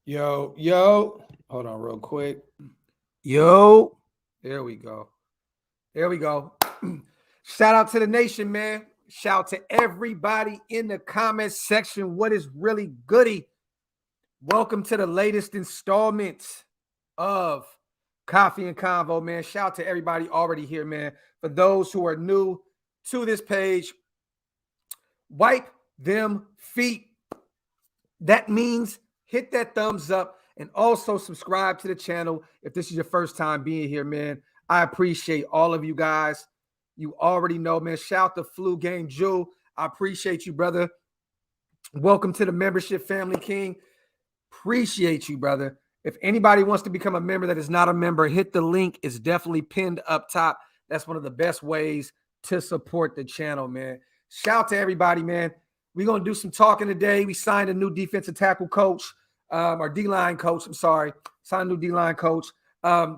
Yo. Hold on real quick. Yo, There we go. There we go. Shout out to the nation, man. Shout out to everybody in the comments section. What is really goody? Welcome to the latest installment of Coffee and Convo, man. Shout out to everybody already here, man. For those who are new to this page, wipe them feet. That means hit that thumbs up and also subscribe to the channel if this is your first time being here, man. I appreciate all of you guys. You already know, man. Shout out to Flu Game Jewel. I appreciate you, brother. Welcome to the membership family, King. Appreciate you, brother. If anybody wants to become a member that is not a member, hit the link. It's definitely pinned up top. That's one of the best ways to support the channel, man. Shout out to everybody, man. We're going to do some talking today. We signed a new defensive tackle coach, or D-line coach. I'm sorry. Signed a new D-line coach.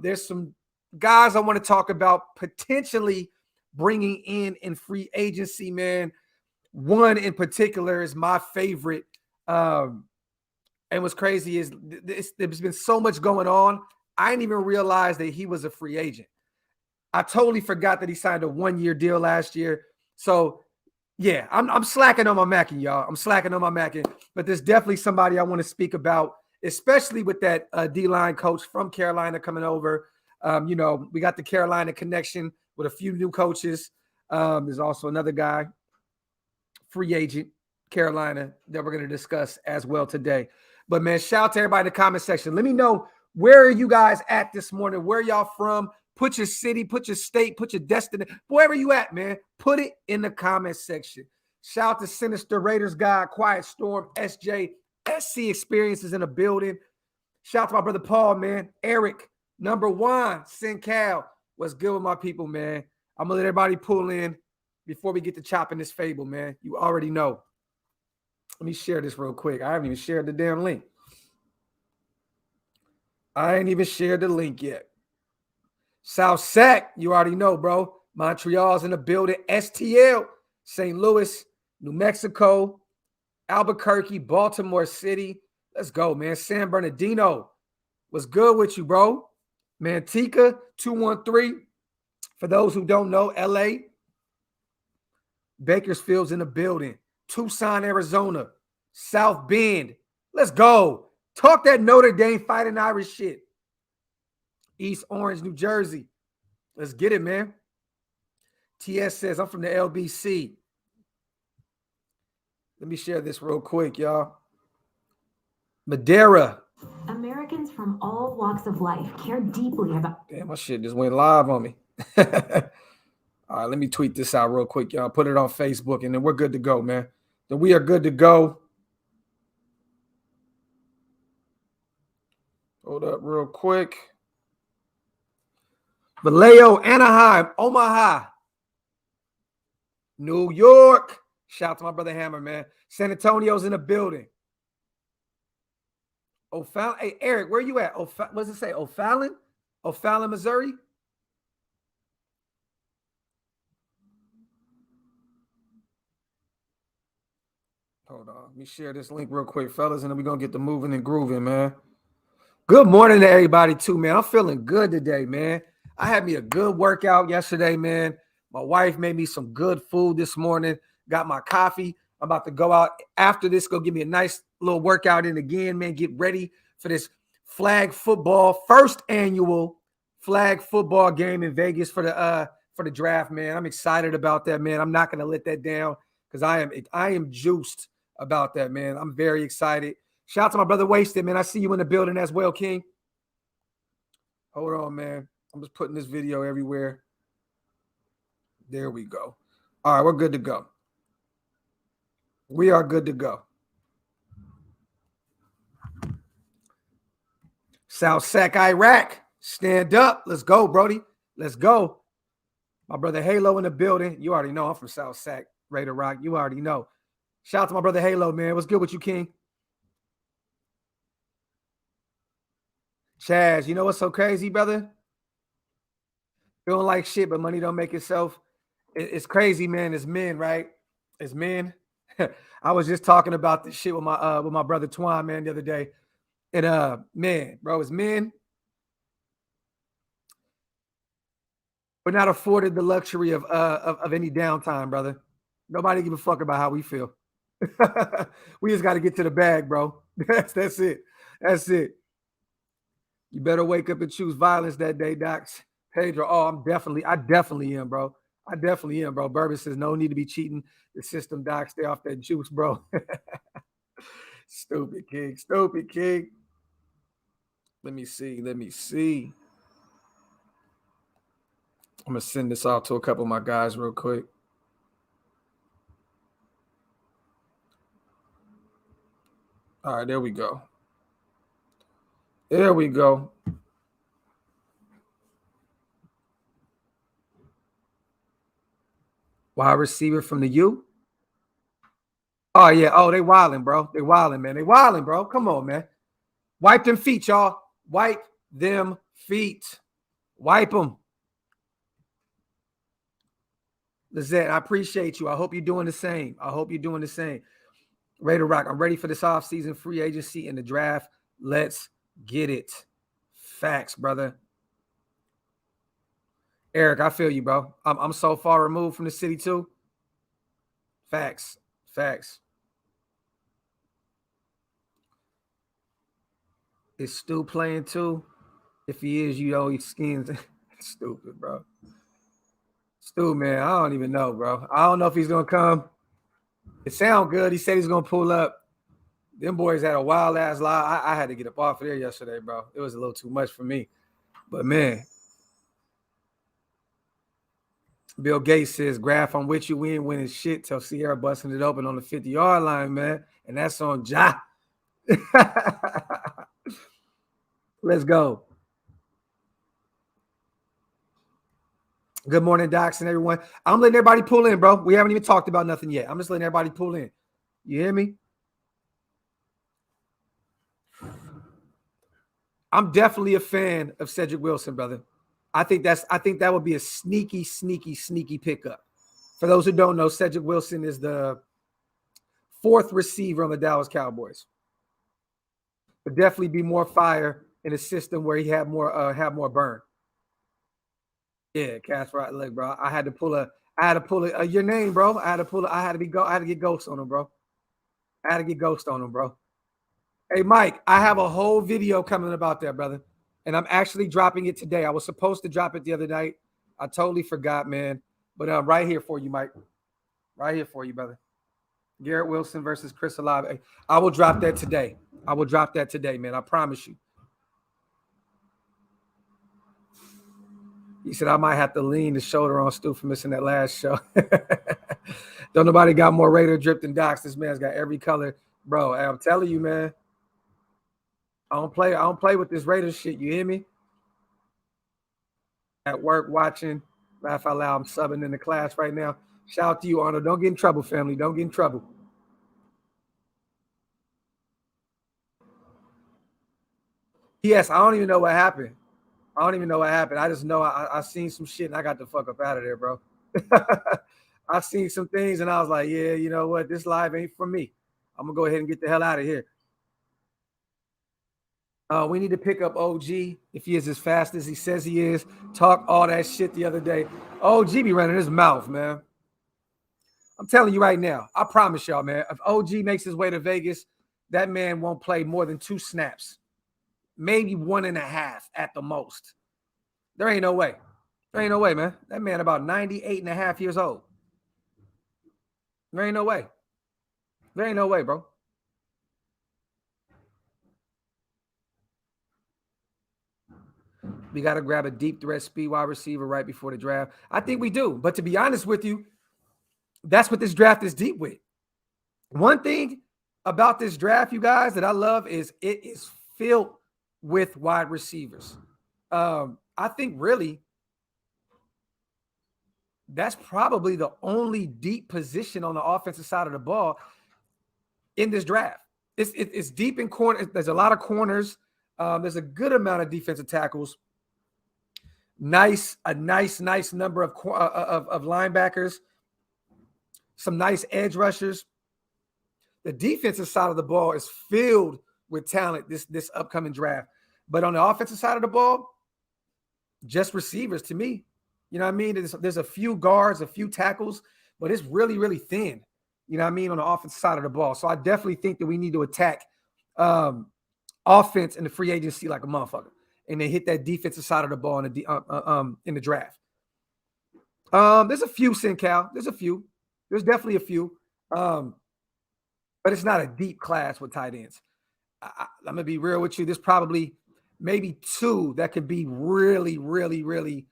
There's some guys I want to talk about potentially bringing in free agency, man. One in particular is my favorite. And what's crazy is there's been so much going on. I didn't even realize that he was a free agent. I totally forgot that he signed a one-year deal last year. So, yeah, I'm slacking on my Mackin, y'all. I'm slacking on my Mackin. But there's definitely somebody I want to speak about, especially with that D-line coach from Carolina coming over. We got the Carolina connection with a few new coaches. There's also another guy, free agent, Carolina, that we're going to discuss as well today. But, man, shout out to everybody in the comment section. Let me know, where are you guys at this morning? Where y'all from? Put your city, put your state, put your destiny. Wherever you at, man, put it in the comment section. Shout out to Sinister Raiders guy, Quiet Storm, SJ, SC Experiences in the building. Shout out to my brother Paul, man. Eric, number one, SinCal. What's good with my people, man? I'm going to let everybody pull in before we get to chopping this fable, man. You already know. Let me share this real quick. I haven't even shared the damn link. I ain't even shared the link yet. South Sac, you already know, bro. Montreal's in the building. STL, St. Louis, New Mexico, Albuquerque, Baltimore City. Let's go, man. San Bernardino, what's good with you, bro? Manteca, 213. For those who don't know, LA. Bakersfield's in the building. Tucson, Arizona. South Bend. Let's go. Talk that Notre Dame Fighting Irish shit. East Orange, New Jersey. Let's get it, man. TS says, I'm from the LBC. Let me share this real quick, y'all. Madeira. Americans from all walks of life care deeply about... Damn, my shit just went live on me. All right, let me tweet this out real quick, y'all. Put it on Facebook, and then we're good to go, man. Then we are good to go. Hold up real quick. Vallejo, Anaheim, Omaha, New York. Shout out to my brother Hammer, man. San Antonio's in the building. O'Fallon. Hey, Eric, where you at? What does it say? O'Fallon? O'Fallon, Missouri? Hold on. Let me share this link real quick, fellas, and then we're going to get the moving and grooving, man. Good morning to everybody, too, man. I'm feeling good today, man. I had me a good workout yesterday, man. My wife made me some good food this morning. Got my coffee. I'm about to go out after this, go give me a nice little workout in again, man. Get ready for this flag football, first annual flag football game in Vegas for the draft, man. I'm excited about that, man. I'm not going to let that down because I am juiced about that, man. I'm very excited. Shout out to my brother Wasted, man. I see you in the building as well, King. Hold on, man. I'm just putting this video everywhere. There we go. All right, we're good to go. We are good to go. South Sac, Iraq. Stand up. Let's go, Brody. Let's go. My brother Halo in the building. You already know I'm from South Sac, Raider Rock. You already know. Shout out to my brother Halo, man. What's good with you, King? Chaz, you know what's so crazy, brother? Feeling like shit, but money don't make itself. It's crazy, man. It's men, right? It's men. I was just talking about this shit with my brother Twan, man, the other day. And man, bro, as men, we're not afforded the luxury of any downtime, brother. Nobody give a fuck about how we feel. We just got to get to the bag, bro. That's it. That's it. You better wake up and choose violence that day, Docs. Pedro, I definitely am, bro. I definitely am, bro. Bourbon says no need to be cheating the system, Doc. Stay off that juice, bro. Stupid king. Stupid king. Let me see. I'm going to send this out to a couple of my guys real quick. All right, there we go. There we go. Wide receiver from the U. Oh, yeah. Oh, they wilding, bro. They wilding, man. They wilding, bro. Come on, man. Wipe them feet, y'all. Wipe them feet. Wipe them. Lizette, I appreciate you. I hope you're doing the same. Ready to rock. I'm ready for this offseason free agency and the draft. Let's get it. Facts, brother. Eric, I feel you, bro. I'm so far removed from the city, too. Facts. Is Stu playing, too? If he is, you know, he skins. Stupid, bro. Stu, man, I don't even know, bro. I don't know if he's going to come. It sounds good. He said he's going to pull up. Them boys had a wild-ass lie. I had to get up off of there yesterday, bro. It was a little too much for me. But, man. Bill Gates says, Graphk, I'm with you. We ain't winning shit till Sierra busting it open on the 50-yard line, man. And that's on Ja. Let's go. Good morning, Docs and everyone. I'm letting everybody pull in, bro. We haven't even talked about nothing yet. I'm just letting everybody pull in. You hear me? I'm definitely a fan of Cedric Wilson, brother. I think that would be a sneaky pickup. For those who don't know, Cedric Wilson is the fourth receiver on the Dallas Cowboys. Would definitely be more fire in a system where he had more burn. Yeah, Cass right leg, bro. I had to pull your name, bro. I had to get Ghost on him, bro. Hey, Mike, I have a whole video coming about that, brother. And I'm actually dropping it today. I was supposed to drop it the other night. I totally forgot, man. But I'm right here for you, Mike. Right here for you, brother. Garrett Wilson versus Chris Olave. I will drop that today. Man. I promise you. He said, I might have to lean the shoulder on Stu for missing that last show. Don't nobody got more Raider drip than Docs. This man's got every color. Bro, I'm telling you, man. I don't play with this Raiders shit. You hear me? At work watching. Laugh out loud. I'm subbing in the class right now. Shout out to you, Arnold. Don't get in trouble, family. Don't get in trouble. Yes, I don't even know what happened. I just know I seen some shit and I got the fuck up out of there, bro. I seen some things and I was like, yeah, you know what? This live ain't for me. I'm going to go ahead and get the hell out of here. We need to pick up OG if he is as fast as he says he is. Talk all that shit the other day. OG be running his mouth, man. I'm telling you right now. I promise y'all, man. If OG makes his way to Vegas, that man won't play more than 2 snaps. Maybe 1.5 at the most. There ain't no way. Man. That man about 98.5 years old. There ain't no way, bro. We got to grab a deep threat speed wide receiver right before the draft. I think we do. But to be honest with you, that's what this draft is deep with. One thing about this draft, you guys, that I love is it is filled with wide receivers. I think really that's probably the only deep position on the offensive side of the ball in this draft. It's deep in corner. There's a lot of corners. There's a good amount of defensive tackles. A nice number of linebackers. Some nice edge rushers. The defensive side of the ball is filled with talent this upcoming draft. But on the offensive side of the ball, just receivers to me. You know what I mean? There's a few guards, a few tackles, but it's really, really thin. You know what I mean? On the offensive side of the ball. So I definitely think that we need to attack offense in the free agency like a motherfucker, and then hit that defensive side of the ball in the draft. There's a few, Cal. There's a few. There's definitely a few. But it's not a deep class with tight ends. I'm gonna be real with you. There's probably maybe two that could be really, really, really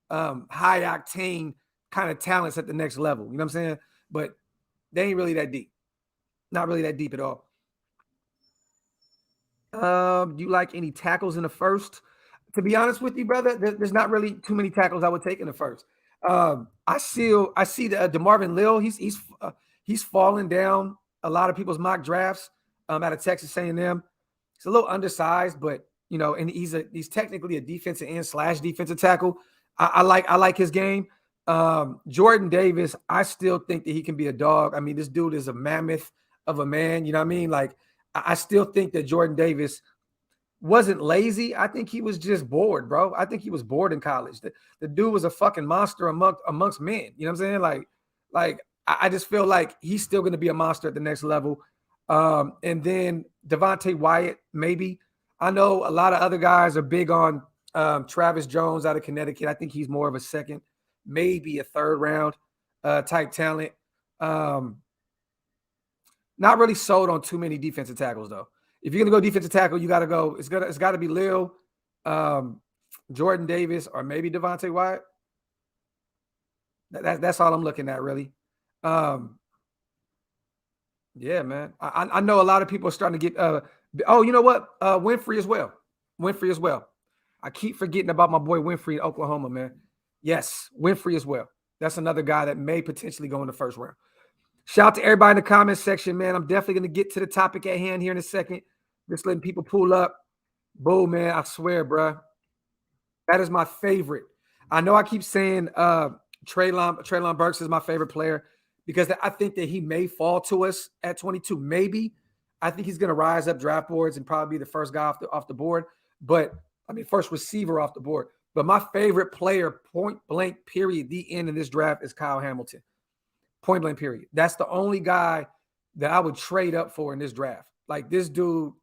high octane kind of talents at the next level. You know what I'm saying? But they ain't really that deep. Not really that deep at all. Do you like any tackles in the first? To be honest with you, brother, there's not really too many tackles I would take in the first. I see the DeMarvin Leal. He's falling down a lot of people's mock drafts out of Texas A&M. He's a little undersized, but you know, and he's technically a defensive end / defensive tackle. I like his game. Jordan Davis, I still think that he can be a dog. I mean, this dude is a mammoth of a man. You know what I mean? Like, I still think that Jordan Davis wasn't lazy. I think he was just bored, bro. I think he was bored in college. The dude was a fucking monster amongst men. You know what I'm saying? Like I just feel like he's still going to be a monster at the next level. And then Devontae Wyatt, maybe. I know a lot of other guys are big on Travis Jones out of Connecticut. I think he's more of a second, maybe a third round type talent. Not really sold on too many defensive tackles, though. If you're going to go defensive tackle, you got to go. It's got to be Lil, Jordan Davis, or maybe Devontae Wyatt. That's all I'm looking at, really. Yeah, man. I know a lot of people are starting to get. You know what? Winfrey as well. I keep forgetting about my boy Winfrey in Oklahoma, man. Yes, Winfrey as well. That's another guy that may potentially go in the first round. Shout out to everybody in the comments section, man. I'm definitely going to get to the topic at hand here in a second. Just letting people pull up. Boom, man. I swear, bro. That is my favorite. I know I keep saying Treylon Burks is my favorite player because I think that he may fall to us at 22. Maybe. I think he's going to rise up draft boards and probably be the first guy off the board. But, I mean, first receiver off the board. But my favorite player, point blank, period, the end in this draft is Kyle Hamilton. Point blank, period. That's the only guy that I would trade up for in this draft. Like, this dude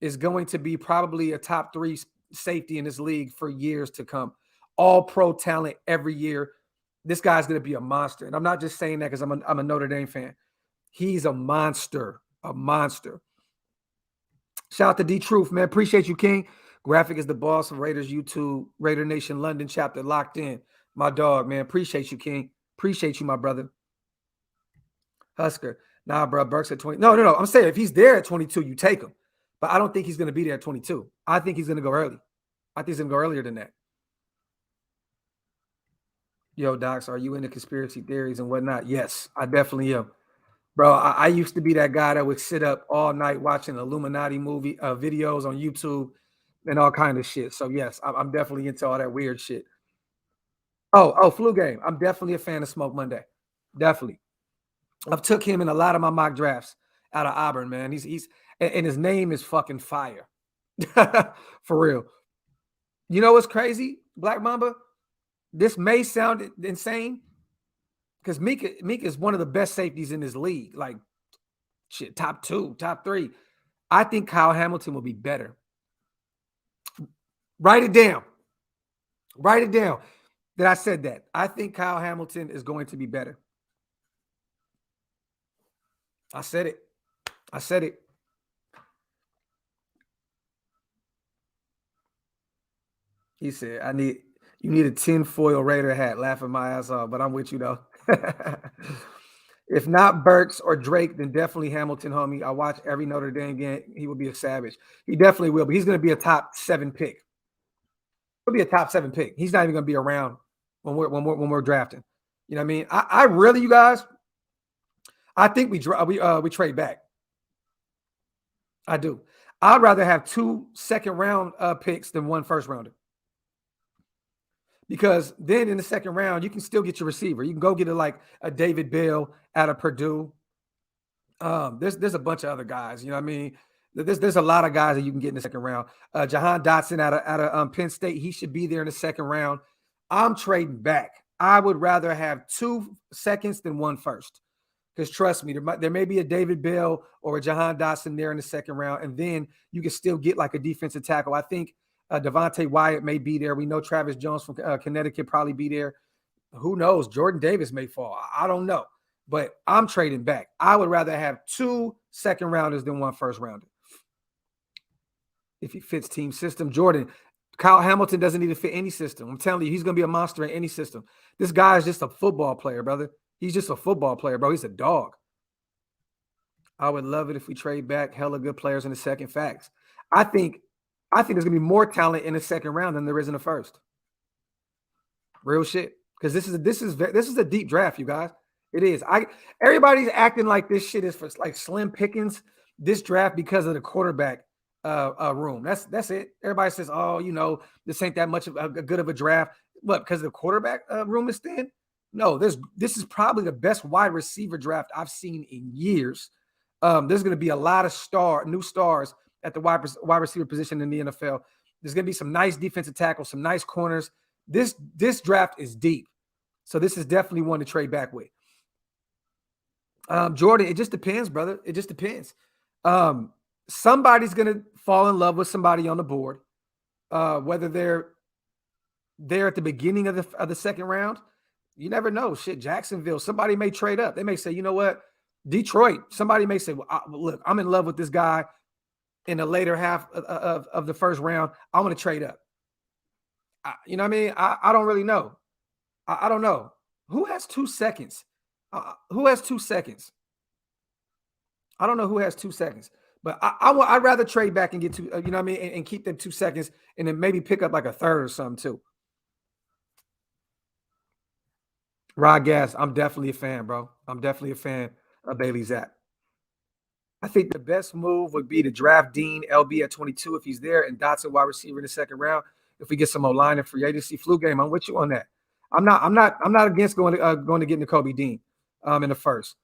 is going to be probably a top 3 safety in this league for years to come. All pro talent every year. This guy's going to be a monster. And I'm not just saying that because I'm a Notre Dame fan. He's a monster. A monster. Shout out to D-Truth, man. Appreciate you, King. Graphk is the boss of Raiders YouTube, Raider Nation London chapter, locked in. My dog, man. Appreciate you, King. Appreciate you, my brother. Husker. Nah, bro. Burks at 20. No. I'm saying if he's there at 22, you take him. But I don't think he's going to be there at 22. I think he's going to go early. I think he's going to go earlier than that. Yo, Docs, are you into conspiracy theories and whatnot? Yes, I definitely am. Bro, I used to be that guy that would sit up all night watching Illuminati movie videos on YouTube and all kind of shit. So, yes, I'm definitely into all that weird shit. Oh, flu game. I'm definitely a fan of Smoke Monday. Definitely. I've took him in a lot of my mock drafts out of Auburn, man. He's and his name is fucking fire. For real. You know what's crazy, Black Mamba? This may sound insane because Meek is one of the best safeties in this league. Like, shit, top 2, top 3. I think Kyle Hamilton will be better. Write it down. Write it down that I said that. I think Kyle Hamilton is going to be better. I said it. He said, you need a tinfoil Raider hat. Laughing my ass off, but I'm with you though. If not Burks or Drake, then definitely Hamilton, homie. I watch every Notre Dame game. He will be a savage. He definitely will, but he's going to be a top 7 pick. He'll be a top 7 pick. He's not even going to be around when we're drafting. You know what I mean? I really, you guys, I think we trade back. I do. I'd rather have 2 second-round picks than 1 first-rounder. Because then in the second round, you can still get your receiver. You can go get a David Bell out of Purdue. There's a bunch of other guys. You know what I mean? There's a lot of guys that you can get in the second round. Johann Dodson out of Penn State, he should be there in the second round. I'm trading back. I would rather have 2 seconds than 1 first. Because trust me, there may be a David Bell or a Johann Dodson there in the second round, and then you can still get like a defensive tackle. I think Devontae Wyatt may be there. We know Travis Jones from Connecticut probably be there. Who knows? Jordan Davis may fall. I don't know. But I'm trading back. I would rather have 2 second rounders than 1 first rounder. If he fits team system. Jordan, Kyle Hamilton doesn't need to fit any system. I'm telling you, he's going to be a monster in any system. This guy is just a football player, brother. He's just a football player, bro. He's a dog. I would love it if we trade back hella good players in the second. Facts. I think there's going to be more talent in the second round than there is in the first. Real shit. Because this is a deep draft, you guys. It is. Everybody's acting like this shit is for like slim pickings. This draft because of the quarterback room. That's it. Everybody says, oh, this ain't that much of a good of a draft. What? Because the quarterback room is thin? No, this is probably the best wide receiver draft I've seen in years. There's going to be a lot of new stars at the wide receiver position in the NFL. There's going to be some nice defensive tackles, some nice corners. This draft is deep. So this is definitely one to trade back with. Jordan, it just depends, brother. It just depends. Somebody's going to fall in love with somebody on the board, whether they're at the beginning of the second round. You never know. Shit, Jacksonville, somebody may trade up. They may say, you know what? Detroit, somebody may say, well, look, I'm in love with this guy in the later half of the first round. I want to trade up. You know what I mean? I don't really know. I don't know. Who has 2 seconds? Who has 2 seconds? I don't know who has 2 seconds. But I'd rather trade back and get 2, you know what I mean, and keep them 2 seconds and then maybe pick up like a third or something too. Rod Gas, I'm definitely a fan, bro. I'm definitely a fan of Bailey Zapp. I think the best move would be to draft Dean LB at 22 if he's there, and Dotson wide receiver in the second round. If we get some O-line and free agency flu game, I'm with you on that. I'm not against going to get Nakobe Dean in the first.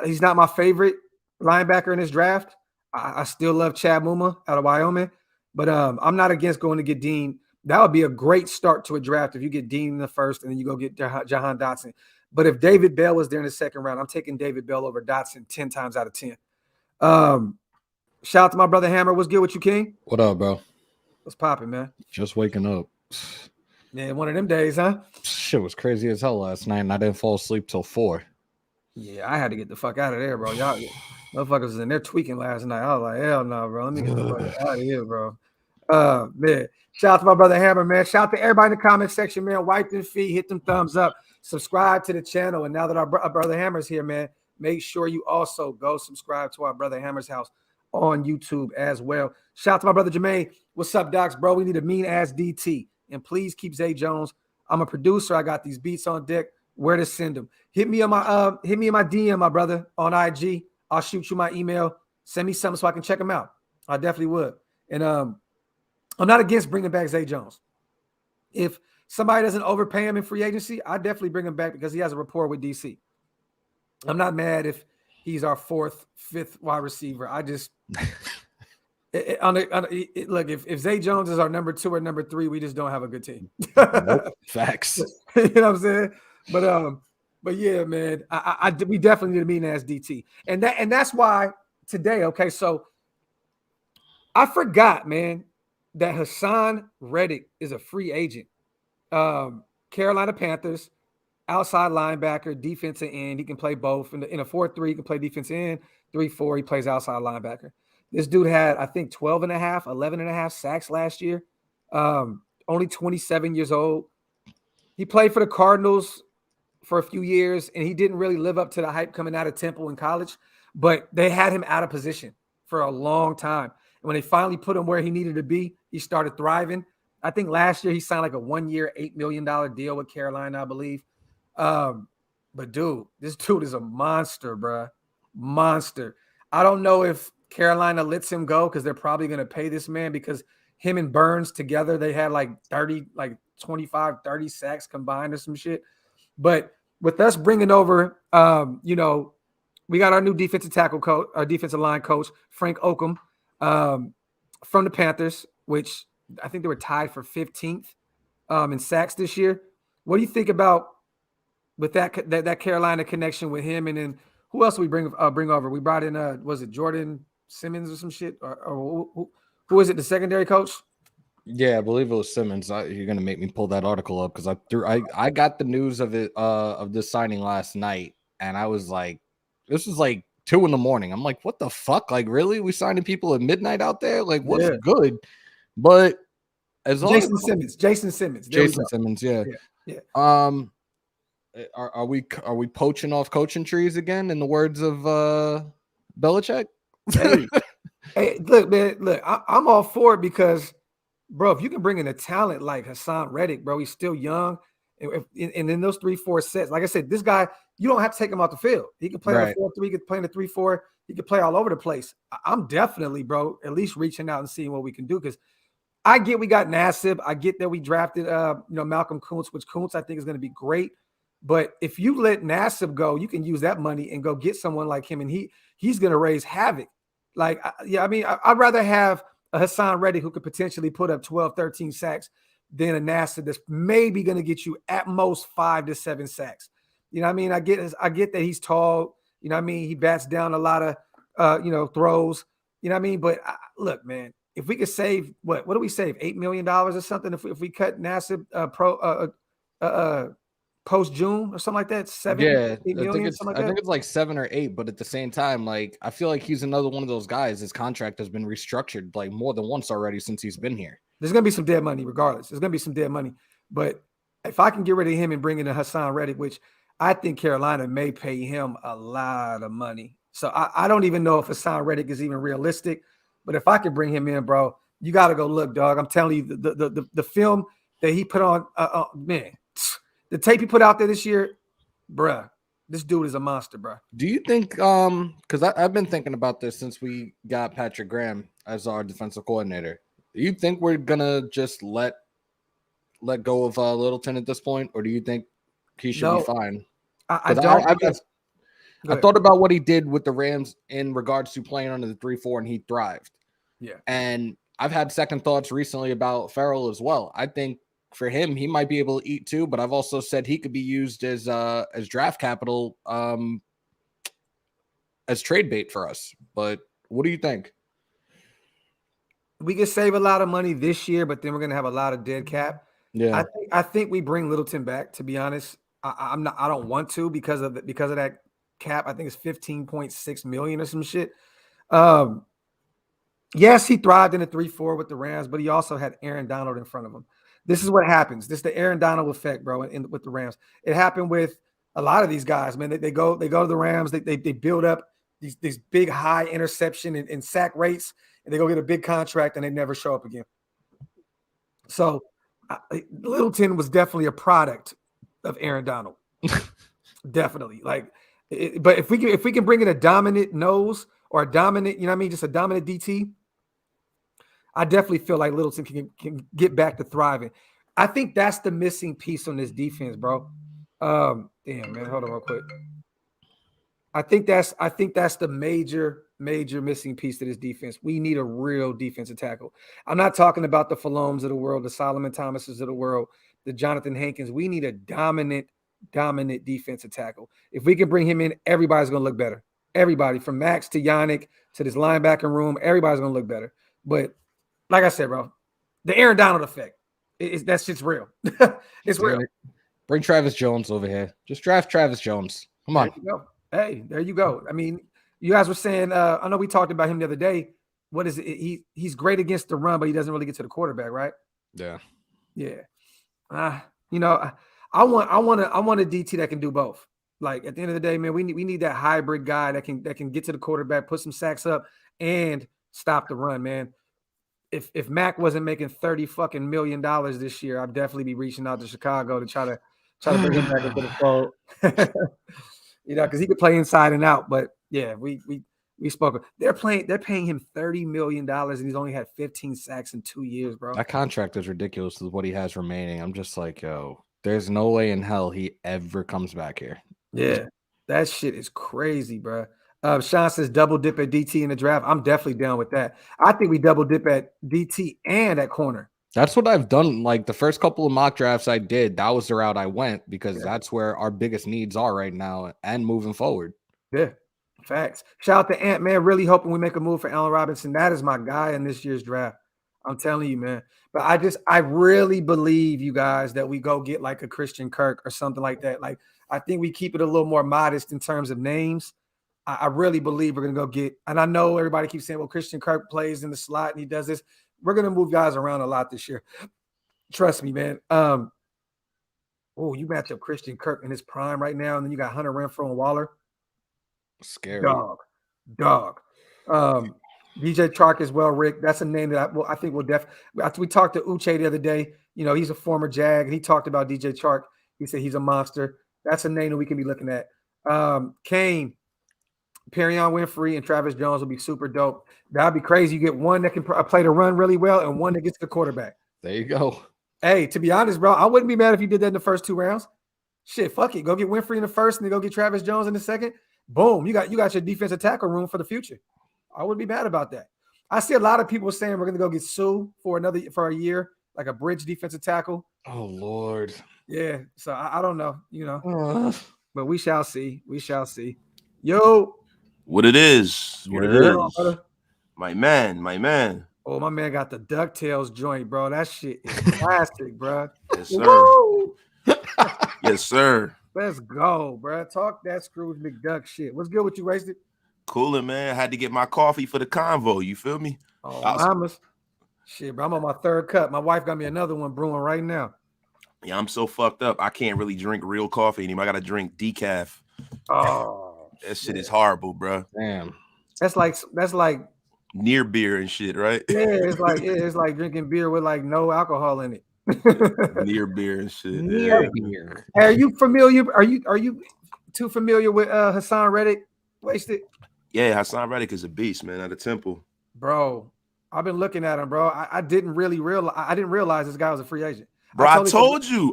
He's not my favorite linebacker in this draft. I still love Chad Muma out of Wyoming, but I'm not against going to get Dean. That would be a great start to a draft if you get Dean in the first and then you go get Johann Dodson. But if David Bell was there in the second round, I'm taking David Bell over Dodson 10 times out of 10. Shout out to my brother Hammer. What's good with you, King? What up, bro? What's popping, man? Just waking up. Yeah, one of them days, huh? Shit was crazy as hell last night, and I didn't fall asleep till 4. Yeah, I had to get the fuck out of there, bro. Y'all motherfuckers was in there tweaking last night. I was like, hell no, bro. Let me get the fuck out of here, bro. Man. Shout out to my brother Hammer, man. Shout out to everybody in the comment section, man. Wipe them feet, hit them thumbs up, subscribe to the channel. And now that our brother Hammer's here, man, make sure you also go subscribe to our brother Hammer's house on YouTube as well. Shout out to my brother Jermaine. What's up, docs, bro? We need a mean ass DT. And please keep Zay Jones. I'm a producer. I got these beats on deck. Where to send them? Hit me in my DM, my brother, on IG. I'll shoot you my email. Send me something so I can check them out. I definitely would. And I'm not against bringing back Zay Jones. If somebody doesn't overpay him in free agency, I definitely bring him back because he has a rapport with DC. I'm not mad if he's our 4th, 5th wide receiver. I just look, if Zay Jones is our number 2 or number 3, we just don't have a good team. Nope. Facts. You know what I'm saying? But yeah, man, we definitely need a mean ass DT, and that's why today. Okay, so I forgot, man, that Hassan Reddick is a free agent. Carolina Panthers, outside linebacker, defensive end. He can play both. In a 4-3, he can play defensive end. 3-4, he plays outside linebacker. This dude had, I think, 11 and a half sacks last year. Only 27 years old. He played for the Cardinals for a few years, and he didn't really live up to the hype coming out of Temple in college, but they had him out of position for a long time. And when they finally put him where he needed to be, he started thriving. I think last year he signed like a 1-year, $8 million deal with Carolina, I believe. But dude, this dude is a monster, bro. Monster. I don't know if Carolina lets him go because they're probably going to pay this man because him and Burns together, they had like 25, 30 sacks combined or some shit. But with us bringing over, we got our new defensive tackle coach, our defensive line coach, Frank Oakham. from the Panthers, which I think they were tied for 15th in sacks this year. What do you think about with that Carolina connection with him? And then who else we bring over? We brought in was it Jordan Simmons or some shit, or who is it? The secondary coach? Yeah, I believe it was Simmons. You're gonna make me pull that article up because I got the news of it of this signing last night, and I was like, this was like 2 a.m. I'm like, what the fuck? Like, really? We signing people at midnight out there? Like, what's good? But as long Jason as Simmons, Jason Simmons, yeah. Are we poaching off coaching trees again? In the words of Belichick? Hey, look, man, I'm all for it because, bro, if you can bring in a talent like Hassan Reddick, bro, he's still young. And in those 3-4 sets, like I said, this guy, you don't have to take him off the field. He can play in a 4-3, he can play in a 3-4, he can play all over the place. I'm definitely, bro, at least reaching out and seeing what we can do because I get we got Nassib. I get that we drafted Malcolm Kuntz, which Kuntz I think is going to be great. But if you let Nassib go, you can use that money and go get someone like him, and he's going to raise havoc. Like, I'd rather have a Hassan Reddick who could potentially put up 12, 13 sacks than a Nassib that's maybe going to get you at most 5 to 7 sacks. You know what I mean? I get that he's tall. You know what I mean? He bats down a lot of, throws. You know what I mean? But look, man, if we could save what do we save? $8 million or something if we cut Nassib post June or something like that. 7, yeah, 8 million, I think it's like 7 or 8, but at the same time, like I feel like he's another one of those guys. His contract has been restructured like more than once already since he's been here. There's gonna be some dead money, regardless. There's gonna be some dead money, but if I can get rid of him and bring in a Hassan Reddick, which I think Carolina may pay him a lot of money, so I don't even know if Hassan Reddick is even realistic. But if I could bring him in, bro, you got to go look, dog. I'm telling you, the film that he put on, man. The tape he put out there this year, bruh, this dude is a monster, bruh. Do you think, because I've been thinking about this since we got Patrick Graham as our defensive coordinator, do you think we're going to just let go of Littleton at this point, or do you think he should be fine? I don't. I thought about what he did with the Rams in regards to playing under the 3-4, and he thrived. Yeah. And I've had second thoughts recently about Farrell as well. I think for him, he might be able to eat too, but I've also said he could be used as draft capital, as trade bait for us. But what do you think? We could save a lot of money this year, but then we're gonna have a lot of dead cap. Yeah, I think we bring Littleton back. To be honest, I don't want to because of that cap. I think it's 15.6 million or some shit. Yes, he thrived in a 3-4 with the Rams, but he also had Aaron Donald in front of him. This is what happens. This is the Aaron Donald effect, bro, with the Rams. It happened with a lot of these guys, man. They go to the Rams. They build up these big high interception and sack rates, and they go get a big contract, and they never show up again. So Littleton was definitely a product of Aaron Donald. Definitely. But if we can bring in a dominant nose or a dominant, you know what I mean, just a dominant DT, I definitely feel like Littleton can get back to thriving. I think that's the missing piece on this defense, bro. Damn, man, hold on real quick. I think that's the major missing piece to this defense. We need a real defensive tackle. I'm not talking about the Falomes of the world, the Solomon Thomases of the world, the Jonathan Hankins. We need a dominant defensive tackle. If we can bring him in, everybody's going to look better. Everybody from Max to Yannick to this linebacker room, everybody's going to look better. But like I said, bro, the Aaron Donald effect, that shit's real. It's real. Bring Travis Jones over here. Just draft Travis Jones. Come on. There you go. Hey, there you go. I mean, you guys were saying, I know we talked about him the other day. What is it? He's great against the run, but he doesn't really get to the quarterback, right? Yeah. Yeah. I want a DT that can do both. Like at the end of the day, man, we need that hybrid guy that can get to the quarterback, put some sacks up, and stop the run, man. If Mac wasn't making $30 million this year, I'd definitely be reaching out to Chicago to try to bring him back into the fold. Because he could play inside and out. But yeah, we spoke. They're paying him $30 million, and he's only had 15 sacks in 2 years, bro. That contract is ridiculous with what he has remaining. I'm just like, yo, there's no way in hell he ever comes back here. Yeah, that shit is crazy, bro. Sean says double dip at DT in the draft. I'm definitely down with that. I think we double dip at DT and at corner. That's what I've done. Like the first couple of mock drafts I did, that was the route I went because that's where our biggest needs are right now and moving forward. Yeah, facts. Shout out to Ant, man. Really hoping we make a move for Allen Robinson. That is my guy in this year's draft. I'm telling you, man. But I really believe, you guys, that we go get like a Christian Kirk or something like that. Like, I think we keep it a little more modest in terms of names. I really believe we're going to go get, and I know everybody keeps saying, well, Christian Kirk plays in the slot and he does this. We're going to move guys around a lot this year. Trust me, man. Oh, you match up Christian Kirk in his prime right now, and then you got Hunter Renfrow and Waller. Scary. Dog. DJ Chark as well, Rick. That's a name that I think we'll definitely. We talked to Uche the other day. You know, he's a former Jag, and he talked about DJ Chark. He said he's a monster. That's a name that we can be looking at. Kane, Perion Winfrey, and Travis Jones will be super dope. That'd be crazy. You get one that can play the run really well and one that gets the quarterback. There you go. Hey, to be honest, bro, I wouldn't be mad if you did that in the first 2 rounds. Shit, fuck it. Go get Winfrey in the first and then go get Travis Jones in the second. Boom. You got your defensive tackle room for the future. I wouldn't be mad about that. I see a lot of people saying we're going to go get Sue for a year, like a bridge defensive tackle. Oh, Lord. Yeah. So I don't know, but we shall see. We shall see. Yo. What it is. What it is. Brother. My man. Oh, my man got the DuckTales joint, bro. That shit is classic, bro. Yes, sir. Yes, sir. Let's go, bro. Talk that Scrooge McDuck shit. What's good with you, Wasted? Coolin', man. I had to get my coffee for the convo. You feel me? Oh, shit, bro. I'm on my 3rd cup. My wife got me another one brewing right now. Yeah, I'm so fucked up. I can't really drink real coffee anymore. I got to drink decaf. Oh, that shit is horrible, bro. Damn. That's like near beer and shit, right? Yeah, it's like drinking beer with like no alcohol in it. Near beer and shit. Near beer. Hey, are you familiar? Are you too familiar with Hassan Reddick? Wasted. Yeah, Hassan Reddick is a beast, man. At the Temple, bro. I've been looking at him, bro. I didn't realize this guy was a free agent. Bro, I told you.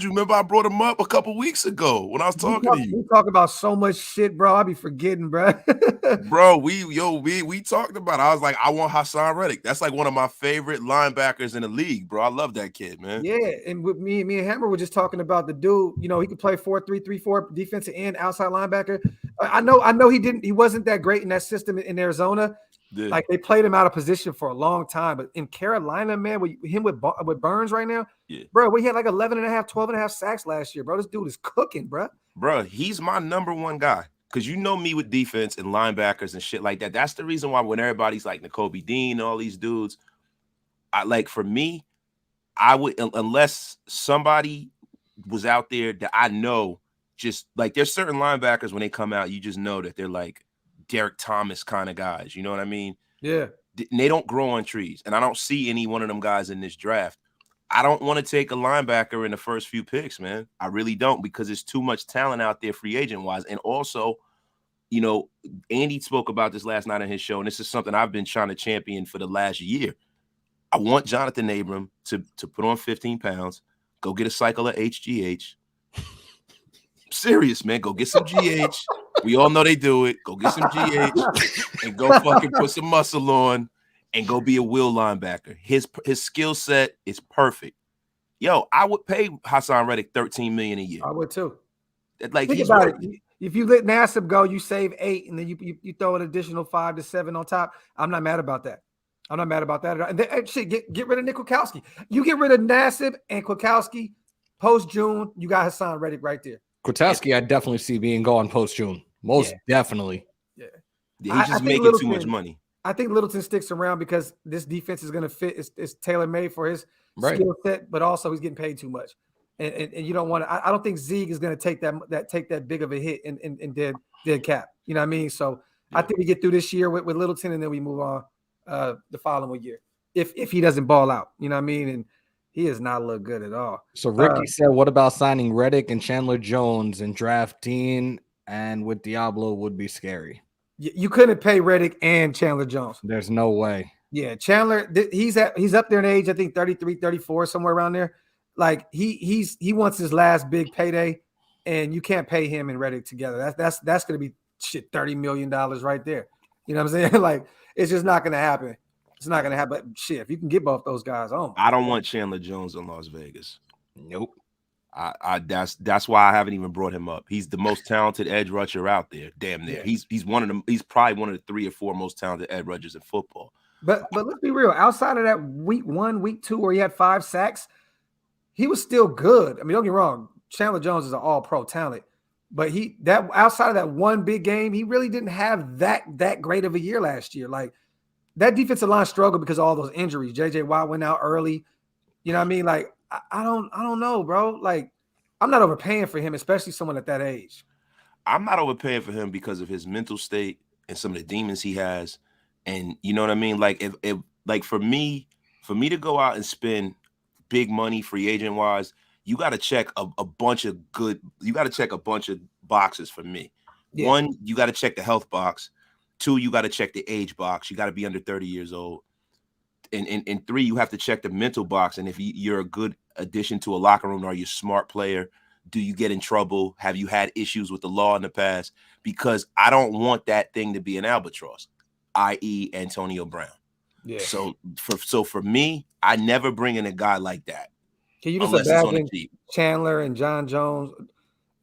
Remember, I brought him up a couple weeks ago when I was talking to you. We talk about so much shit, bro. I be forgetting, bro. Bro, we talked about it. I was like, I want Hassan Reddick. That's like one of my favorite linebackers in the league, bro. I love that kid, man. Yeah, and with me and Hammer were just talking about the dude. You know, he could play 4-3-3-4 defensive end, outside linebacker. I know he wasn't that great in that system in Arizona. Yeah. Like they played him out of position for a long time, but in Carolina, man, with Burns right now, yeah, bro, we had like 12.5 sacks last year, bro. This dude is cooking, bro. Bro, he's my number one guy because you know me with defense and linebackers and shit like that. That's the reason why when everybody's like Nakobe Dean and all these dudes, for me, I would unless somebody was out there that I know, just like there's certain linebackers when they come out, you just know that they're like Derek Thomas kind of guys, you know what I mean? Yeah. And they don't grow on trees, and I don't see any one of them guys in this draft. I don't want to take a linebacker in the first few picks, man. I really don't, because there's too much talent out there free agent wise. And also, you know, Andy spoke about this last night on his show, and this is something I've been trying to champion for the last year. I want Jonathan Abram to put on 15 pounds, go get a cycle of HGH. Serious, man. Go get some GH. We all know they do it. Go get some GH and go fucking put some muscle on and go be a will linebacker. His skill set is perfect. Yo, I would pay Hassan Reddick $13 million a year. I would too. Like, think about it. If you let Nassib go, you save 8, and then you throw an additional 5 to 7 on top. I'm not mad about that. I'm not mad about that at all. And then, shit, get rid of Nick Kwiatkowski. You get rid of Nassib and Kwiatkowski post June. You got Hassan Reddick right there. Kwiatkowski, I definitely see being gone post June. Most definitely. Yeah. He's just making too much money. I think Littleton sticks around because this defense is going to fit. It's tailor-made for his skill set, but also he's getting paid too much. And you don't want to. I don't think Zeke is going to take that big of a hit in dead cap. You know what I mean? So I think we get through this year with Littleton, and then we move on the following year if he doesn't ball out. You know what I mean? And he does not look good at all. So Ricky said, what about signing Reddick and Chandler Jones and drafting and with Diablo would be scary? You couldn't pay Reddick and Chandler Jones. There's no way. Yeah, Chandler, he's up there in age, I think 33, 34, somewhere around there. Like he wants his last big payday, and you can't pay him and Reddick together. That's going to be shit, $30 million right there. You know what I'm saying? Like, it's just not going to happen. It's not going to happen. But shit, if you can get both those guys, I don't want Chandler Jones in Las Vegas. Nope. That's why I haven't even brought him up. He's the most talented edge rusher out there. Damn near. Yeah. He's one of them. He's probably one of the 3 or 4 most talented edge rushers in football. But let's be real. Outside of that week 1, week 2, where he had 5 sacks, he was still good. I mean, don't get me wrong. Chandler Jones is an all-pro talent, but outside of that one big game, he really didn't have that great of a year last year. Like, that defensive line struggled because of all those injuries. JJ Watt went out early. You know what I mean? Like, I don't know, bro. Like, I'm not overpaying for him, especially someone at that age. I'm not overpaying for him because of his mental state and some of the demons he has. And you know what I mean? Like, if like for me to go out and spend big money free agent wise, you got to check a bunch of boxes for me. Yeah. 1, you got to check the health box. 2, you got to check the age box. You got to be under 30 years old. And 3, you have to check the mental box. And if you're a good addition to a locker room, are you a smart player? Do you get in trouble? Have you had issues with the law in the past? Because I don't want that thing to be an albatross, i.e. Antonio Brown. Yeah. So for me, I never bring in a guy like that. Can you just imagine Chandler and John Jones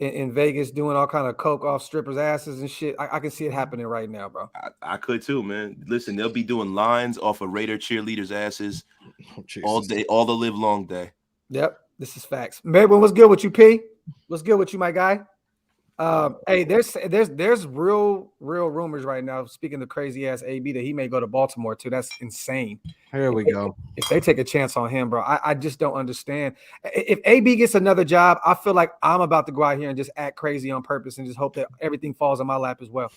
in Vegas doing all kind of coke off strippers' asses and shit? I can see it happening right now, bro. I could too, man. Listen, they'll be doing lines off of Raider cheerleaders' asses all day, all the live long day. Yep, this is facts. Maybe what's good with you, P? What's good with you, my guy? Hey, there's real rumors right now. Speaking of crazy ass AB, that he may go to Baltimore too. That's insane. Here we go. If they take a chance on him, bro, I just don't understand. If AB gets another job, I feel like I'm about to go out here and just act crazy on purpose and just hope that everything falls on my lap as well.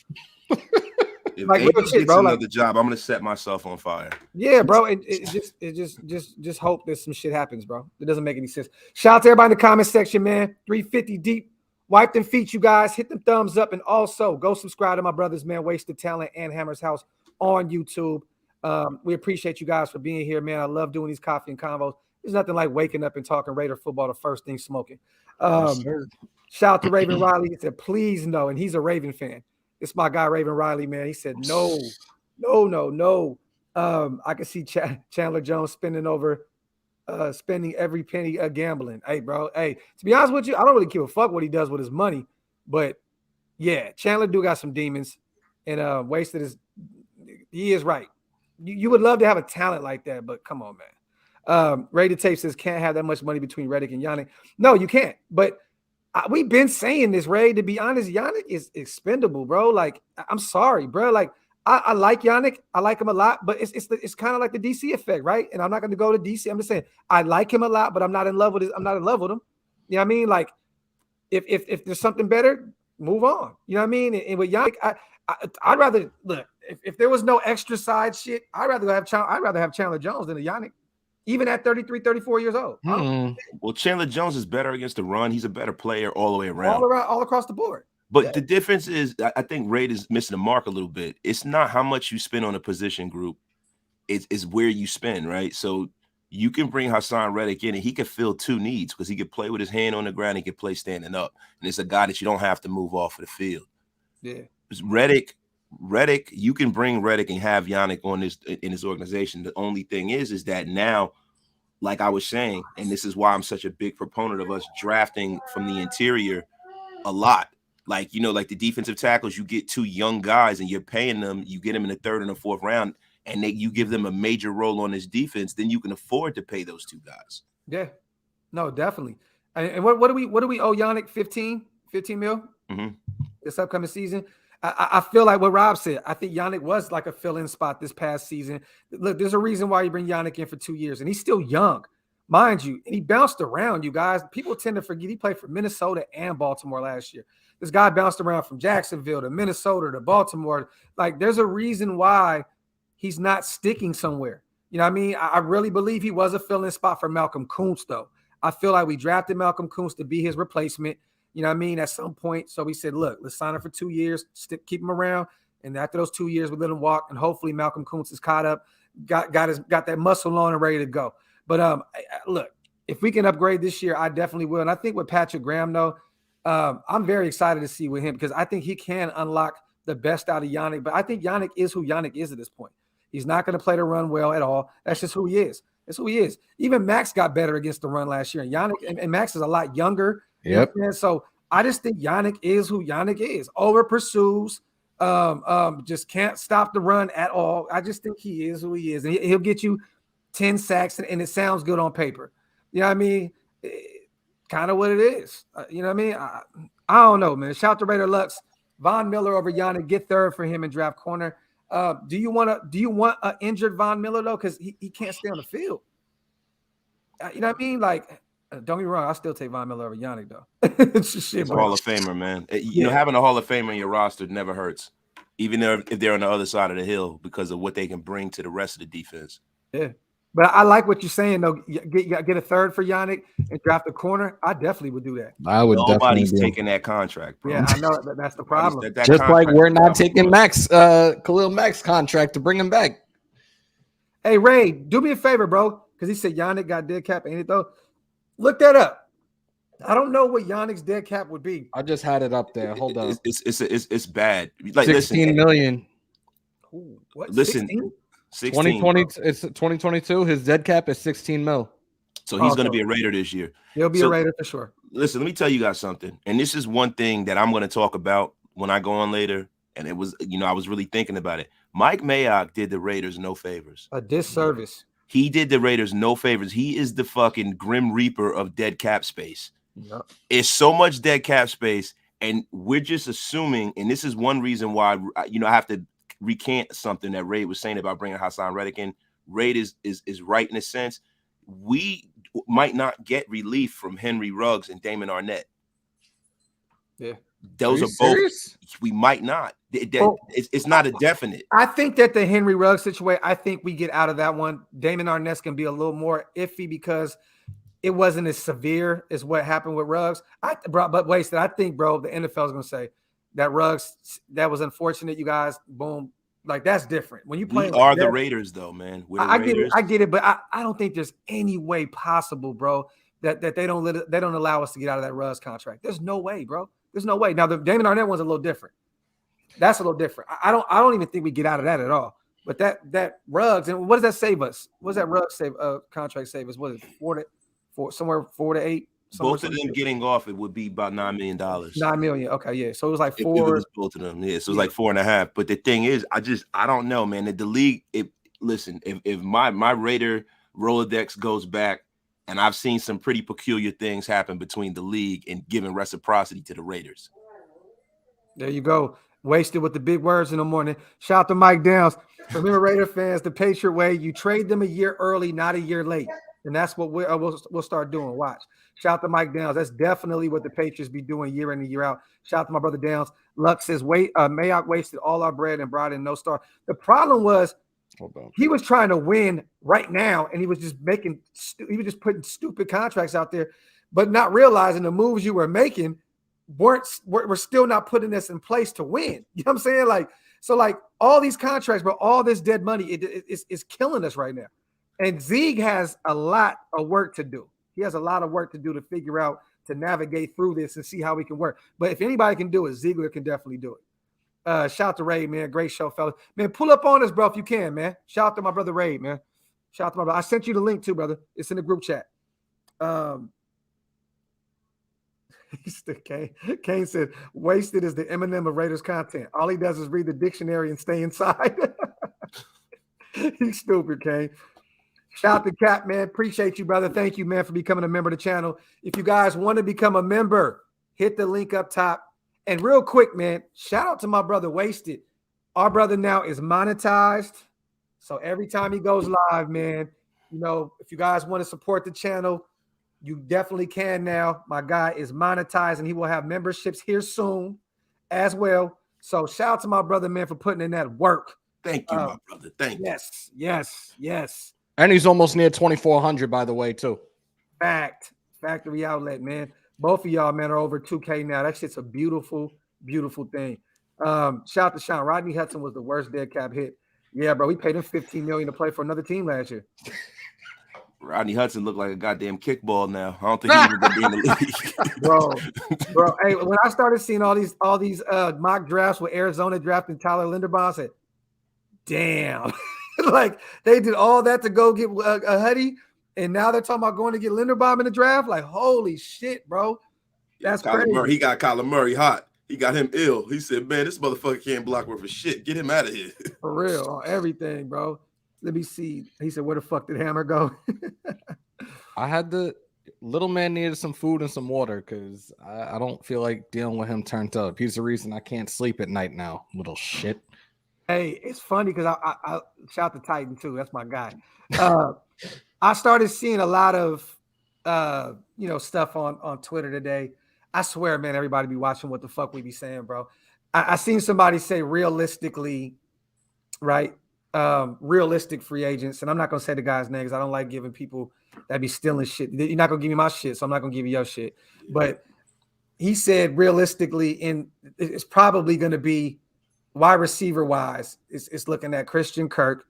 If like, AB gets another job, I'm gonna set myself on fire. Yeah, bro. Just hope that some shit happens, bro. It doesn't make any sense. Shout out to everybody in the comment section, man. 350 deep. Wipe them feet, you guys. Hit them thumbs up. And also, go subscribe to my brothers, man, Wasted Talent and Hammer's House on YouTube. We appreciate you guys for being here, man. I love doing these coffee and convos. There's nothing like waking up and talking Raider football the first thing smoking. Shout out to Raven Riley. He said, please no. And he's a Raven fan. It's my guy, Raven Riley, man. He said, no. I can see Chandler Jones spending every penny gambling. Hey, bro. Hey, to be honest with you, I don't really give a fuck what he does with his money. But yeah, Chandler do got some demons. And Wasted he is right. You would love to have a talent like that, but come on, man. Rated Tape says can't have that much money between Reddick and Yannick. No, you can't. But we've been saying this, Ray. To be honest, Yannick is expendable, bro. Like, I'm sorry, bro. Like, I like Yannick. I like him a lot, but it's kind of like the DC effect, right? And I'm not going to go to DC. I'm just saying I like him a lot, but I'm not in love with I'm not in love with him. You know what I mean? Like, if there's something better, move on. You know what I mean? And with Yannick, I'd rather look. If there was no extra side shit, I'd rather have Chandler Jones than a Yannick, even at 33, 34 years old. Well, Chandler Jones is better against the run. He's a better player all the way around. All across the board. But the difference is, I think Raid is missing the mark a little bit. It's not how much you spend on a position group. It's where you spend, right? So you can bring Hassan Reddick in, and he can fill 2 needs because he can play with his hand on the ground. He can play standing up. And it's a guy that you don't have to move off of the field. Yeah. Reddick, you can bring Reddick and have Yannick on in his organization. The only thing is that now, like I was saying, and this is why I'm such a big proponent of us drafting from the interior a lot. Like, you know, like the defensive tackles, you get 2 young guys and you're paying them, you get them in the 3rd and the 4th round, and you give them a major role on this defense, then you can afford to pay those 2 guys. Yeah, no, definitely. And what do we owe Yannick? 15 mil this upcoming season? I feel like what Rob said. I think Yannick was like a fill-in spot this past season. Look, there's a reason why you bring Yannick in for 2 years, and he's still young. Mind you, and he bounced around, you guys. People tend to forget he played for Minnesota and Baltimore last year. This guy bounced around from Jacksonville to Minnesota to Baltimore. Like, there's a reason why he's not sticking somewhere. You know what I mean? I really believe he was a fill-in spot for Malcolm Kuntz, though. I feel like we drafted Malcolm Kuntz to be his replacement. You know what I mean? At some point. So we said, look, let's sign him for 2 years, keep him around. And after those 2 years, we let him walk. And hopefully Malcolm Kuntz is caught up, got that muscle on and ready to go. But look, if we can upgrade this year, I definitely will. And I think with Patrick Graham, though, I'm very excited to see with him because I think he can unlock the best out of Yannick, but I think Yannick is who Yannick is at this point. He's not going to play the run well at all. That's just who he is. That's who he is. Even Max got better against the run last year, and Yannick and Max is a lot younger. Yep. So I just think Yannick is who Yannick is. Over pursues, just can't stop the run at all. I just think he is who he is, and he'll get you 10 sacks, and it sounds good on paper. You know what I mean? Kind of what it is. You know what I mean? I don't know, man. Shout to Raider Lux. Von Miller over Yannick. Get third for him in draft corner. Do you want an injured Von Miller though? Because he can't stay on the field. You know what I mean? Like, don't get me wrong, I still take Von Miller over Yannick though. It's a Hall of Famer, man. You know, having a Hall of Famer in your roster never hurts, even if they're on the other side of the hill, because of what they can bring to the rest of the defense. Yeah. But I like what you're saying, though. Get a third for Yannick and draft a corner. I definitely would do that. I would. Nobody's taking that contract, bro. Yeah, I know that's the problem. Just like we're not taking Max, Khalil Mack's contract to bring him back. Hey, Ray, do me a favor, bro, because he said Yannick got dead cap. Ain't it though? Look that up. I don't know what Yannick's dead cap would be. I just had it up there. Hold on. It's bad. Like 16 million. Ooh, what? Listen. 16? 2020, it's 2022. His dead cap is 16 mil. So he's going to be a Raider this year. He'll be a Raider for sure. Listen, let me tell you guys something. And this is one thing that I'm going to talk about when I go on later. And it was, I was really thinking about it. Mike Mayock did the Raiders no favors. A disservice. He did the Raiders no favors. He is the fucking Grim Reaper of dead cap space. Yep. It's so much dead cap space. And we're just assuming, and this is one reason why, I have to recant something that Ray was saying about bringing Hassan Reddick in. Ray is right in a sense. We might not get relief from Henry Ruggs and Damon Arnett. Yeah, those are both. Serious? We might not. It's not a definite. I think that the Henry Ruggs situation, I think we get out of that one. Damon Arnett's can be a little more iffy because it wasn't as severe as what happened with Ruggs. But wasted. I think, bro, the NFL is going to say that Ruggs, that was unfortunate, you guys. Boom. Like, that's different. When you play, we are the Raiders, though, man. I get it, but I don't think there's any way possible, bro, that they don't allow us to get out of that Ruggs contract. There's no way, bro. There's no way. Now the Damon Arnett one's a little different. That's a little different. I don't even think we get out of that at all. But that Ruggs, and what does that save us? What does that Ruggs contract save us? What is it, somewhere 4 to 8? Both of them getting off, it would be about $9 million. $9 million. Okay, yeah. So it was like 4. It was both of them. Yeah, so it was like 4.5. But the thing is, I don't know, man. The league. If my Raider Rolodex goes back, and I've seen some pretty peculiar things happen between the league and giving reciprocity to the Raiders. There you go. Wasted with the big words in the morning. Shout out to Mike Downs. Remember, Raider fans, the Patriot way: you trade them a year early, not a year late. And that's what we'll start doing. Watch. Shout out to Mike Downs. That's definitely what the Patriots be doing year in and year out. Shout out to my brother Downs. Lux says, Mayock wasted all our bread and brought in no star. The problem was he was trying to win right now, and he was just putting stupid contracts out there, but not realizing the moves you were making were still not putting us in place to win. You know what I'm saying? Like all these contracts, but all this dead money, it's killing us right now. And Zeig has a lot of work to do. He has a lot of work to do to figure out, to navigate through this and see how we can work. But if anybody can do it, Ziegler can definitely do it. Shout out to Ray, man. Great show, fellas. Man, pull up on us, bro, if you can, man. Shout out to my brother Ray, man. Shout out to my brother. I sent you the link too, brother. It's in the group chat. Kane said, wasted is the Eminem of Raiders content. All he does is read the dictionary and stay inside. He's stupid, Kane. Shout out to Cap, man. Appreciate you, brother. Thank you, man, for becoming a member of the channel. If you guys want to become a member, hit the link up top. And real quick, man, shout out to my brother Wasted. Our brother now is monetized. So every time he goes live, man, if you guys want to support the channel, you definitely can now. My guy is monetized, and he will have memberships here soon as well. So shout out to my brother, man, for putting in that work. Thank you, my brother. Thank you. Yes. And he's almost near 2,400, by the way, too. Factory outlet, man. Both of y'all, man, are over 2K now. That shit's a beautiful, beautiful thing. Shout out to Sean. Rodney Hudson was the worst dead cap hit. Yeah, bro. We paid him $15 million to play for another team last year. Rodney Hudson looked like a goddamn kickball now. I don't think he's even gonna be in the league. bro. Hey, when I started seeing all these mock drafts with Arizona drafting Tyler Linderbaum, I said, damn. Like they did all that to go get a Huddy, and now they're talking about going to get Linderbaum in the draft. Like, holy shit, bro. That's Kyler crazy. Murray, he got Kyler Murray hot. He got him ill. He said, man, this motherfucker can't block worth of shit. Get him out of here. For real, on everything, bro. Let me see. He said, where the fuck did Hammer go? I had the little man needed some food and some water because I don't feel like dealing with him turned up. He's the reason I can't sleep at night now, little shit. Hey, it's funny because I shout to Titan too. That's my guy. I started seeing a lot of stuff on Twitter today. I swear, man, everybody be watching what the fuck we be saying, bro. I seen somebody say realistically, right? Realistic free agents, and I'm not gonna say the guy's name because I don't like giving people that be stealing shit. You're not gonna give me my shit, so I'm not gonna give you your shit. But he said realistically, and it's probably gonna be wide receiver wise. It's looking at Christian Kirk,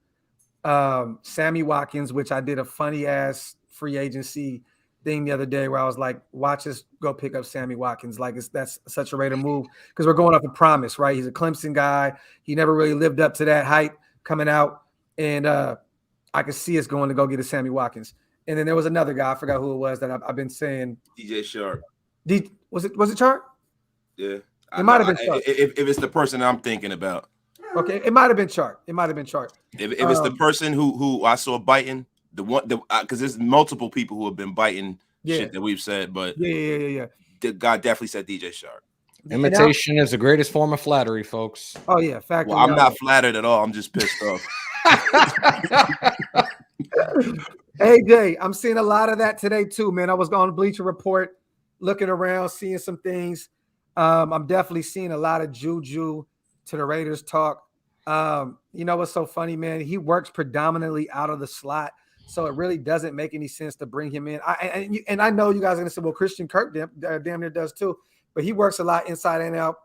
Sammy Watkins, which I did a funny ass free agency thing the other day where I was like, watch us go pick up Sammy Watkins. Like that's such a rate of move because we're going off a promise, right? He's a Clemson guy. He never really lived up to that hype coming out. And I could see us going to go get a Sammy Watkins. And then there was another guy, I forgot who it was that I've been saying. DJ Sharp. Was it Chart? Yeah. It might have been Chart. If it's the person I'm thinking about. Okay, it might have been Chart. If it's the person who I saw biting, because there's multiple people who have been biting shit that we've said, but yeah. The guy definitely said DJ Sharp. Imitation is the greatest form of flattery, folks. Oh yeah, fact. Well, I'm not flattered at all. I'm just pissed off. Hey Jay, I'm seeing a lot of that today too, man. I was on Bleacher Report, looking around, seeing some things. I'm definitely seeing a lot of Juju to the Raiders talk. You know what's so funny, man? He works predominantly out of the slot, so it really doesn't make any sense to bring him in. I know you guys are gonna say, well, Christian Kirk damn near does too, but he works a lot inside and out.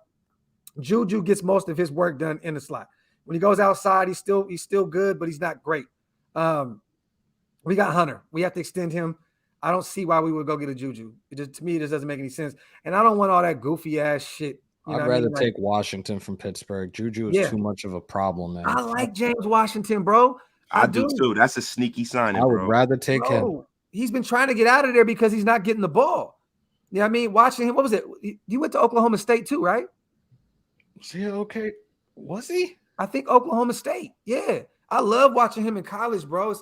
Juju gets most of his work done in the slot. When he goes outside, he's still good, but he's not great. We got Hunter. We have to extend him. I don't see why we would go get a Juju. To me, it just doesn't make any sense. And I don't want all that goofy ass shit. I'd rather take Washington from Pittsburgh. Juju is too much of a problem, man. I like James Washington, bro. I do too. That's a sneaky signing, I would rather take him. He's been trying to get out of there because he's not getting the ball. You know what I mean? Watching him, what was it? You went to Oklahoma State too, right? Was he okay? Was he? I think Oklahoma State. Yeah. I love watching him in college, bro.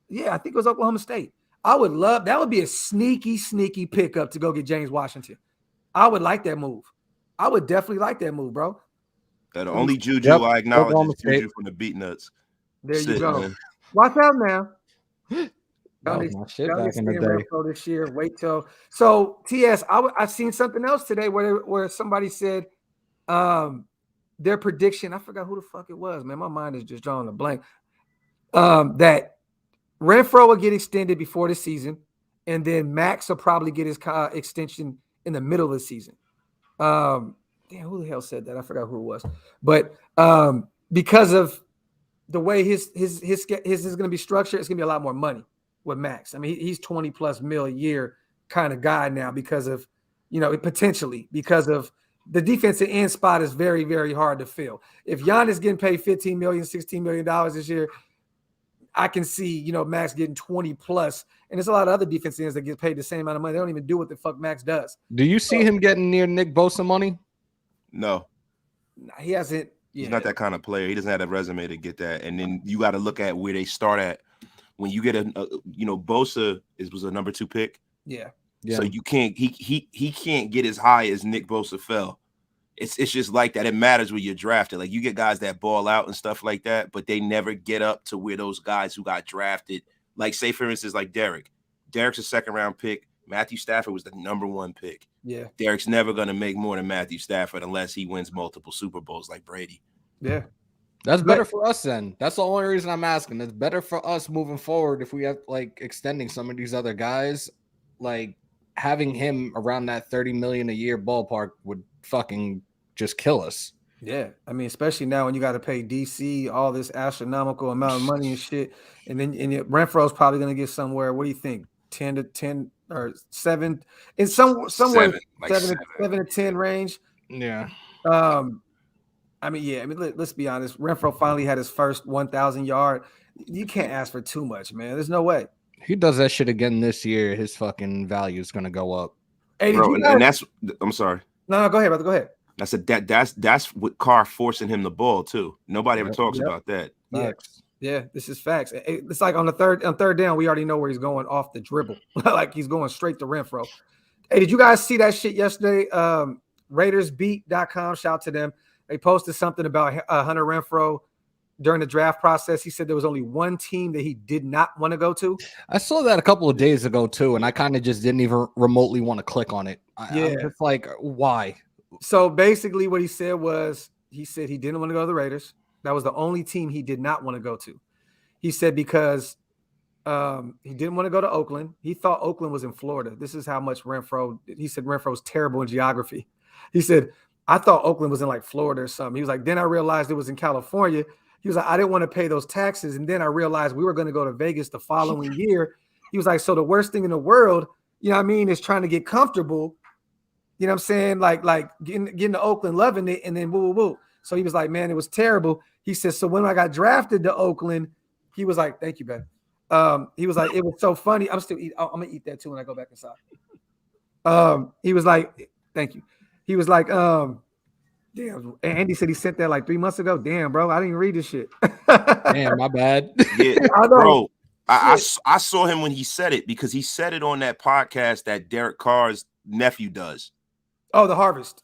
Yeah, I think it was Oklahoma State. I would love that. Would be a sneaky pickup to go get James Washington. I would like that move. I would definitely like that move, bro. The only Juju I acknowledge is Juju from the Beat Nuts. There you go. Man. Watch out now. That was my shit back in the day. This year. Wait till so. TS, I've seen something else today where somebody said their prediction. I forgot who the fuck it was, man. My mind is just drawing a blank. That Renfro will get extended before the season, and then Max will probably get his extension in the middle of the season. Damn, who the hell said that? I forgot who it was. But because of the way his is going to be structured, it's going to be a lot more money with Max. I mean, he's 20 plus mil a year kind of guy now because of, potentially because of the defensive end spot is very, very hard to fill. If Giannis getting paid $15 million, $16 million this year, I can see, Max getting 20 plus. And there's a lot of other defense ends that get paid the same amount of money. They don't even do what the fuck Max does. Do you see him getting near Nick Bosa money? No. He hasn't. He's not that kind of player. He doesn't have a resume to get that. And then you got to look at where they start at. When you get Bosa was a number 2 pick. Yeah. So you can't, he can't get as high as Nick Bosa fell. It's just like that. It matters where you're drafted. Like you get guys that ball out and stuff like that, but they never get up to where those guys who got drafted, like say for instance, like Derek. Derek's a 2nd round pick. Matthew Stafford was the number 1 pick. Yeah. Derek's never going to make more than Matthew Stafford unless he wins multiple Super Bowls like Brady. Yeah. That's better for us then. That's the only reason I'm asking. It's better for us moving forward if we have like extending some of these other guys. Like having him around that $30 million a year ballpark would fucking just kill us. Yeah, I mean, especially now when you got to pay DC all this astronomical amount of money and shit, and then Renfro's probably going to get somewhere. What do you think? 10 or 7 in somewhere 7, like 7 to 10 range. Yeah. I mean, yeah. I mean, let's be honest. Renfro finally had his first 1,000 yard. You can't ask for too much, man. There's no way. He does that shit again this year, his fucking value is going to go up. Hey, bro, and that's. I'm sorry. No, go ahead, brother. Go ahead. That's what Carr forcing him the ball too. Nobody ever talks about that. Yeah, this is facts. It's like on third down, we already know where he's going off the dribble. Like he's going straight to Renfro. Hey, did you guys see that shit yesterday? RaidersBeat.com, shout to them. They posted something about Hunter Renfro during the draft process. He said there was only one team that he did not want to go to. I saw that a couple of days ago too, and I kind of just didn't even remotely want to click on it. I'm just like, why? So basically what he said was, he said he didn't want to go to the Raiders. That was the only team he did not want to go to. He said because he didn't want to go to Oakland. He thought Oakland was in Florida. This is how much he said Renfro's terrible in geography. He said, I thought Oakland was in like Florida or something. He was like, then I realized it was in California. He was like, I didn't want to pay those taxes. And then I realized we were going to go to Vegas the following year. He was like, so the worst thing in the world, you know what I mean, is trying to get comfortable. You know what I'm saying? Like getting to Oakland, loving it, and then woo. So he was like, man, it was terrible. He said, so when I got drafted to Oakland, he was like, thank you, Ben. He was like, it was so funny. I'm gonna eat that too when I go back inside. He was like, thank you. He was like, damn. Andy said he sent that like 3 months ago. Damn, bro, I didn't read this shit. Damn, my bad. Yeah, bro. I saw him when he said it because he said it on that podcast that Derek Carr's nephew does. Oh, the Harvest.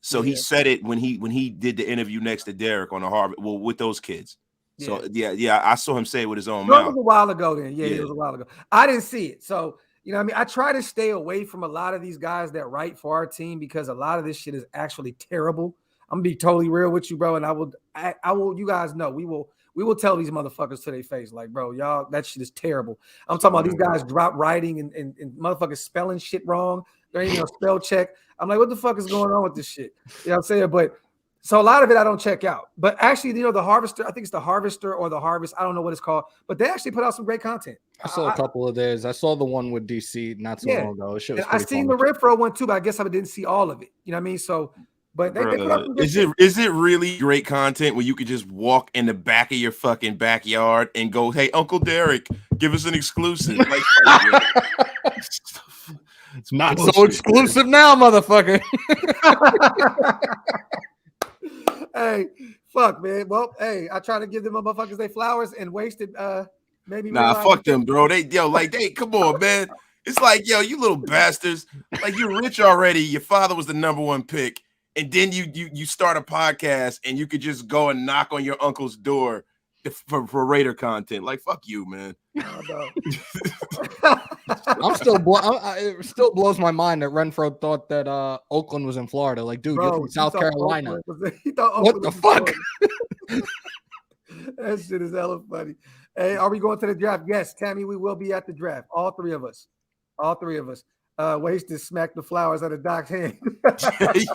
So he said it when he did the interview next to Derek on the Harvest. Well, with those kids. So yeah, I saw him say it with his own mouth. It was a while ago then. Yeah, it was a while ago. I didn't see it. So, you know what I mean? I try to stay away from a lot of these guys that write for our team because a lot of this shit is actually terrible. I'm gonna be totally real with you, bro. And I will, you guys know, we will tell these motherfuckers to their face, like, bro, y'all, that shit is terrible. I'm talking about these guys drop writing and motherfuckers spelling shit wrong. There ain't no spell check. I'm like, what the fuck is going on with this shit? You know what I'm saying? But so a lot of it I don't check out. But actually, you know, the Harvester, I think it's the Harvester or the Harvest. I don't know what it's called, but they actually put out some great content. I saw a couple of theirs. I saw the one with DC not so long ago. I seen the Renfro one too, but I guess I didn't see all of it. You know what I mean? So, but they put out some is it really great content where you could just walk in the back of your fucking backyard and go, hey, Uncle Derek, give us an exclusive? Like, it's not so exclusive now, motherfucker. Hey, fuck, man. Well, hey, I try to give them motherfuckers their flowers and wasted maybe. Nah, fuck them, bro. Come on, man. It's like, yo, you little bastards. Like, you're rich already. Your father was the #1 pick. And then you start a podcast and you could just go and knock on your uncle's door for Raider content. Like, fuck you, man. It still blows my mind that Renfro thought that Oakland was in Florida. Like, dude, you're from South Carolina. What the fuck? That shit is hella funny. Hey, are we going to the draft? Yes, Tammy, we will be at the draft. All three of us. Wasted smack the flowers out of Doc's hand.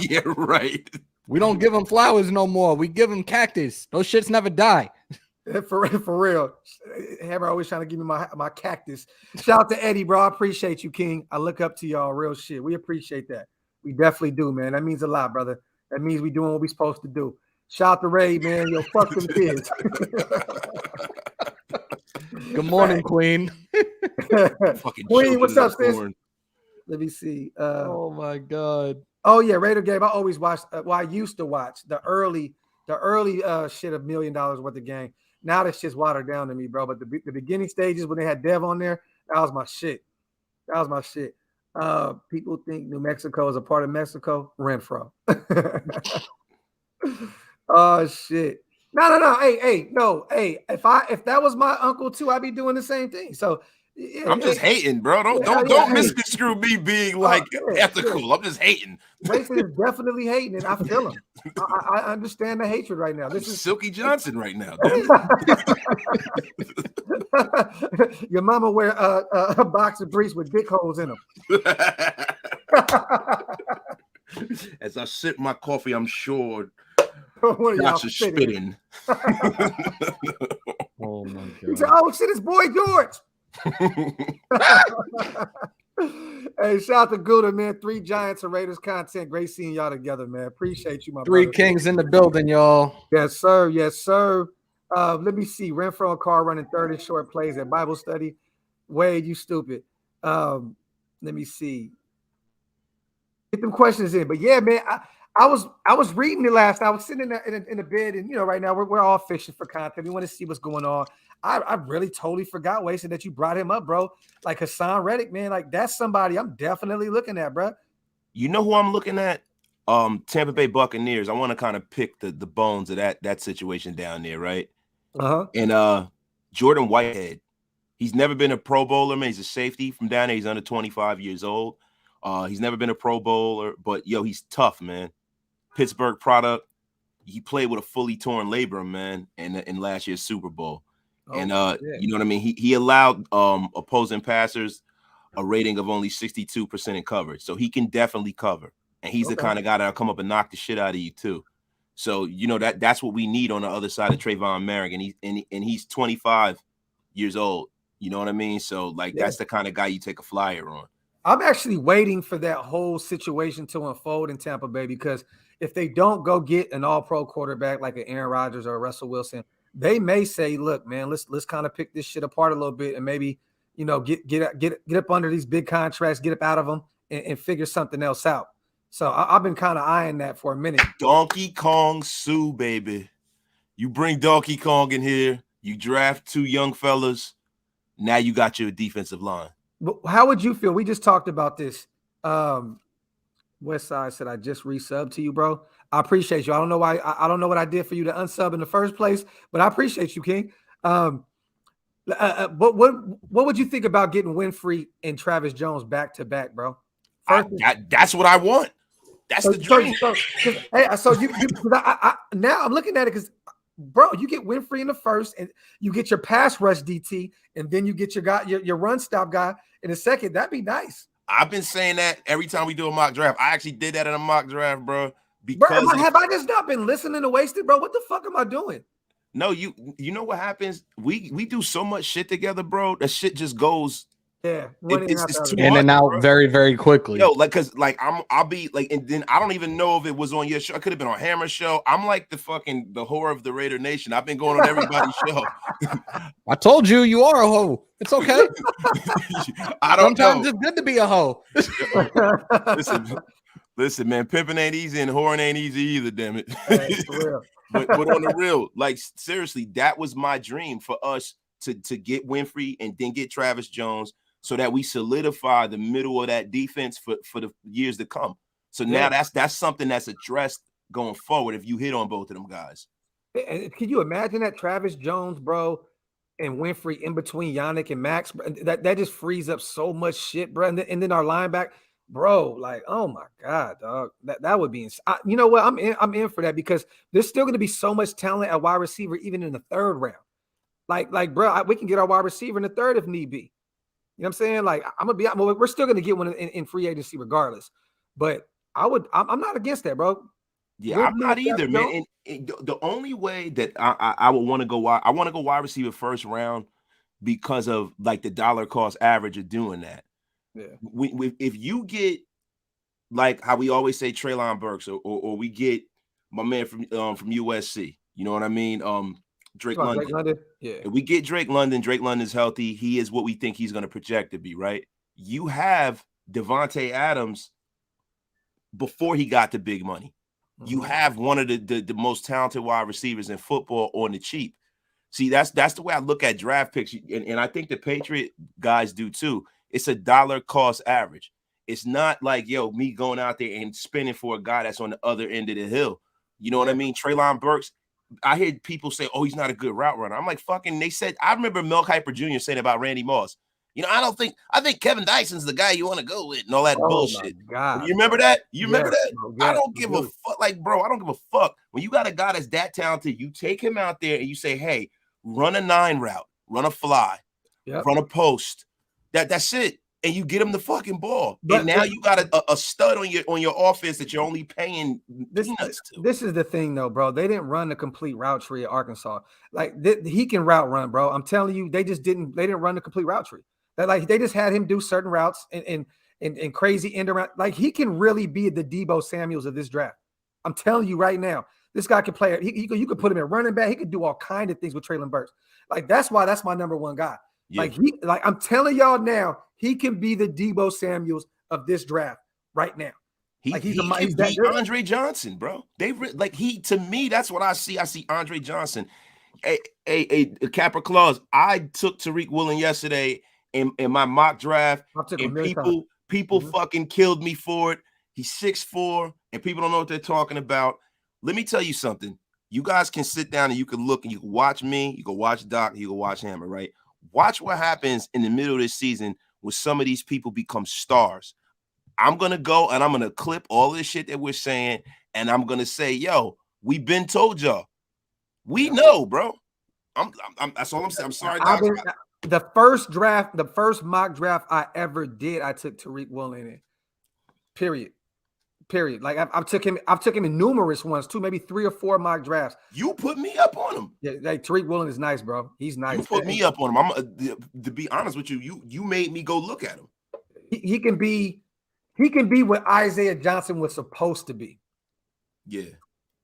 Yeah, right. We don't give them flowers no more. We give them cactus. Those shits never die. For real. Hammer always trying to give me my cactus. Shout out to Eddie, bro. I appreciate you, King. I look up to y'all. Real shit. We appreciate that. We definitely do, man. That means a lot, brother. That means we doing what we supposed to do. Shout out to Ray, man. Yo, fuck them kids. Good morning, Queen. Queen, what's up, sis? Let me see. Oh my God. Oh yeah, Raider game. I always watched. I used to watch the early shit of $1 million worth of game. Now that's just watered down to me, bro. But the beginning stages when they had Dev on there, that was my shit. People think New Mexico is a part of Mexico. Renfro. Oh shit. No. Hey. If that was my uncle too, I'd be doing the same thing. So yeah, I'm just hating, bro. Don't misconstrue me being like ethical. Yeah. I'm just hating. Racing is definitely hating, and I feel him. I understand the hatred right now. This is Silky Johnson right now. Your mama wear a box of briefs with dick holes in them. As I sip my coffee, I'm sure One of y'all Shots are spitting. Oh my He said, god. "Oh shit, it's Boy George." Hey, shout out to Gouda, man. 3 Giants and Raiders content. Great seeing y'all together, man. Appreciate you, my 3 brother. Kings in the building, y'all. Yes, sir. Yes, sir. Let me see. Renfro and Carr running third in short plays at Bible study. Wade, you stupid. Let me see. Get them questions in. But yeah, man, I was reading it last night. I was sitting in the bed, and right now we're all fishing for content. We want to see what's going on. I really totally forgot, Wasted, that you brought him up, bro. Like Hassan Reddick, man. Like that's somebody I'm definitely looking at, bro. You know who I'm looking at? Tampa Bay Buccaneers. I want to kind of pick the bones of that situation down there, right? And Jordan Whitehead. He's never been a Pro Bowler, man. He's a safety from down there. He's under 25 years old. He's never been a Pro Bowler, but he's tough, man. Pittsburgh product. He played with a fully torn labrum, man, in last year's Super Bowl. You know what I mean? He allowed opposing passers a rating of only 62% in coverage. So he can definitely cover. And he's the kind of guy that'll come up and knock the shit out of you too. So that's what we need on the other side of Trayvon Merrick. And he's 25 years old. You know what I mean? So that's the kind of guy you take a flyer on. I'm actually waiting for that whole situation to unfold in Tampa Bay, because if they don't go get an all-pro quarterback like an Aaron Rodgers or a Russell Wilson, they may say, look, man, let's kind of pick this shit apart a little bit and maybe, get up under these big contracts, get up out of them and figure something else out. So I've been kind of eyeing that for a minute. Donkey Kong Sue, baby. You bring Donkey Kong in here, you draft 2 young fellas, now you got your defensive line. But how would you feel? We just talked about this. Westside said, I just resubbed to you, bro. I appreciate you. I don't know why. I don't know what I did for you to unsub in the first place, but I appreciate you, King. But what would you think about getting Winfrey and Travis Jones back to back, bro? That's what I want. That's the dream. Now I'm looking at it because, bro, you get Winfrey in the first, and you get your pass rush DT, and then you get your guy, your run stop guy in the second. That'd be nice. I've been saying that every time we do a mock draft. I actually did that in a mock draft, bro. Because have I just not been listening to Wasted, bro? What the fuck am I doing? No, you know what happens? We do so much shit together, bro. That shit just goes. Yeah, it's too in much, and out, bro. very, very quickly. Cause I'll be like, and then I don't even know if it was on your show. I could have been on Hammer's show. I'm like the whore of the Raider Nation. I've been going on everybody's show. I told you are a hoe. It's okay. Sometimes it's good to be a hoe. Listen, man, pimping ain't easy and whoring ain't easy either, damn it. For real. but on the real, like seriously, that was my dream for us to get Winfrey and then get Travis Jones, so that we solidify the middle of that defense for the years to come. So now that's something that's addressed going forward if you hit on both of them guys. Can you imagine that Travis Jones, bro, and Winfrey in between Yannick and Max? That just frees up so much shit, bro. And then our linebacker, bro, like, oh my God, dog. That would be you know what? I'm in for that, because there's still going to be so much talent at wide receiver, even in the third round. Like, bro, we can get our wide receiver in the third if need be. You know what I'm saying? Like, we're still going to get one in free agency regardless. But I'm not against that, bro. Yeah, I'm not either, man. And the only way that I would want to go wide receiver first round, because of like the dollar cost average of doing that. Yeah. If you get like how we always say Treylon Burks, or we get my man from USC, you know what I mean? Drake London. Yeah. If we get Drake London's healthy. He is what we think he's going to project to be, right? You have Devontae Adams before he got the big money. Mm-hmm. You have one of the most talented wide receivers in football on the cheap. See, that's the way I look at draft picks, and I think the Patriot guys do too. It's a dollar cost average. It's not like, me going out there and spending for a guy that's on the other end of the hill. You know what I mean? Treylon Burks, I hear people say, oh, he's not a good route runner. I'm like, they said, I remember Mel Kiper Jr. saying about Randy Moss, I think Kevin Dyson's the guy you want to go with and all that bullshit. God. You remember that? Remember that? I don't give a fuck. Like, bro, I don't give a fuck. When you got a guy that's that talented, you take him out there and you say, hey, run a 9 route, run a fly, run a post. That's it. and you get him the fucking ball. But- and now you got a stud on your offense that you're only paying peanuts to. This is the thing, though, bro. They didn't run the complete route tree at Arkansas. Like he can route run, bro. I'm telling you, they didn't run the complete route tree. They just had him do certain routes and crazy end around. Like he can really be the Deebo Samuels of this draft. I'm telling you right now, this guy can play. You could put him at running back. He could do all kind of things with Treylon Burks. Like that's why that's my number one guy. Yeah. Like I'm telling y'all now, he can be the Deebo Samuels of this draft right now. He can be Andre Johnson, bro. To me, that's what I see. I see Andre Johnson. A Capra Claus. I took Tariq Woolen yesterday in my mock draft, and people fucking killed me for it. He's 6'4", and people don't know what they're talking about. Let me tell you something. You guys can sit down and you can look and you can watch me, you can watch Doc, you can watch Hammer, right? Watch what happens in the middle of this season when some of these people become stars. I'm going to go and I'm going to clip all this shit that we're saying, and I'm going to say, yo, we been told y'all. We know, bro. That's all I'm saying. I'm sorry, Doc. The first mock draft I ever did, I took Tariq Woolen in. Period. Like I've took him in numerous ones too, maybe 3 or 4 mock drafts. You put me up on him. Yeah, like Tariq Woolen is nice, bro. He's nice. You put me up on him. To be honest with you, you made me go look at him. He can be what Isaiah Johnson was supposed to be. Yeah.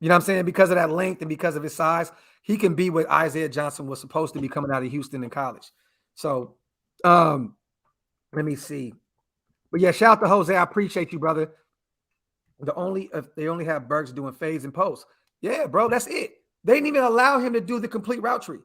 You know what I'm saying? Because of that length and because of his size, he can be what Isaiah Johnson was supposed to be coming out of Houston in college. So let me see. But yeah, shout out to Jose. I appreciate you, brother. If they only have Burks doing fades and posts. Yeah, bro, that's it. They didn't even allow him to do the complete route tree.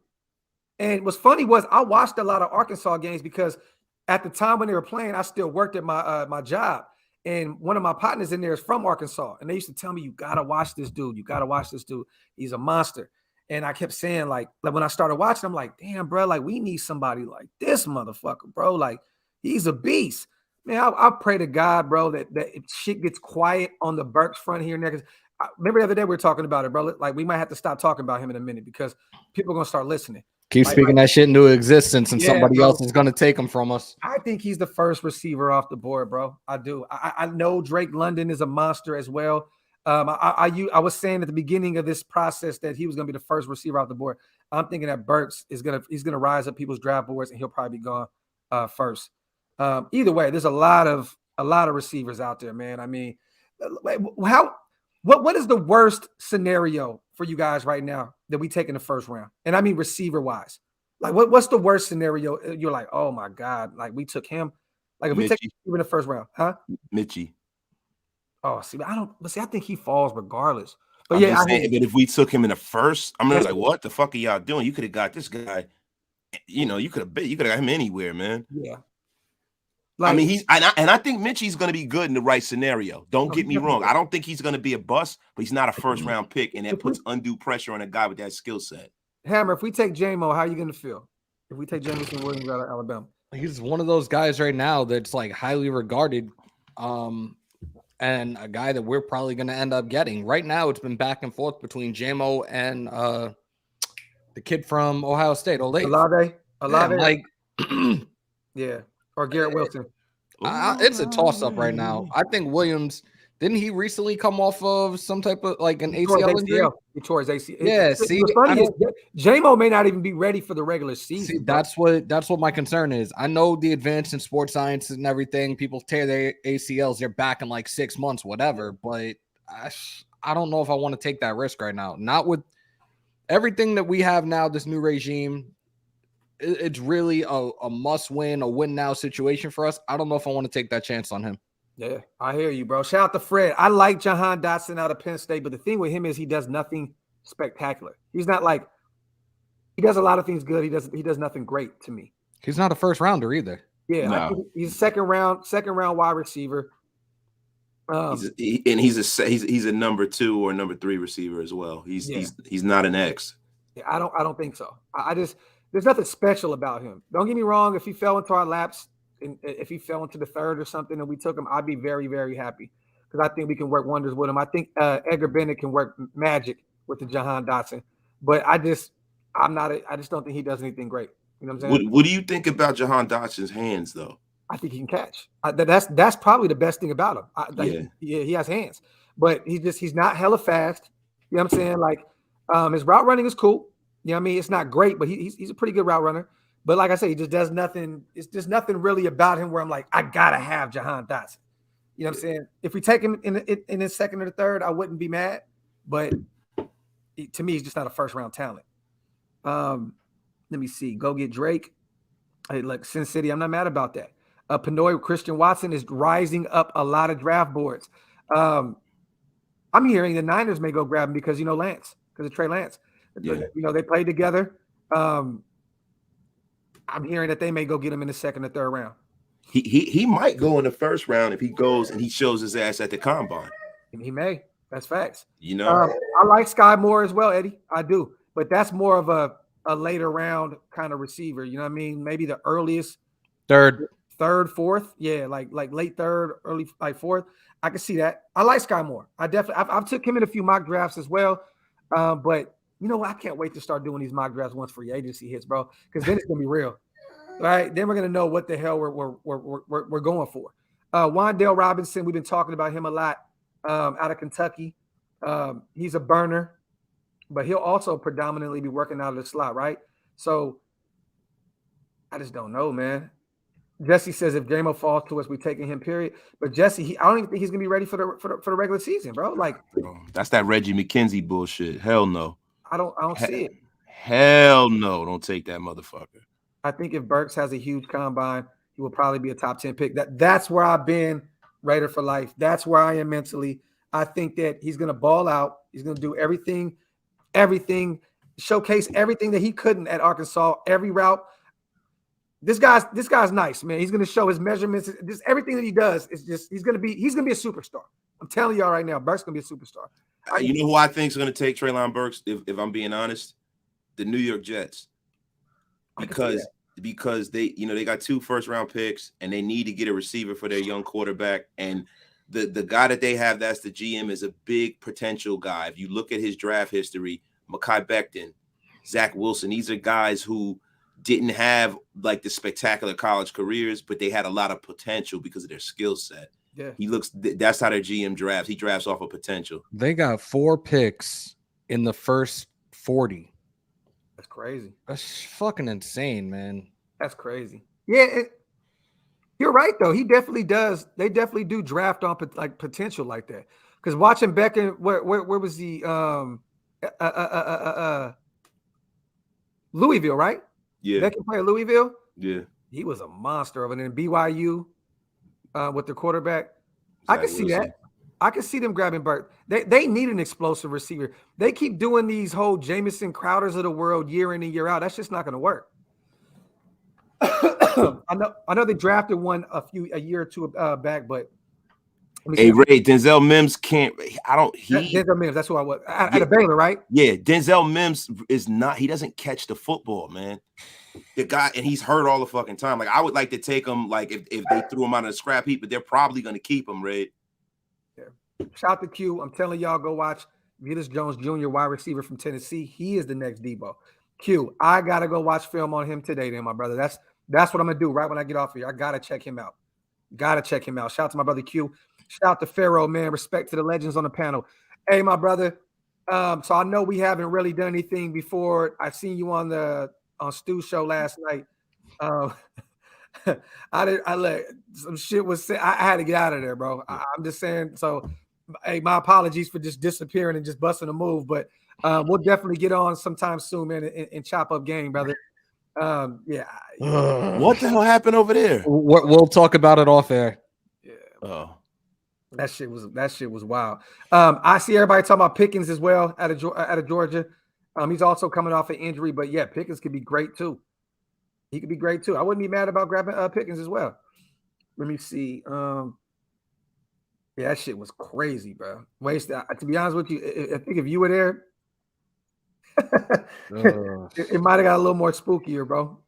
And what's funny was I watched a lot of Arkansas games because at the time when they were playing, I still worked at my job. And one of my partners in there is from Arkansas. And they used to tell me, you got to watch this dude. You got to watch this dude. He's a monster. And I kept saying, like when I started watching, I'm like, damn, bro, like we need somebody like this motherfucker, bro. Like he's a beast. Man, I pray to God, bro, that if shit gets quiet on the Burks front here and there. Remember the other day we were talking about it, bro. Like we might have to stop talking about him in a minute because people are going to start listening. Keep speaking that shit into existence, and somebody else is going to take him from us. I think he's the first receiver off the board, bro. I do. I know Drake London is a monster as well. I was saying at the beginning of this process that he was going to be the first receiver off the board. I'm thinking that Burks he's going to rise up people's draft boards and he'll probably be gone first. Either way, there's a lot of receivers out there, man. I mean, what is the worst scenario for you guys right now that we take in the first round? And I mean receiver wise. Like what's the worst scenario? You're like, oh my God, like we took him. Like if we take him in the first round, huh? Mitchie. Oh, see, I think he falls regardless. But yeah, but if we took him in the first, I mean, like, what the fuck are y'all doing? You could have got this guy. You know, you could have got him anywhere, man. Yeah. Like, I mean, I think Mitchie's going to be good in the right scenario. Don't get me wrong. I don't think he's going to be a bust, but he's not a first round pick, and that puts undue pressure on a guy with that skill set. Hammer, if we take J-Mo, how are you going to feel? If we take Jamison Williams out of Alabama, he's one of those guys right now that's like highly regarded, and a guy that we're probably going to end up getting. Right now, it's been back and forth between J-Mo and the kid from Ohio State, Olave. Like, yeah. Or Garrett Wilson. It's a toss-up right now. I think Williams, didn't he recently come off of some type of like an ACL injury? He tore his ACL. Yeah, what's funny is J-Mo may not even be ready for the regular season. See, that's what my concern is. I know the advance in sports science and everything. People tear their ACLs, they're back in like 6 months, whatever. But I don't know if I want to take that risk right now. Not with everything that we have now, this new regime. It's really a must-win, a win-now situation for us. I don't know if I want to take that chance on him. Yeah, I hear you, bro. Shout out to Fred. I like Johann Dodson out of Penn State, but the thing with him is he does nothing spectacular. He's not like – he does a lot of things good. He does nothing great to me. He's not a first-rounder either. Yeah, no. He's a second round wide receiver. He's a number 2 or number 3 receiver as well. He's not an X. Yeah, I don't think so. There's nothing special about him. Don't get me wrong. If he fell into our laps, and if he fell into the third or something and we took him, I'd be very, very happy because I think we can work wonders with him. I think Edgar Bennett can work magic with the Johann Dodson, but I just don't think he does anything great. You know what I'm saying? What do you think about Johann Dodson's hands, though? I think he can catch. That's probably the best thing about him. He has hands, but he's not hella fast. You know what I'm saying? Like his route running is cool. You know what I mean? It's not great, but he's a pretty good route runner. But like I say, he just does nothing. It's just nothing really about him where I'm like, I gotta have Johann Dodson. You know what I'm saying? If we take him in his second or the third, I wouldn't be mad. But to me, he's just not a first round talent. Let me see. Go get Drake. Hey, look, Sin City. I'm not mad about that. Pinoy Christian Watson is rising up a lot of draft boards. I'm hearing the Niners may go grab him because Lance, because of Trey Lance. Yeah. They played together. I'm hearing that they may go get him in the second or third round. He might go in the first round if he goes and he shows his ass at the combine. He may. That's facts. I like Sky Moore as well, Eddie. I do, but that's more of a later round kind of receiver. You know what I mean? Maybe the earliest third, fourth. Yeah, like late third, early fourth. I can see that. I like Sky Moore. I've took him in a few mock drafts as well. But I can't wait to start doing these mock drafts once free agency hits, bro. Because then it's gonna be real, right? Then we're gonna know what the hell we're going for. Wandale Robinson, we've been talking about him a lot out of Kentucky. He's a burner, but he'll also predominantly be working out of the slot, right? So I just don't know, man. Jesse says if J-Mo falls to us, we're taking him, period. But Jesse, I don't even think he's gonna be ready for the regular season, bro. Like that's that Reggie McKenzie bullshit. Hell no. I don't see it. Hell no, don't take that motherfucker. I think if Burks has a huge combine, he will probably be a top 10 pick. That's where I've been, Raider for life. That's where I am mentally. I think that he's gonna ball out. He's gonna do everything, showcase everything that he couldn't at Arkansas, every route. This guy's nice, man. He's gonna show his measurements. Just everything that he does is just he's gonna be a superstar. I'm telling y'all right now, Burks gonna be a superstar. You know who I think is gonna take Treylon Burks, if I'm being honest? The New York Jets. Because they they got 2 first-round picks and they need to get a receiver for their young quarterback. And the guy that they have that's the GM is a big potential guy. If you look at his draft history, Mekhi Becton, Zach Wilson, these are guys who didn't have like the spectacular college careers, but they had a lot of potential because of their skill set. Yeah, that's how their GM drafts. He drafts off of potential. They got 4 picks in the first 40. That's crazy. That's fucking insane, man. That's crazy. Yeah, you're right though. He definitely does. They definitely do draft on like potential like that. Because watching Beckham, where was he? Louisville, right? Yeah. Beckham played at Louisville. Yeah. He was a monster over there in BYU with the quarterback. I can see that. I can see them grabbing Burt. They need an explosive receiver. They keep doing these whole Jamison Crowders of the world year in and year out. That's just not going to work. I know they drafted one a year or two back, but hey Ray, Denzel Mims can't. Denzel Mims. That's who I was at a Baylor, right? Yeah, Denzel Mims is not. He doesn't catch the football, man. The guy, and he's hurt all the fucking time. Like I would like to take him. Like if they threw him out of the scrap heap, but they're probably going to keep him, Ray. Yeah. Shout out to Q. I'm telling y'all, go watch Velus Jones Jr., wide receiver from Tennessee. He is the next Debo. Q, I gotta go watch film on him today, then, my brother. That's what I'm gonna do right when I get off here. I gotta check him out. Shout out to my brother Q. Shout out to Pharaoh, man. Respect to the legends on the panel. Hey, my brother. So I know we haven't really done anything before. I seen you on Stu's show last night. I let some shit was said. I had to get out of there, bro. I'm just saying. So, hey, my apologies for just disappearing and just busting a move, but we'll definitely get on sometime soon, man, and chop up game, brother. Yeah. What the hell happened over there? We'll talk about it off air. Yeah. Oh, that shit was wild. I see everybody talking about Pickens as well out of Georgia. He's also coming off an injury, but yeah, Pickens could be great too. He could be great too. I wouldn't be mad about grabbing Pickens as well. Let me see. Yeah, that shit was crazy, bro. To be honest with you, I think if you were there, it might have got a little more spookier, bro.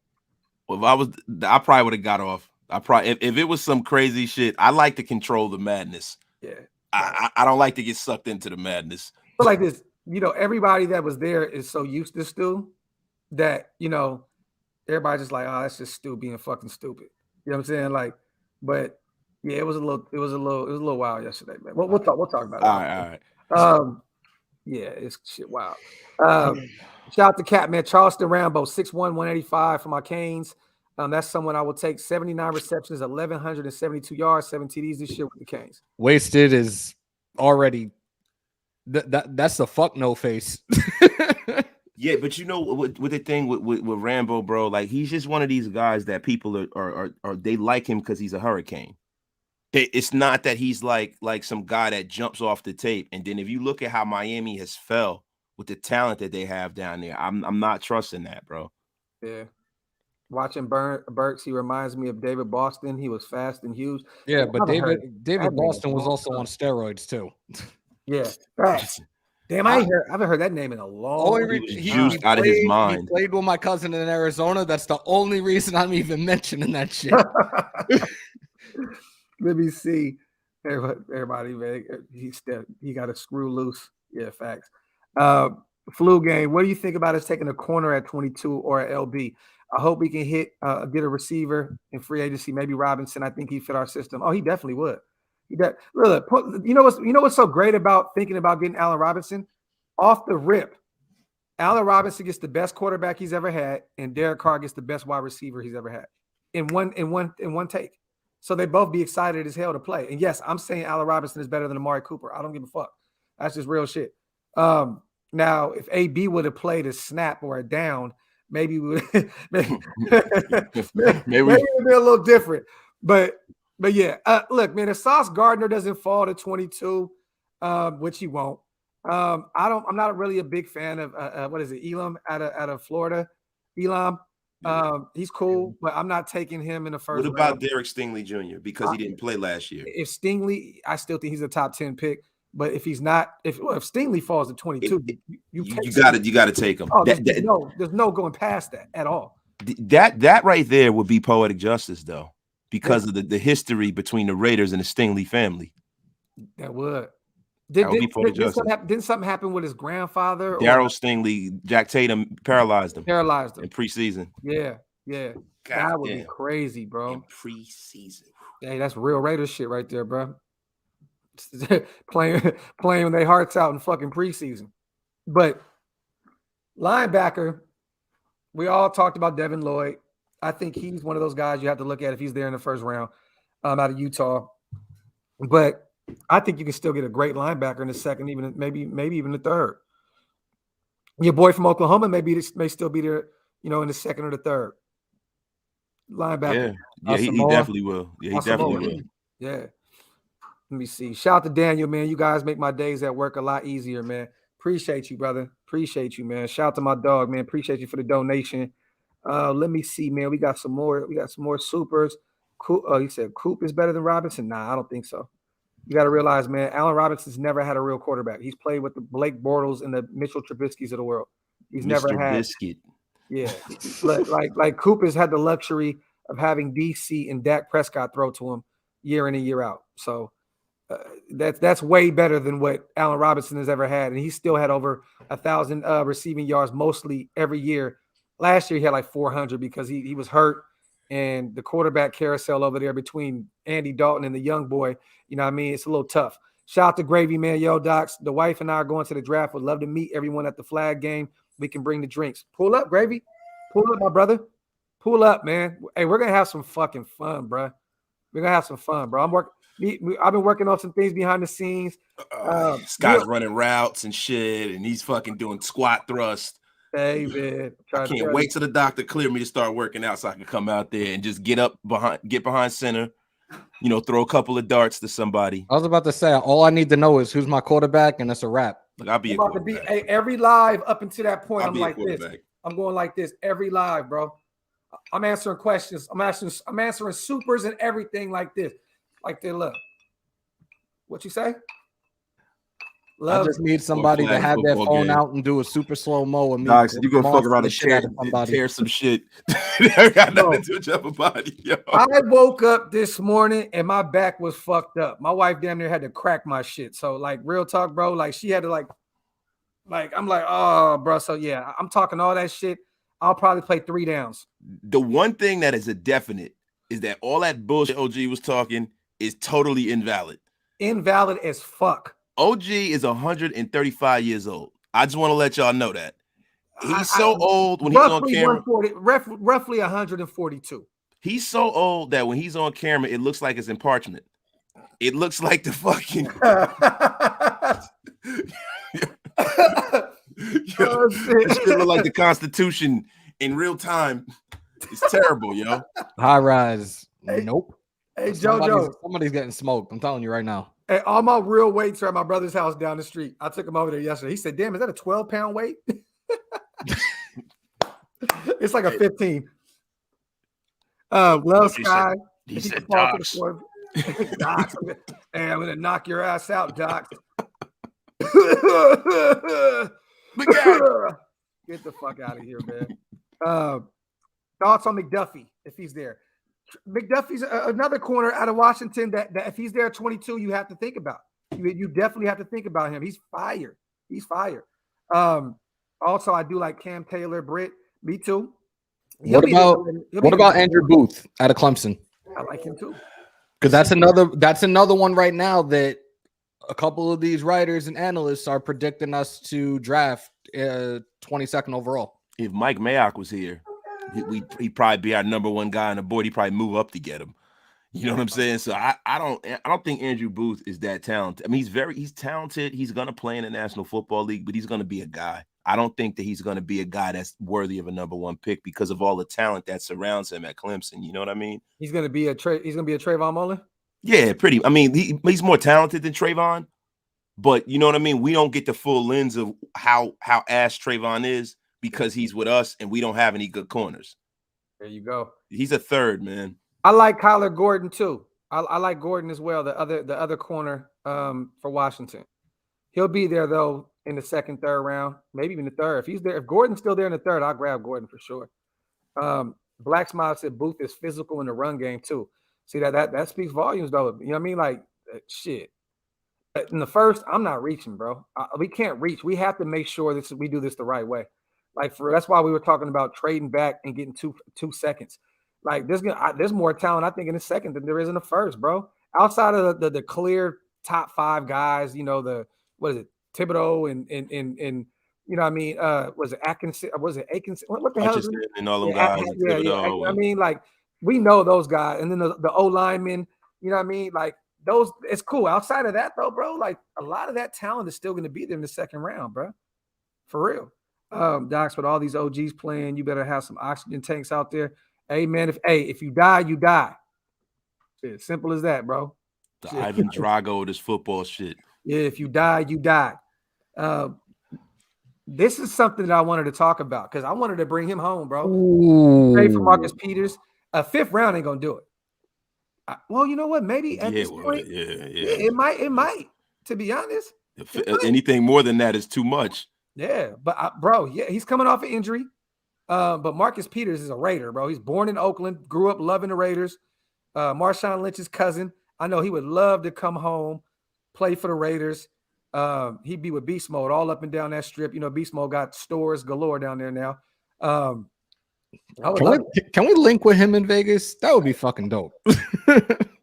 Well, I probably would have got off. If it was some crazy shit, I like to control the madness. Yeah. I don't like to get sucked into the madness. But like this, everybody that was there is so used to Stu that, everybody's just like, oh, that's just Stu being fucking stupid. You know what I'm saying? Like, But yeah, it was a little wild yesterday, man. We'll talk about it. All right. Yeah, it's shit wild. Shout out to Cat, man. Charleston Rambo, 6'1", 185 for my Canes. That's someone I will take. 79 receptions, 1,172 yards, 7 TDs this year with the Canes. Wasted is already that's the fuck no face. Yeah, but you know what the thing with Rambo, bro, like he's just one of these guys that people are they like him because he's a hurricane. It's not that he's like some guy that jumps off the tape. And then if you look at how Miami has fell with the talent that they have down there, I'm not trusting that, bro. Yeah. Watching Burks, he reminds me of David Boston. He was fast and huge. Yeah, but David Boston was also on steroids too. Yeah, facts. Damn, I haven't heard that name in a long time. He juiced out of his mind. He played with my cousin in Arizona. That's the only reason I'm even mentioning that shit. Let me see. Everybody, man, he got a screw loose. Yeah, facts. Flu game. What do you think about us taking a corner at 22 or an LB? I hope we can get a receiver in free agency. Maybe Robinson. I think he fit our system. Oh, he definitely would. Look, you know what's so great about thinking about getting Allen Robinson? Off the rip, Allen Robinson gets the best quarterback he's ever had, and Derek Carr gets the best wide receiver he's ever had in one take. So they both be excited as hell to play. And yes, I'm saying Allen Robinson is better than Amari Cooper. I don't give a fuck. That's just real shit. Now, if AB would have played a snap or a down, maybe we would maybe it would be a little different. But yeah, look, man, if Sauce Gardner doesn't fall to 22, which he won't, I'm not really a big fan of what is it, Elam out of Florida. Elam, he's cool, but I'm not taking him in the first round. What about Derek Stingley Jr. because he didn't play last year? If Stingley, I still think he's a top 10 pick. But if he's not, if Stingley falls to 22, you got to take him. Oh, there's no going past that at all. That right there would be poetic justice, though, because of the history between the Raiders and the Stingley family. That would. Didn't something happen with his grandfather? Darryl Stingley, Jack Tatum paralyzed him in preseason. Yeah. That would be crazy, bro. In preseason. Hey, that's real Raiders shit right there, bro. playing their hearts out in fucking preseason. But linebacker, we all talked about Devin Lloyd. I think he's one of those guys you have to look at if he's there in the first round out of Utah. But I think you can still get a great linebacker in the second, even maybe even the third. Your boy from Oklahoma may still be there, in the second or the third. Linebacker. Yeah, he definitely will. Yeah, he definitely will. Yeah. Let me see. Shout out to Daniel, man. You guys make my days at work a lot easier, man. Appreciate you, brother. Appreciate you, man. Shout out to my dog, man. Appreciate you for the donation. Let me see, man. We got some more. We got some more supers. He said Coop is better than Robinson. Nah, I don't think so. You got to realize, man, Allen Robinson's never had a real quarterback. He's played with the Blake Bortles and the Mitchell Trubisky's of the world. He's never had. Biscuit. Yeah, like Coop has had the luxury of having DC and Dak Prescott throw to him year in and year out. So. That's way better than what Allen Robinson has ever had, and he still had over 1,000 receiving yards mostly every year. Last year he had like 400 because he was hurt, and the quarterback carousel over there between Andy Dalton and the young boy, you know what I mean? It's a little tough. Shout out to Gravy, man. Yo, Docs, the wife and I are going to the draft. Would love to meet everyone at the flag game. We can bring the drinks. Pull up, Gravy. Pull up, my brother. Pull up, man. Hey, we're gonna have some fucking fun, bro. We're gonna have some fun, bro. I've been working on some things behind the scenes. This guy's running routes and shit, and he's fucking doing squat thrust. Hey, man. I can't wait till the doctor clear me to start working out so I can come out there and just get behind center, throw a couple of darts to somebody. I was about to say, all I need to know is who's my quarterback, and that's a wrap. Like, I'll be about to be every live up until that point. I'm like this. I'm going like this every live, bro. I'm answering questions. I'm answering supers and everything like this. Like they look. What you say? I just need somebody to have their phone out and do a super slow-mo. Docs, you go fuck around and tear some shit. I got nothing to do with your body, yo. I woke up this morning and my back was fucked up. My wife damn near had to crack my shit. So, like, real talk, bro. Like, she had to like I'm like, oh, bro. So yeah, I'm talking all that shit. I'll probably play 3 downs. The one thing that is a definite is that all that bullshit OG was talking is totally invalid. Invalid as fuck. OG is 135 years old. I just want to let y'all know that. He's so old when he's on camera. Roughly 142. He's so old that when he's on camera, it looks like it's in parchment. It looks like the fucking Oh, shit. it should look like the Constitution in real time. It's terrible, yo. High rise. Hey, Nope. Hey, JoJo. Somebody's getting smoked. I'm telling you right now. Hey, all my real weights are at my brother's house down the street. I took him over there yesterday. He said, damn, is that a 12-pound weight? It's like a 15. Love Sky. He said Docs. Docs. Hey, I'm gonna knock your ass out, Docs. Get the fuck out of here, man. Thoughts on McDuffie if he's there? McDuffie's another corner out of Washington that if he's there at 22, you have to think about. You definitely have to think about him. He's fired. Also, I do like Cam Taylor, Britt. Me too. What about Andrew Booth out of Clemson? I like him too. Because that's another one right now that a couple of these writers and analysts are predicting us to draft 22nd overall. If Mike Mayock was here, he'd probably be our number one guy on the board. He'd probably move up to get him. You know what I'm saying? So I don't think Andrew Booth is that talented. I mean, he's talented. He's gonna play in the National Football League, but he's gonna be a guy. I don't think that he's gonna be a guy that's worthy of a number one pick because of all the talent that surrounds him at Clemson. You know what I mean? He's gonna be a Trayvon Mullen. Yeah, pretty. I mean, he's more talented than Trayvon, but you know what I mean? We don't get the full lens of how ass Trayvon is because he's with us and we don't have any good corners. There you go. He's a third, man. I like Kyler Gordon too. I like Gordon as well, the other corner for Washington. He'll be there though in the second, third round, maybe even the third. If he's there, if Gordon's still there in the third, I'll grab Gordon for sure. Black Smile said Booth is physical in the run game too. See that speaks volumes though. You know what I mean? Like shit. In the first, I'm not reaching, bro. We can't reach. We have to make sure that we do this the right way. Like that's why we were talking about trading back and getting two seconds. Like there's more talent, I think, in the second than there is in the first, bro. Outside of the clear top 5 guys, you know, what is it, Thibodeau and you know what I mean? Was it Atkinson? Was it Atkinson? What the hell is it? And all them guys. Yeah. I mean, like we know those guys, and then the O linemen. You know what I mean? Like those, it's cool. Outside of that, though, bro, like a lot of that talent is still going to be there in the second round, bro. For real. Docs, with all these OGs playing, you better have some oxygen tanks out there. Hey, man, if you die, you die. It's simple as that, bro. The Ivan Drago of this football shit. Yeah, if you die, you die. This is something that I wanted to talk about because I wanted to bring him home, bro. Trade for Marcus Peters. A 5th round ain't gonna do it. Well, you know what? Maybe at this point, it might. To be honest, anything more than that is too much. Yeah, but bro, he's coming off an injury. But Marcus Peters is a Raider, bro. He's born in Oakland, grew up loving the Raiders. Marshawn Lynch's cousin. I know he would love to come home, play for the Raiders. He'd be with Beast Mode all up and down that strip. You know, Beast Mode got stores galore down there now. Can we link with him in Vegas? That would be fucking dope.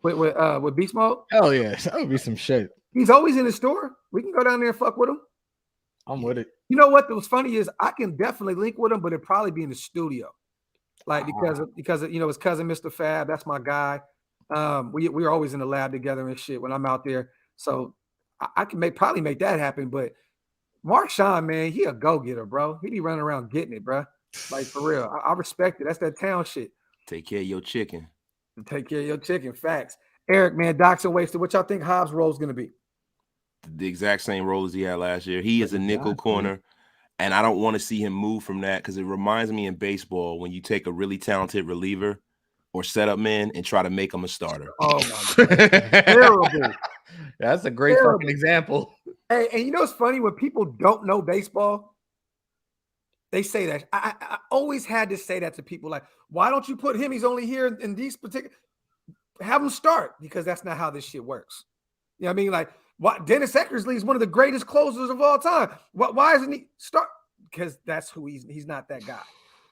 with Beast Mode? Hell yeah, that would be some shit. He's always in the store. We can go down there and fuck with him. I'm with it. You know what? What's funny is I can definitely link with him, but it'd probably be in the studio, like because of, you know, his cousin Mr. Fab. That's my guy. We're always in the lab together and shit when I'm out there. So I can probably make that happen. But Marshawn, man, he a go-getter, bro. He be running around getting it, bro. Like for real. I respect it. That's that town shit. Take care of your chicken. Take care of your chicken. Facts. Eric, man, Dodson wasted. What y'all think Hobbs' role is gonna be? The exact same role as he had last year. He is a nickel corner, and I don't want to see him move from that because it reminds me in baseball when you take a really talented reliever or setup man and try to make him a starter. Oh my God. Terrible. That's a great fucking example. Hey, and you know what's funny? When people don't know baseball, they say that. I always had to say that to people. Like, why don't you put him? He's only here in these particular. Have him start because that's not how this shit works. You know what I mean? Like, Dennis Eckersley is one of the greatest closers of all time. Why isn't he start? Because that's who he's not that guy.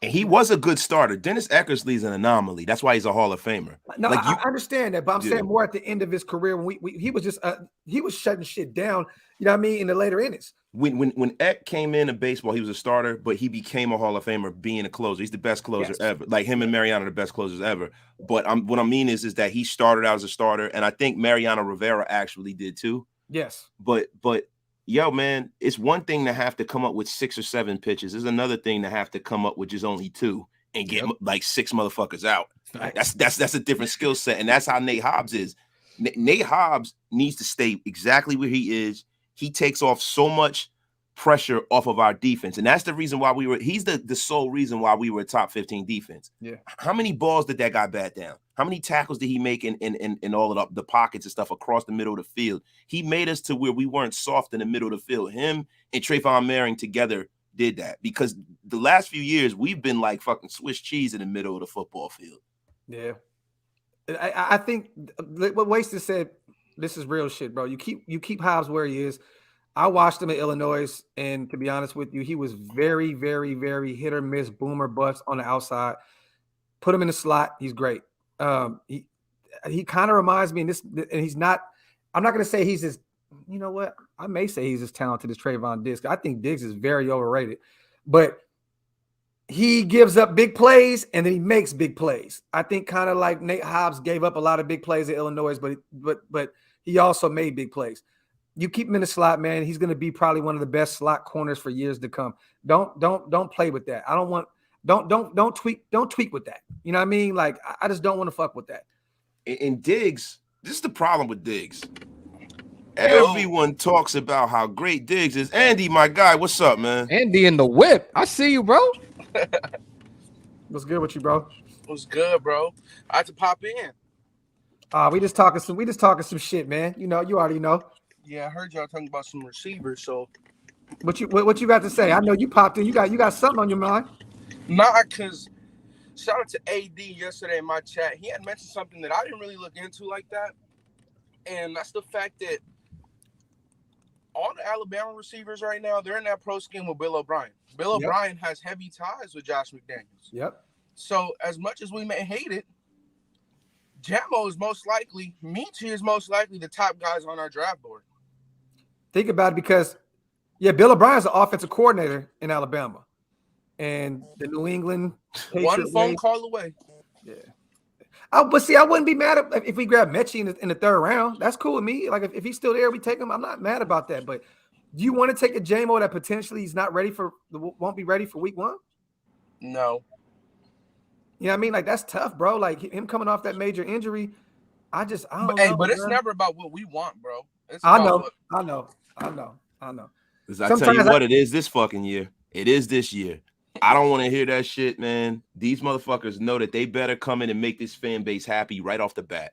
And he was a good starter. Dennis Eckersley's an anomaly. That's why he's a Hall of Famer. No, like I understand that, but I'm saying more at the end of his career when he was just he was shutting shit down. You know what I mean? In the later innings. When Eck came into baseball, he was a starter, but he became a Hall of Famer being a closer. He's the best closer ever. Like him and Mariano are the best closers ever. But what I mean is that he started out as a starter, and I think Mariano Rivera actually did too. Yes. But yo, man, it's one thing to have to come up with 6 or 7 pitches. It's another thing to have to come up with just only 2 and get like 6 motherfuckers out. That's a different skill set, and that's how Nate Hobbs is. Nate Hobbs needs to stay exactly where he is. He takes off so much pressure off of our defense, and that's the reason why he's the sole reason why we were a top 15 defense. Yeah. How many balls did that guy bat down? How many tackles did he make in all of the pockets and stuff across the middle of the field? He made us to where we weren't soft in the middle of the field. Him and Trayvon Merring together did that, because the last few years we've been like fucking Swiss cheese in the middle of the football field. Yeah. I think what Wasted said, this is real shit, bro. You keep Hobbs where he is. I watched him at Illinois, and to be honest with you, he was very, very, very hit or miss, boomer bust on the outside. Put him in the slot, he's great. He kind of reminds me, and he's not. I'm not going to say he's as, you know what? I may say he's as talented as Trayvon Diggs. I think Diggs is very overrated, but he gives up big plays and then he makes big plays. I think kind of like Nate Hobbs gave up a lot of big plays at Illinois, but he also made big plays. You keep him in the slot, man. He's going to be probably one of the best slot corners for years to come. Don't play with that. I don't want. Don't tweak with that. You know what I mean? Like I just don't want to fuck with that. And Diggs, this is the problem with Diggs. Everyone talks about how great Diggs is. Andy, my guy, what's up, man? Andy in the whip. I see you, bro. What's good with you, bro? What's good, bro? I had to pop in. We just talking some shit, man. You know, you already know. Yeah, I heard y'all talking about some receivers. So, what you got to say? I know you popped in. You got something on your mind. Nah, cause shout out to AD yesterday in my chat. He had mentioned something that I didn't really look into like that, and that's the fact that all the Alabama receivers right now, they're in that pro scheme with Bill O'Brien. Bill O'Brien has heavy ties with Josh McDaniels. Yep. So as much as we may hate it, Jamo is most likely, Michi is most likely the top guys on our draft board. Think about it, because Bill O'Brien's the offensive coordinator in Alabama. And the New England one phone call away. Yeah. But see, I wouldn't be mad if we grab Mechie in the third round. That's cool with me. Like if he's still there, we take him. I'm not mad about that. But do you want to take a J-Mo that potentially he's not ready for, won't be ready for week 1? No. You know what I mean? Like that's tough, bro. Like him coming off that major injury. I don't know. Hey, but it's never about what we want, bro. I know. I tell you what, it is this fucking year. It is this year. I don't want to hear that shit, man. These motherfuckers know that they better come in and make this fan base happy right off the bat.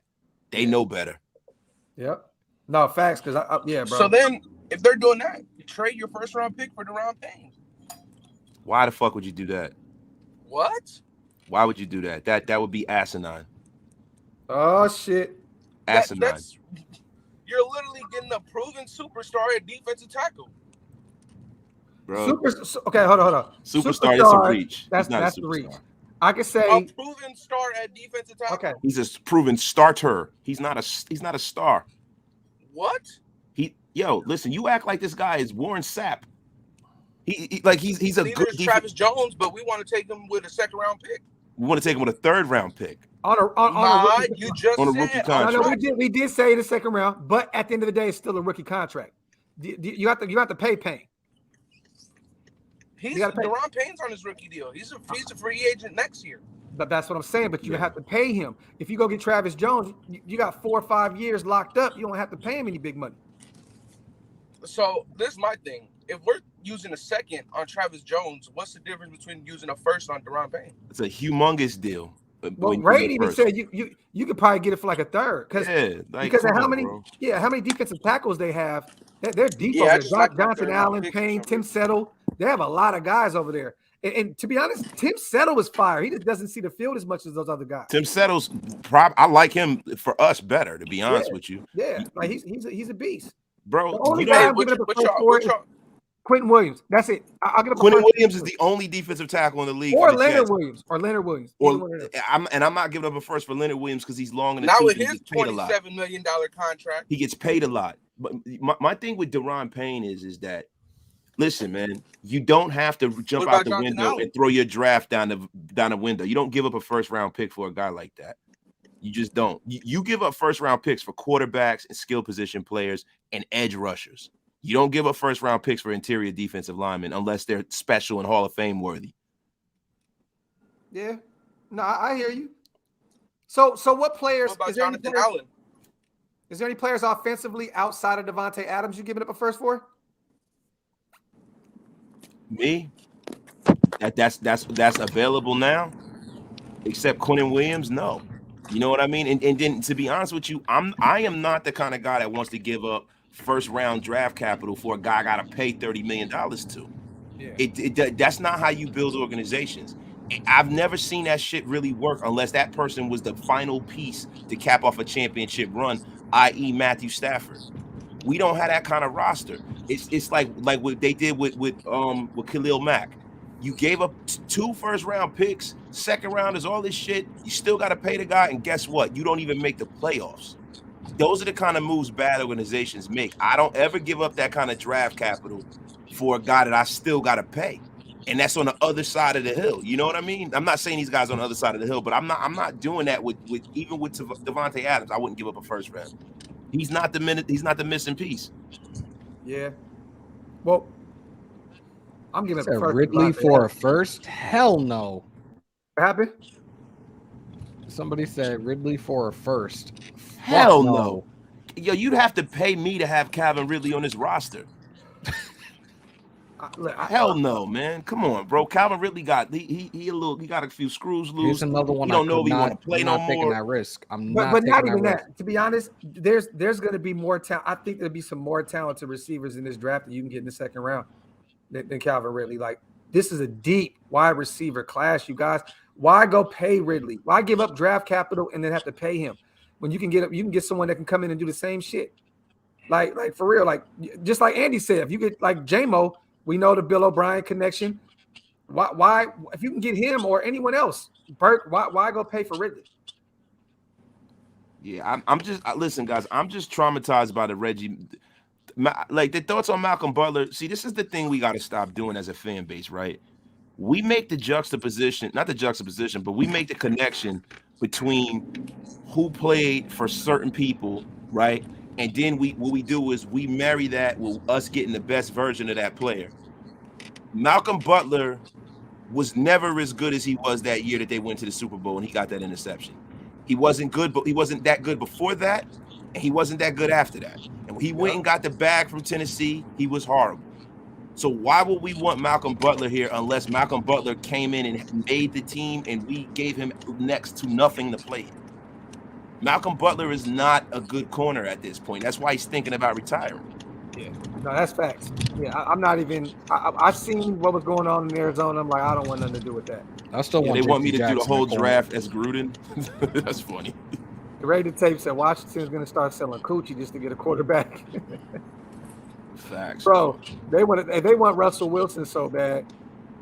They know better. Yep. No, facts, because bro. So then, if they're doing that, trade your first round pick for Tyron Payne. Why the fuck would you do that? What? Why would you do that? That would be asinine. Oh shit. Asinine. You're literally getting a proven superstar at defensive tackle. Bro. Okay, hold on. Superstar is a reach. That's the reach. I could say a proven star at defensive tackle. Okay. He's a proven starter. He's not a star. What? Listen, you act like this guy is Warren Sapp. He's a good Travis Jones, but we want to take him with a second round pick. We want to take him with a third round pick. On a rookie contract. No, we did say in the second round, but at the end of the day, it's still a rookie contract. You have to pay Payne. Tyron Payne's on his rookie deal. He's a free agent next year. But that's what I'm saying. But you have to pay him. If you go get Travis Jones, you got 4 or 5 years locked up. You don't have to pay him any big money. So this is my thing. If we're using a second on Travis Jones, what's the difference between using a first on Tyron Payne? It's a humongous deal. Well, Ray even said you could probably get it for like a third because of how many defensive tackles they have. They're deep over there. Johnson, Allen, Payne, Tim Settle. They have a lot of guys over there. And to be honest, Tim Settle is fire. He just doesn't see the field as much as those other guys. Tim Settle's I like him for us better, to be honest with you. Yeah, like he's a beast. Bro, what Quentin Williams. That's it. I'll give up. Quentin Williams is the only defensive tackle in the league. Or Leonard Williams. I'm not giving up a first for Leonard Williams because he's long in the Not tooth. with his $27 million contract. He gets paid a lot. But my thing with Daron Payne is that, listen, man, you don't have to jump out the window and throw your draft down the window. You don't give up a first round pick for a guy like that. You just don't. You give up first round picks for quarterbacks and skill position players and edge rushers. You don't give up first round picks for interior defensive linemen unless they're special and Hall of Fame worthy. Yeah, no, I hear you. So what players? What about Jonathan Allen? Is there any players offensively outside of Devontae Adams you giving up a first for? Me? That's available now, except Quentin Williams. No, you know what I mean. And then to be honest with you, I am not the kind of guy that wants to give up first round draft capital for a guy I got to pay $30 million to. Yeah. That's not how you build organizations. I've never seen that shit really work unless that person was the final piece to cap off a championship run, i.e. Matthew Stafford. We don't have that kind of roster. It's like what they did with Khalil Mack. You gave up 2 first round picks, second round is all this shit. You still got to pay the guy, and guess what? You don't even make the playoffs. Those are the kind of moves bad organizations make. I don't ever give up that kind of draft capital for a guy that I still got to pay. And that's on the other side of the hill. You know what I mean? I'm not saying these guys on the other side of the hill, but I'm not doing that with even with Devontae Adams. I wouldn't give up a first round. He's not the missing piece. Yeah. Well, I'm giving up a first. Ridley for a first? Hell no. What happened? Somebody said Ridley for a first. Hell no. Yo, you'd have to pay me to have Calvin Ridley on this roster. Hell no, man. Come on, bro. Calvin Ridley got he got a few screws loose. Here's another one. You don't know if he want to play no more. Taking that risk. But not even that. To be honest, there's going to be more talent. I think there'll be some more talented receivers in this draft that you can get in the second round than Calvin Ridley. Like, this is a deep wide receiver class, you guys. Why go pay Ridley? Why give up draft capital and then have to pay him when you can get someone that can come in and do the same shit? Like for real. Like, just like Andy said, if you get like J-Mo. We know the Bill O'Brien connection. Why if you can get him or anyone else, Bert, why go pay for Ridley? Yeah, I'm just listen, guys. I'm just traumatized by the Reggie, like the thoughts on Malcolm Butler. See, this is the thing we got to stop doing as a fan base, right? We make the juxtaposition, not the juxtaposition, but we make the connection between who played for certain people, right? And then what we do is we marry that with us getting the best version of that player. Malcolm Butler was never as good as he was that year that they went to the Super Bowl and he got that interception. He wasn't good, but he wasn't that good before that, and he wasn't that good after that. And when he went and got the bag from Tennessee, he was horrible. So why would we want Malcolm Butler here unless Malcolm Butler came in and made the team and we gave him next to nothing to play? Malcolm Butler is not a good corner at this point. That's why he's thinking about retiring. Yeah, no, that's facts. Yeah, I'm not even. I've seen what was going on in Arizona. I'm like, I don't want nothing to do with that. I still want. They want me to do the whole draft as Gruden. That's funny. The rated tape said Washington's going to start selling coochie just to get a quarterback. Facts, bro. They want Russell Wilson so bad.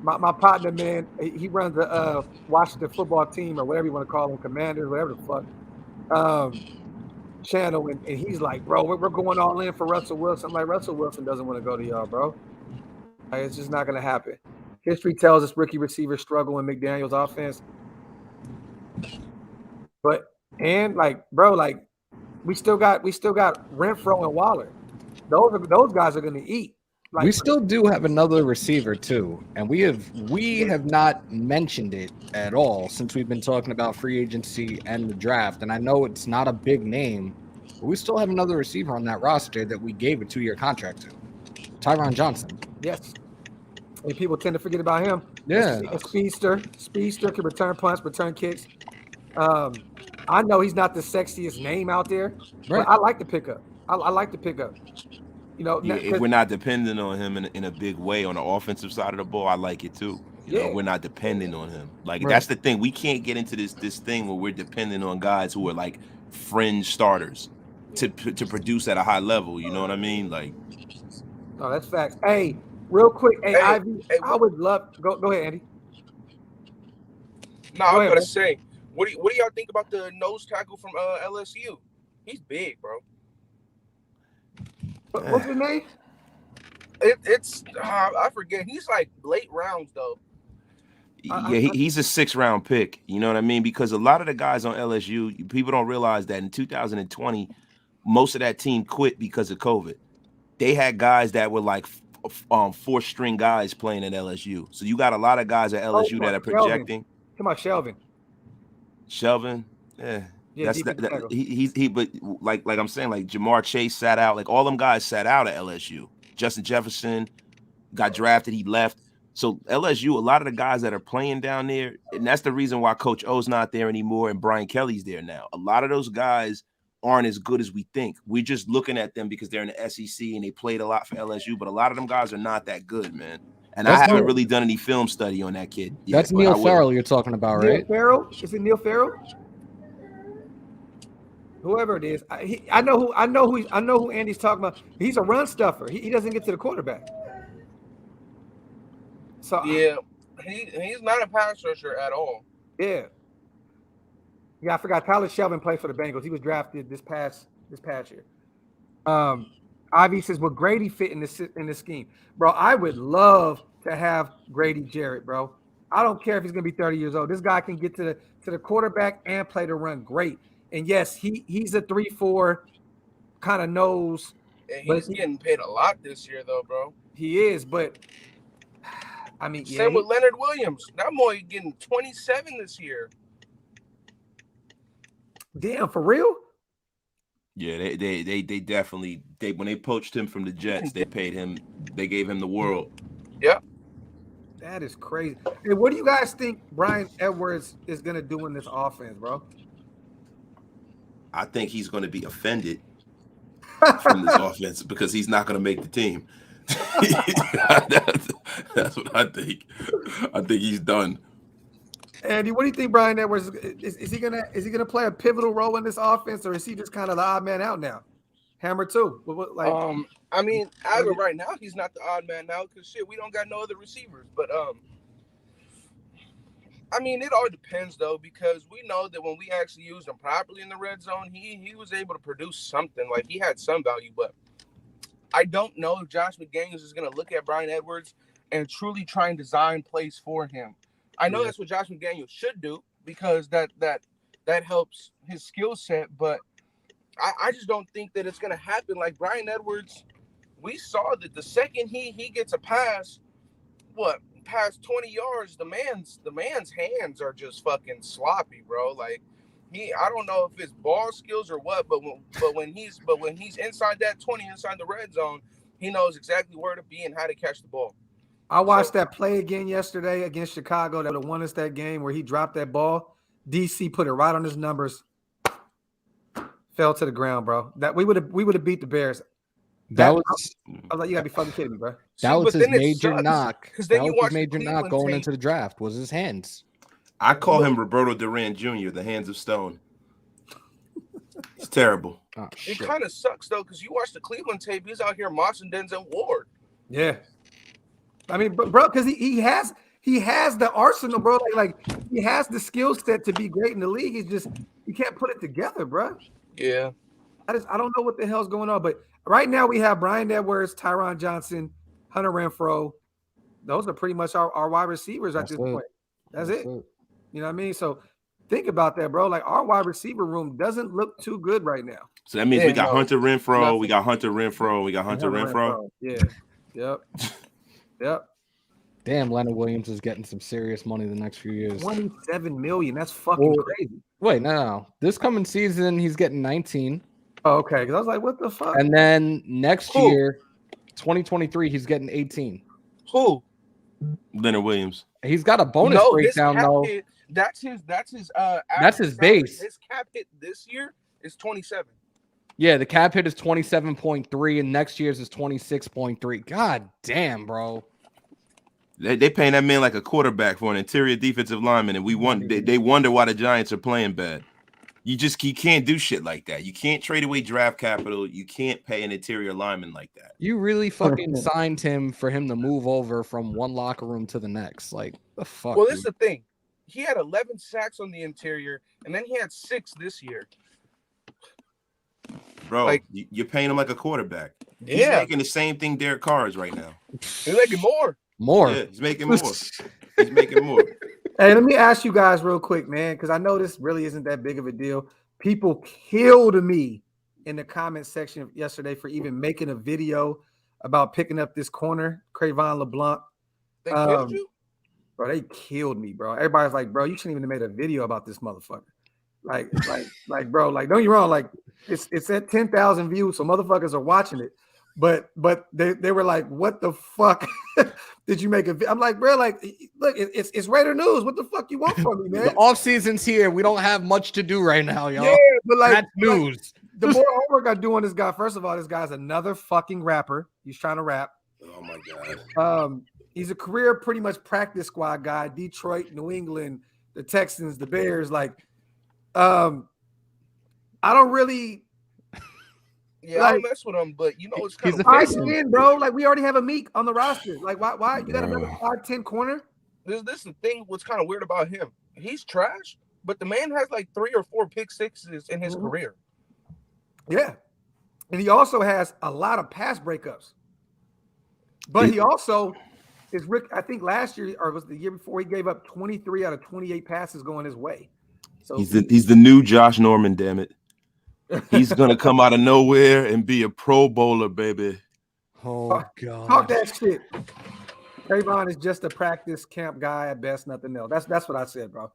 My partner, man, he runs the Washington football team or whatever you want to call them, Commanders, whatever the fuck. Channel, and he's like, bro, we're going all in for Russell Wilson. I'm like, Russell Wilson doesn't want to go to y'all, bro. Like, it's just not going to happen. History tells us rookie receivers struggle in McDaniel's offense. But bro, like we still got Renfro and Waller. Those guys are going to eat. Like, we still do have another receiver too, and we have not mentioned it at all since we've been talking about free agency and the draft. And I know it's not a big name, but we still have another receiver on that roster that we gave a 2-year contract to, Tyron Johnson. Yes, and people tend to forget about him. Yeah, a speedster can return punts, return kicks. I know he's not the sexiest name out there, but I like the pickup. I like the pickup. You know, if we're not dependent on him in a big way on the offensive side of the ball, I like it too. You know, we're not dependent on him. Like, that's the thing. We can't get into this thing where we're dependent on guys who are like fringe starters to produce at a high level. You know what I mean? Like, no, that's facts. Hey, Real quick, hey, Hey, Ivy, hey, I would love go ahead, Andy. No, I Go was ahead, gonna bro. say, what do y'all think about the nose tackle from LSU? He's big, bro. What's his name? It's I forget. He's like late rounds though. Yeah, he's a 6th-round pick. You know what I mean? Because a lot of the guys on LSU, people don't realize that in 2020, most of that team quit because of COVID. They had guys that were like 4th-string guys playing at LSU. So you got a lot of guys at LSU that are projecting. Come on, Shelvin. Shelvin, Yeah, that's defensive tackle. he. But like I'm saying, like Jamar Chase sat out. Like all them guys sat out at LSU. Justin Jefferson got drafted. He left. So LSU, a lot of the guys that are playing down there, and that's the reason why Coach O's not there anymore and Brian Kelly's there now. A lot of those guys aren't as good as we think. We're just looking at them because they're in the SEC and they played a lot for LSU, but a lot of them guys are not that good, man. And I haven't really done any film study on that kid yet. That's Neil Farrell you're talking about, right? Neil Farrell? Is it Neil Farrell? Whoever it is, I know who Andy's talking about. He's a run stuffer. He doesn't get to the quarterback. So yeah, he's not a pass rusher at all. Yeah, I forgot. Tyler Shelvin played for the Bengals. He was drafted this past year. Ivy says, "Will Grady fit in this scheme, bro? I would love to have Grady Jarrett, bro. I don't care if he's gonna be 30 years old. This guy can get to the quarterback and play the run great. And yes, he's a 3-4 kind of nose. And he's getting paid a lot this year, though, bro. He is, but I mean, same with Leonard Williams. That boy getting 27 this year. Damn, for real? Yeah, they definitely when they poached him from the Jets, they paid him. They gave him the world. Yeah. That is crazy. Hey, what do you guys think Brian Edwards is gonna do in this offense, bro? I think he's going to be offended from this offense because he's not going to make the team. That's what I think. I think he's done. Andy, what do you think Brian Edwards is he gonna play a pivotal role in this offense, or is he just kind of the odd man out now? Hammer too. I mean, as of right now, he's not the odd man out because shit, we don't got no other receivers. But I mean, it all depends though, because we know that when we actually used him properly in the red zone, he was able to produce something. Like he had some value, but I don't know if Josh McDaniels is going to look at Brian Edwards and truly try and design plays for him. I know that's what Josh McDaniels should do because that helps his skill set, but I just don't think that it's going to happen. Like Brian Edwards, we saw that the second he gets a pass, past 20 yards, the man's hands are just fucking sloppy, bro. Like I don't know if it's ball skills or what, but when he's inside that 20, inside the red zone, he knows exactly where to be and how to catch the ball. I watched that play again yesterday against Chicago that would have won us that game where he dropped that ball. DC put it right on his numbers. Fell to the ground, bro. That we would have beat the Bears. I was like, you gotta be fucking kidding me, bro. That was his major knock. That was his major knock going into the draft was his hands. I call him Roberto Duran Jr., the hands of stone. It's terrible. Oh, it kind of sucks though, because you watch the Cleveland tape, he's out here mossing Denzel Ward. Yeah. I mean, bro, because he has the arsenal, bro. Like he has the skill set to be great in the league. He's just you can't put it together, bro. Yeah. I don't know what the hell's going on, but right now we have Brian Edwards, Tyron Johnson, Hunter Renfrow. Those are pretty much our wide receivers at this point. That's it. You know what I mean? So think about that, bro. Like our wide receiver room doesn't look too good right now. So that means we got Hunter Renfrow, we got Hunter Renfrow. Yeah. Yep. Damn, Leonard Williams is getting some serious money the next few years. $27 million. That's fucking crazy. Wait, no. This coming season, he's getting 19. Oh, okay. Because I was like, what the fuck? And then next year, 2023, he's getting 18. Who? Leonard Williams. He's got a bonus breakdown though. That's his base. His cap hit this year is 27. Yeah, the cap hit is 27.3, and next year's is 26.3. God damn, bro. They paying that man like a quarterback for an interior defensive lineman, and they wonder why the Giants are playing bad. You can't do shit like that. You can't trade away draft capital. You can't pay an interior lineman like that. You really fucking signed him for him to move over from one locker room to the next. Like, the fuck? Well, this is the thing. He had 11 sacks on the interior, and then he had 6 this year. Bro, Like, you're paying him like a quarterback. He's Yeah. making the same thing Derek Carr is right now. He's making more. More. Yeah, he's making more. He's making more. Hey, let me ask you guys real quick, man, because I know this really isn't that big of a deal. People killed me in the comment section yesterday for even making a video about picking up this corner, Crayvon LeBlanc. They killed you? Bro, they killed me, bro. Everybody's like, bro, you shouldn't even have made a video about this motherfucker. Like, bro, like, don't get me wrong, like, it's at 10,000 views, so motherfuckers are watching it. But they were like, what the fuck did you make a video? I'm like, bro, like, look, it's Raider News. What the fuck you want from me, man? The off season's here. We don't have much to do right now, y'all. Yeah, but like, that's news. The more homework I do on this guy, first of all, this guy's another fucking rapper. He's trying to rap. Oh my God. He's a career pretty much practice squad guy. Detroit, New England, the Texans, the Bears. Like, I don't really. Yeah, I don't mess with him, but you know it's kind of I in, bro. Like, we already have a Meek on the roster. Like, why you got another 5'10" corner? This is the thing. What's kind of weird about him? He's trash, but the man has like 3 or 4 pick sixes in his career. Yeah, and he also has a lot of pass breakups. But he also is Rick. I think last year or was the year before, he gave up 23 out of 28 passes going his way. So he's the new Josh Norman. Damn it. He's gonna come out of nowhere and be a Pro Bowler, baby. Oh God! Talk that shit. Trayvon is just a practice camp guy at best, nothing else. That's what I said, bro.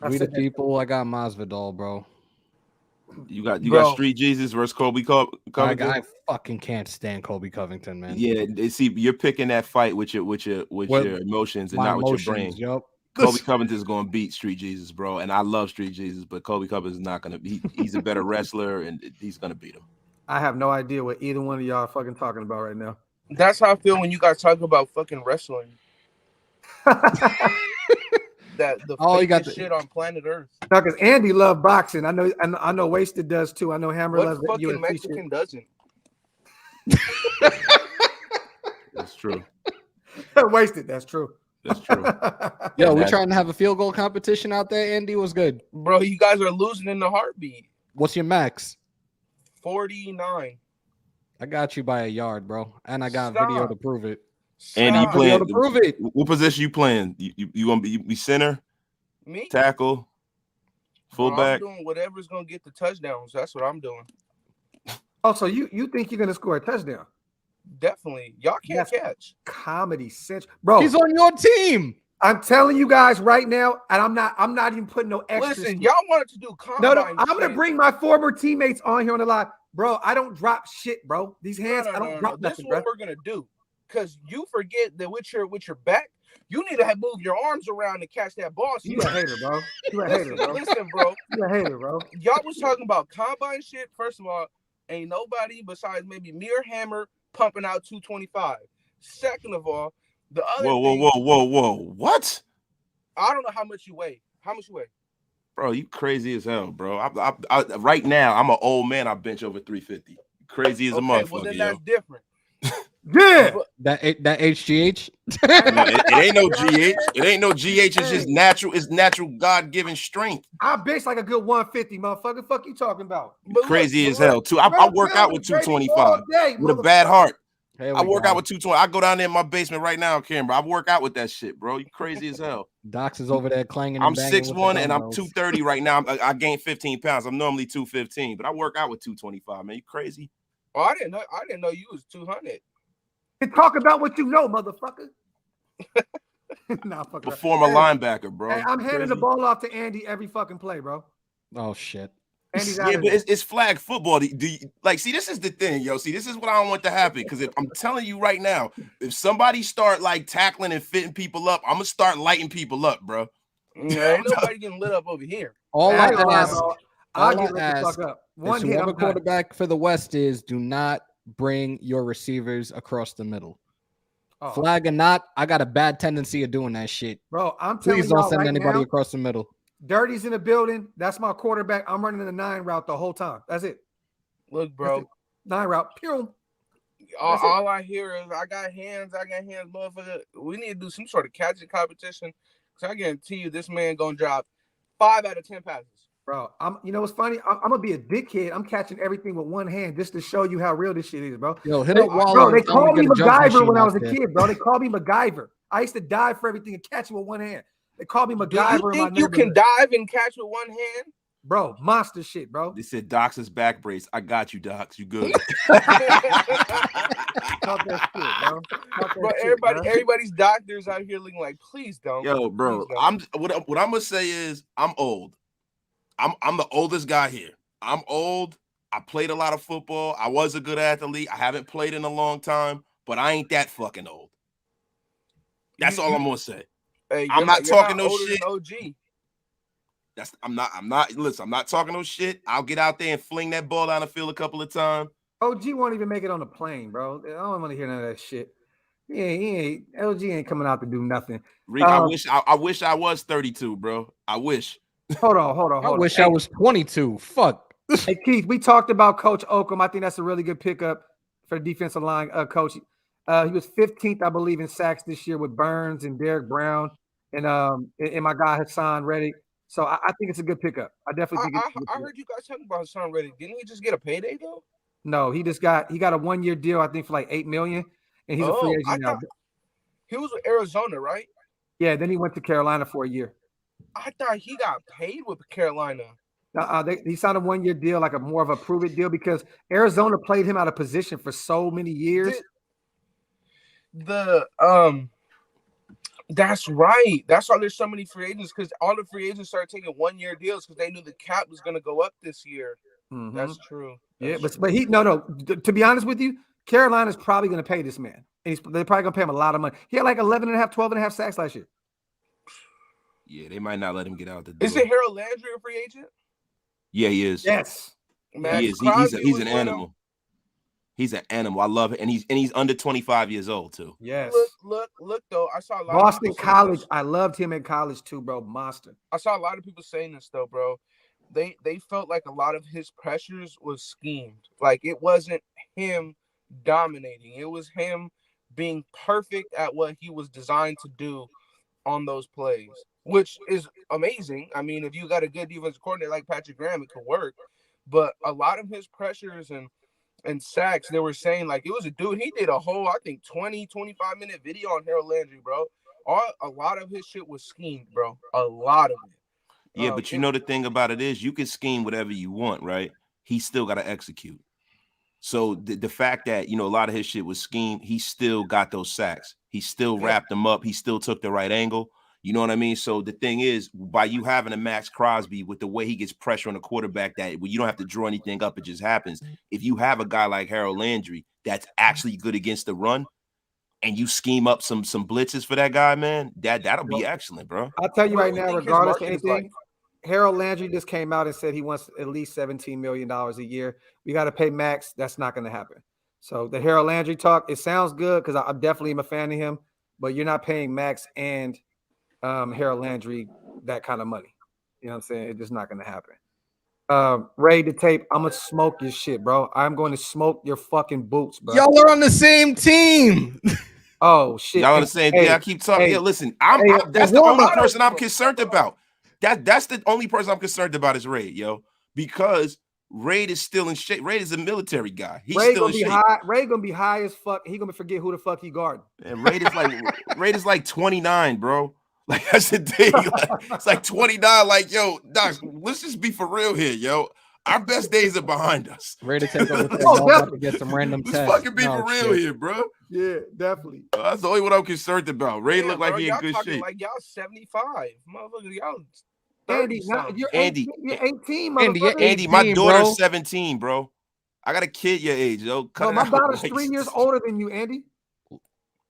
We the people. I got Masvidal, bro. You got Street Jesus versus Kobe Covington. I fucking can't stand Kobe Covington, man. Yeah, see, you're picking that fight with your emotions and not with your brain. Yep. Kobe Covington is going to beat Street Jesus, bro. And I love Street Jesus, but Kobe Covington is not going to be. He's a better wrestler, and he's going to beat him. I have no idea what either one of y'all are fucking talking about right now. That's how I feel when you guys talk about fucking wrestling. You got the shit on planet Earth. No, because Andy loves boxing. I know Wasted does too. I know Hammer loves what fucking UFC Mexican shit. doesn't? That's true. Wasted. That's true. That's true. Yo, we're trying to have a field goal competition out there. Andy was good, bro. You guys are losing in the heartbeat. What's your max? 49. I got you by a yard, bro, and I got video to prove it. Andy, you playing? To prove it. What position you playing? You gonna be center? Me? Tackle? Fullback? I'm doing whatever's gonna get the touchdowns. That's what I'm doing. Oh, so you think you're gonna score a touchdown? Definitely. Y'all can't catch. Comedy Central, bro. He's on your team. I'm telling you guys right now, and I'm not even putting no extra. Listen, y'all wanted to do combine. No, I'm gonna bring my former teammates on here on the live, bro. I don't drop shit, bro. These hands, I don't drop nothing, bro. This is what we're gonna do, because you forget that with your back, you need to move your arms around to catch that ball. So you a hater, bro. You a hater, bro. Listen, bro. You a hater, bro. Y'all was talking about combine shit. First of all, ain't nobody besides maybe me or Hammer pumping out 225. Second of all, the other whoa. What? I don't know how much you weigh. How much you weigh? Bro, you crazy as hell, bro. I right now, I'm an old man. I bench over 350. Crazy as a motherfucker. Well, then that's different. Yeah. That HGH? No, it ain't no GH. It ain't no GH. It's just natural. It's natural God-given strength. I bench like a good 150, motherfucker. Fuck you talking about? Crazy as hell, too. I work out with 225 with a bad heart. I work out with 220. I go down there in my basement right now, Cameron. I work out with that shit, bro. You crazy as hell. Docs is over there clanging. I'm 6'1" and I'm 230 right now. I gained 15 pounds. I'm normally 215, but I work out with 225, man. You crazy? Oh, I didn't know you was 200. Talk about what you know, motherfucker. Nah, fuck a former linebacker, bro. Hey, I'm handing the ball off to Andy every fucking play, bro. Oh shit. Andy's yeah, but it's flag football. Do you see? This is the thing, yo. See, this is what I don't want to happen, because if I'm telling you right now, if somebody start like tackling and fitting people up, I'm gonna start lighting people up, bro. Yeah, ain't nobody getting lit up over here. All I ask, I'll get lit the fuck up. One hit, whoever quarterback for the West is, do not bring your receivers across the middle. Oh. Flag or not, I got a bad tendency of doing that shit. Bro, I'm telling you, please don't send anybody across the middle. Dirty's in the building. That's my quarterback. I'm running the 9 route the whole time. That's it. Look, bro. 9 route. Pew. All I hear is I got hands, motherfucker. We need to do some sort of catching competition. Because I guarantee you this man gonna drop 5 out of 10 passes. Bro, you know what's funny? I'm gonna be a dickhead. I'm catching everything with one hand just to show you how real this shit is, bro. Yo, hit up Waller. Bro, they called me get a jump MacGyver machine when I out was a there. kid, bro. They called me MacGyver. I used to dive for everything and catch it with one hand. They called me Do MacGyver. you in my think you can neighborhood. dive and catch with one hand? Bro, monster shit, bro. They said Doc's back brace. I got you, Docs. You good? Talk that shit, bro. Talk that Bro, shit, bro. everybody's doctors out here looking like, please don't. Yo, bro, Please don't. what I'm gonna say is I'm old. I'm the oldest guy here. I'm old. I played a lot of football. I was a good athlete. I haven't played in a long time, but I ain't that fucking old. That's all I'm gonna say. Hey, I'm not talking no older shit. than OG. I'm not. Listen, I'm not talking no shit. I'll get out there and fling that ball down the field a couple of times. OG won't even make it on the plane, bro. I don't want to hear none of that shit. He ain't. LG ain't coming out to do nothing. Reek, I wish I was 32, bro. I wish. Hold on. I wish I was 22. Fuck. Hey, Keith, we talked about Coach Oakham. I think that's a really good pickup for the defensive line coach. He was 15th, I believe, in sacks this year with Burns and Derek Brown and my guy Hassan Reddick. So I think it's a good pickup. I definitely think I heard you guys talking about Hassan Reddick. Didn't he just get a payday though? No, he got a 1-year deal, I think, for like $8 million, and he's a free agent now. He was with Arizona, right? Yeah, then he went to Carolina for a year. I thought he got paid with Carolina. He signed a 1-year deal, like a more of a prove it deal, because Arizona played him out of position for so many years. That's right. That's why there's so many free agents, because all the free agents started taking 1-year deals because they knew the cap was going to go up this year. Mm-hmm. That's true. But he no. To be honest with you, Carolina's probably going to pay this man. And they're probably going to pay him a lot of money. He had like 12.5 sacks last year. Yeah, they might not let him get out the door. Is it Harold Landry a free agent? Yeah, he is. Yes. Man, he is. He's an animal. He's an animal. I love it. And he's under 25 years old, too. Yes. Look, though. I saw a lot Boston of College. I loved him in college, too, bro. Monster. I saw a lot of people saying this, though, bro. They felt like a lot of his pressures was schemed. Like, it wasn't him dominating. It was him being perfect at what he was designed to do on those plays, which is amazing. I mean, if you got a good defensive coordinator like Patrick Graham, it could work. But a lot of his pressures and sacks, they were saying, like, it was a dude, he did a whole, I think, 20-25-minute video on Harold Landry, bro. A lot of his shit was schemed, bro. A lot of it. Yeah, but you know the thing about it is you can scheme whatever you want, right? He still got to execute. So the fact that, you know, a lot of his shit was schemed, he still got those sacks. He still wrapped them up. He still took the right angle. You know what I mean? So the thing is, by you having a Max Crosby with the way he gets pressure on the quarterback, that you don't have to draw anything up, it just happens. If you have a guy like Harold Landry that's actually good against the run, and you scheme up some blitzes for that guy, man, that'll be excellent, bro. I'll tell you right now, regardless of anything, Harold Landry just came out and said he wants at least $17 million a year. We got to pay Max. That's not going to happen. So the Harold Landry talk, it sounds good because I definitely am a fan of him, but you're not paying Max and Harold Landry that kind of money. You know what I'm saying? It's just not going to happen. Ray the tape, I'm going to smoke your shit, bro. I'm going to smoke your fucking boots, bro. Y'all are on the same team. Oh, shit. Y'all on the same thing. I keep talking. Hey, yeah, listen, that's the only person I'm concerned about. That's the only person I'm concerned about is Ray, yo, because Ray is still in shape. Ray is a military guy. He's still in shape. Ray gonna be high as fuck. He gonna forget who the fuck he guarding. And Ray is like 29, bro. Like that's the thing. Like, it's like 29. Like, yo, Doc, let's just be for real here, yo. Our best days are behind us. Ray to take over. To get some random tests. Let's fucking be for real here, bro. Yeah, definitely. That's the only one I'm concerned about. Ray look like he in good shape. Like y'all 75, motherfucker. Y'all. Andy, you're 18, Andy, my daughter's 17, bro. I got a kid your age, yo. No, my daughter's 3 years older than you, Andy.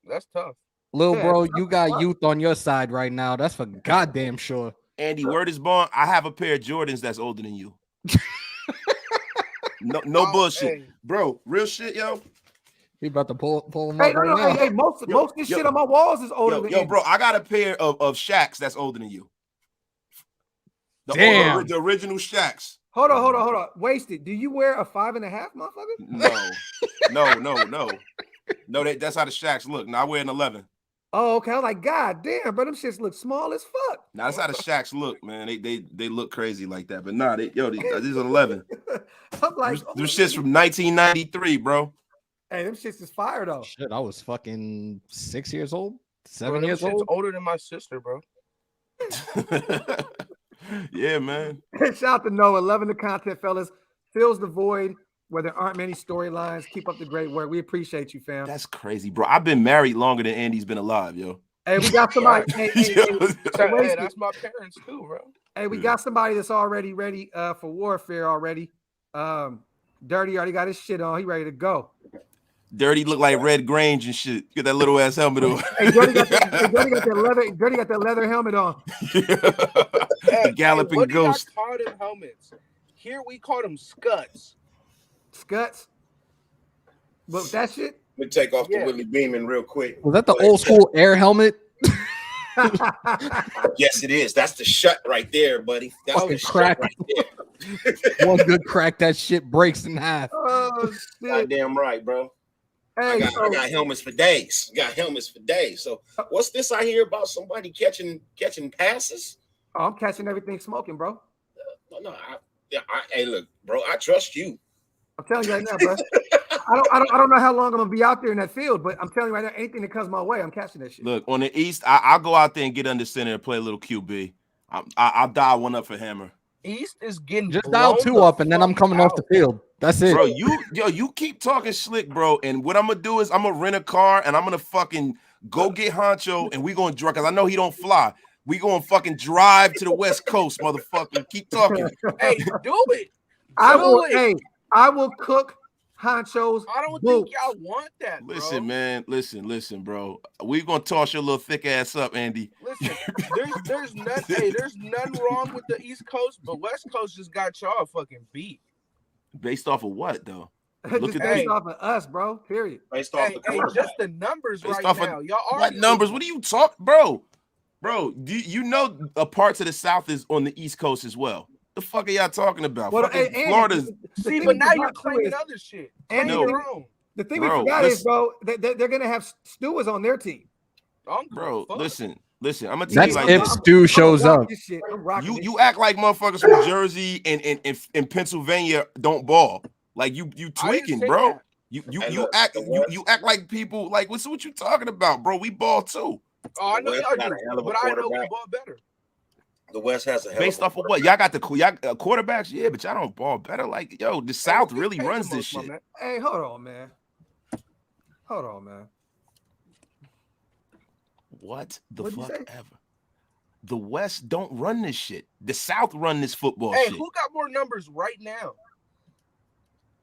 That's tough. Little bro, you got youth on your side right now. That's for goddamn sure. Andy, word is born. I have a pair of Jordans that's older than you. No bullshit, bro. Real shit, yo. He about to pull him up right now. Hey, most of this shit on my walls is older than yo, bro. I got a pair of Shaqs that's older than you. Damn. The original Shaqs. Hold on. Wasted. Do you wear a 5.5, motherfucker? No, that's how the Shaqs look. Now I wear an 11. Oh, okay. I'm like, God damn, bro, them shits look small as fuck. Now that's how the Shaqs look, man. They look crazy like that. But nah, these are 11. I'm like, them shits from 1993, bro. Hey, them shits is fire though. Shit, I was fucking 6 years old, Bro, 7 years old. older than my sister, bro. Yeah, man. Shout out to Noah, loving the content, fellas. Fills the void where there aren't many storylines. Keep up the great work. We appreciate you, fam. That's crazy, bro. I've been married longer than Andy's been alive, yo. Hey, we got somebody. hey, that's my parents too, bro. Hey, we got somebody that's already ready for warfare already. Dirty already got his shit on. He ready to go. Dirty look like Red Grange and shit. Get that little ass helmet on. Hey, Dirty got that leather helmet on. The galloping what ghost. Do y'all call them helmets? Here we call them scuds. Scuds. But that shit. Let me take off the Willie Beeman real quick. Was that the old school air helmet? Yes, it is. That's the shut right there, buddy. That's Fucking the crack. shut right there. One good crack, that shit breaks in half. Oh shit. Goddamn right, bro. Hey, I got helmets for days. So what's this I hear about somebody catching passes? Oh, I'm catching everything smoking, bro. No, hey, look, bro, I trust you. I'm telling you right now, bro. I don't know how long I'm gonna be out there in that field, but I'm telling you right now, anything that comes my way, I'm catching that shit. Look, on the East, I'll go out there and get under center and play a little QB. I'll dial one up for Hammer. East is getting Just dial 2 up, and then I'm coming off the field. That's it, bro. You keep talking slick, bro. And what I'm gonna do is I'm gonna rent a car and I'm gonna fucking go get Honcho, and we gonna drive because I know he don't fly. We gonna fucking drive to the West Coast, motherfucker. Keep talking. Hey, do it. I will cook Honcho's. I don't boots. think y'all want that, bro. Listen, man. Listen, bro. We gonna toss your little thick ass up, Andy. Listen, there's nothing wrong with the East Coast, but West Coast just got y'all fucking beat. Based off of what, though? Just based off of us, bro. Period. Based off the just the numbers based right off now. of Y'all are what numbers? What are you talking, bro? Bro, do you know a parts of the South is on the East Coast as well? The fuck are y'all talking about? Well, Fucking Florida's. See, but now you're claiming other shit. And the thing we forgot is, bro, they're gonna have stewards on their team. Bro, listen. I'm gonna tell That's you like if this. Stu shows up. You act like motherfuckers from Jersey and Pennsylvania don't ball. Like you tweaking, bro. That. You act like people like what's what you talking about, bro? We ball too. Oh, I know y'all do, but I know we ball better. The West has a based off of what y'all got quarterbacks, yeah, but y'all don't ball better. Like the South really runs this shit. Hey, hold on, man. What the fuck ever? The West don't run this shit. The South run this football shit. Hey, who got more numbers right now?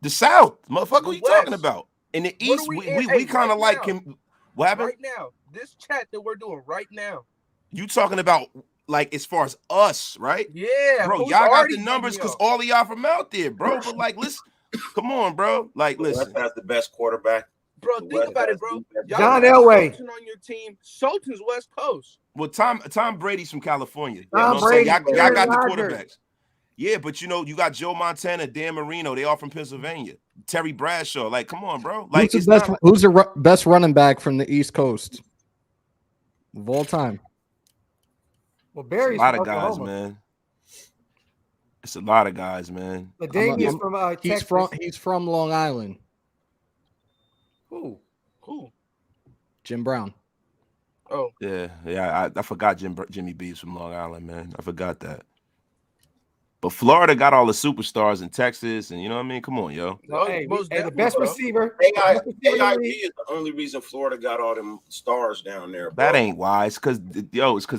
The South, motherfucker. What you talking about? In the East, we kind of like him. What happened? Right now, this chat that we're doing right now. You talking about like as far as us, right? Yeah, bro. Y'all got the numbers because all of y'all from out there, bro. But like, listen, come on, bro. Like, listen. West has the best quarterback. Bro, think about it, bro. John Elway on your team. Sultan's West Coast. Well, Tom Brady's from California. Tom Brady, y'all got the quarterbacks. Yeah, but you got Joe Montana, Dan Marino. They all from Pennsylvania. Terry Bradshaw. Like, come on, bro. Like, who's the best running back from the East Coast of all time? Well, Barry's a lot of guys, man. It's a lot of guys, man. But Davies from Texas. He's from Long Island. Who? Jim Brown. Oh, yeah. I forgot Jimmy B's from Long Island, man. I forgot that. But Florida got all the superstars in Texas, and you know what I mean? Come on, yo. Hey, the best receiver. AIB is the only reason Florida got all them stars down there, bro. That ain't why. It's because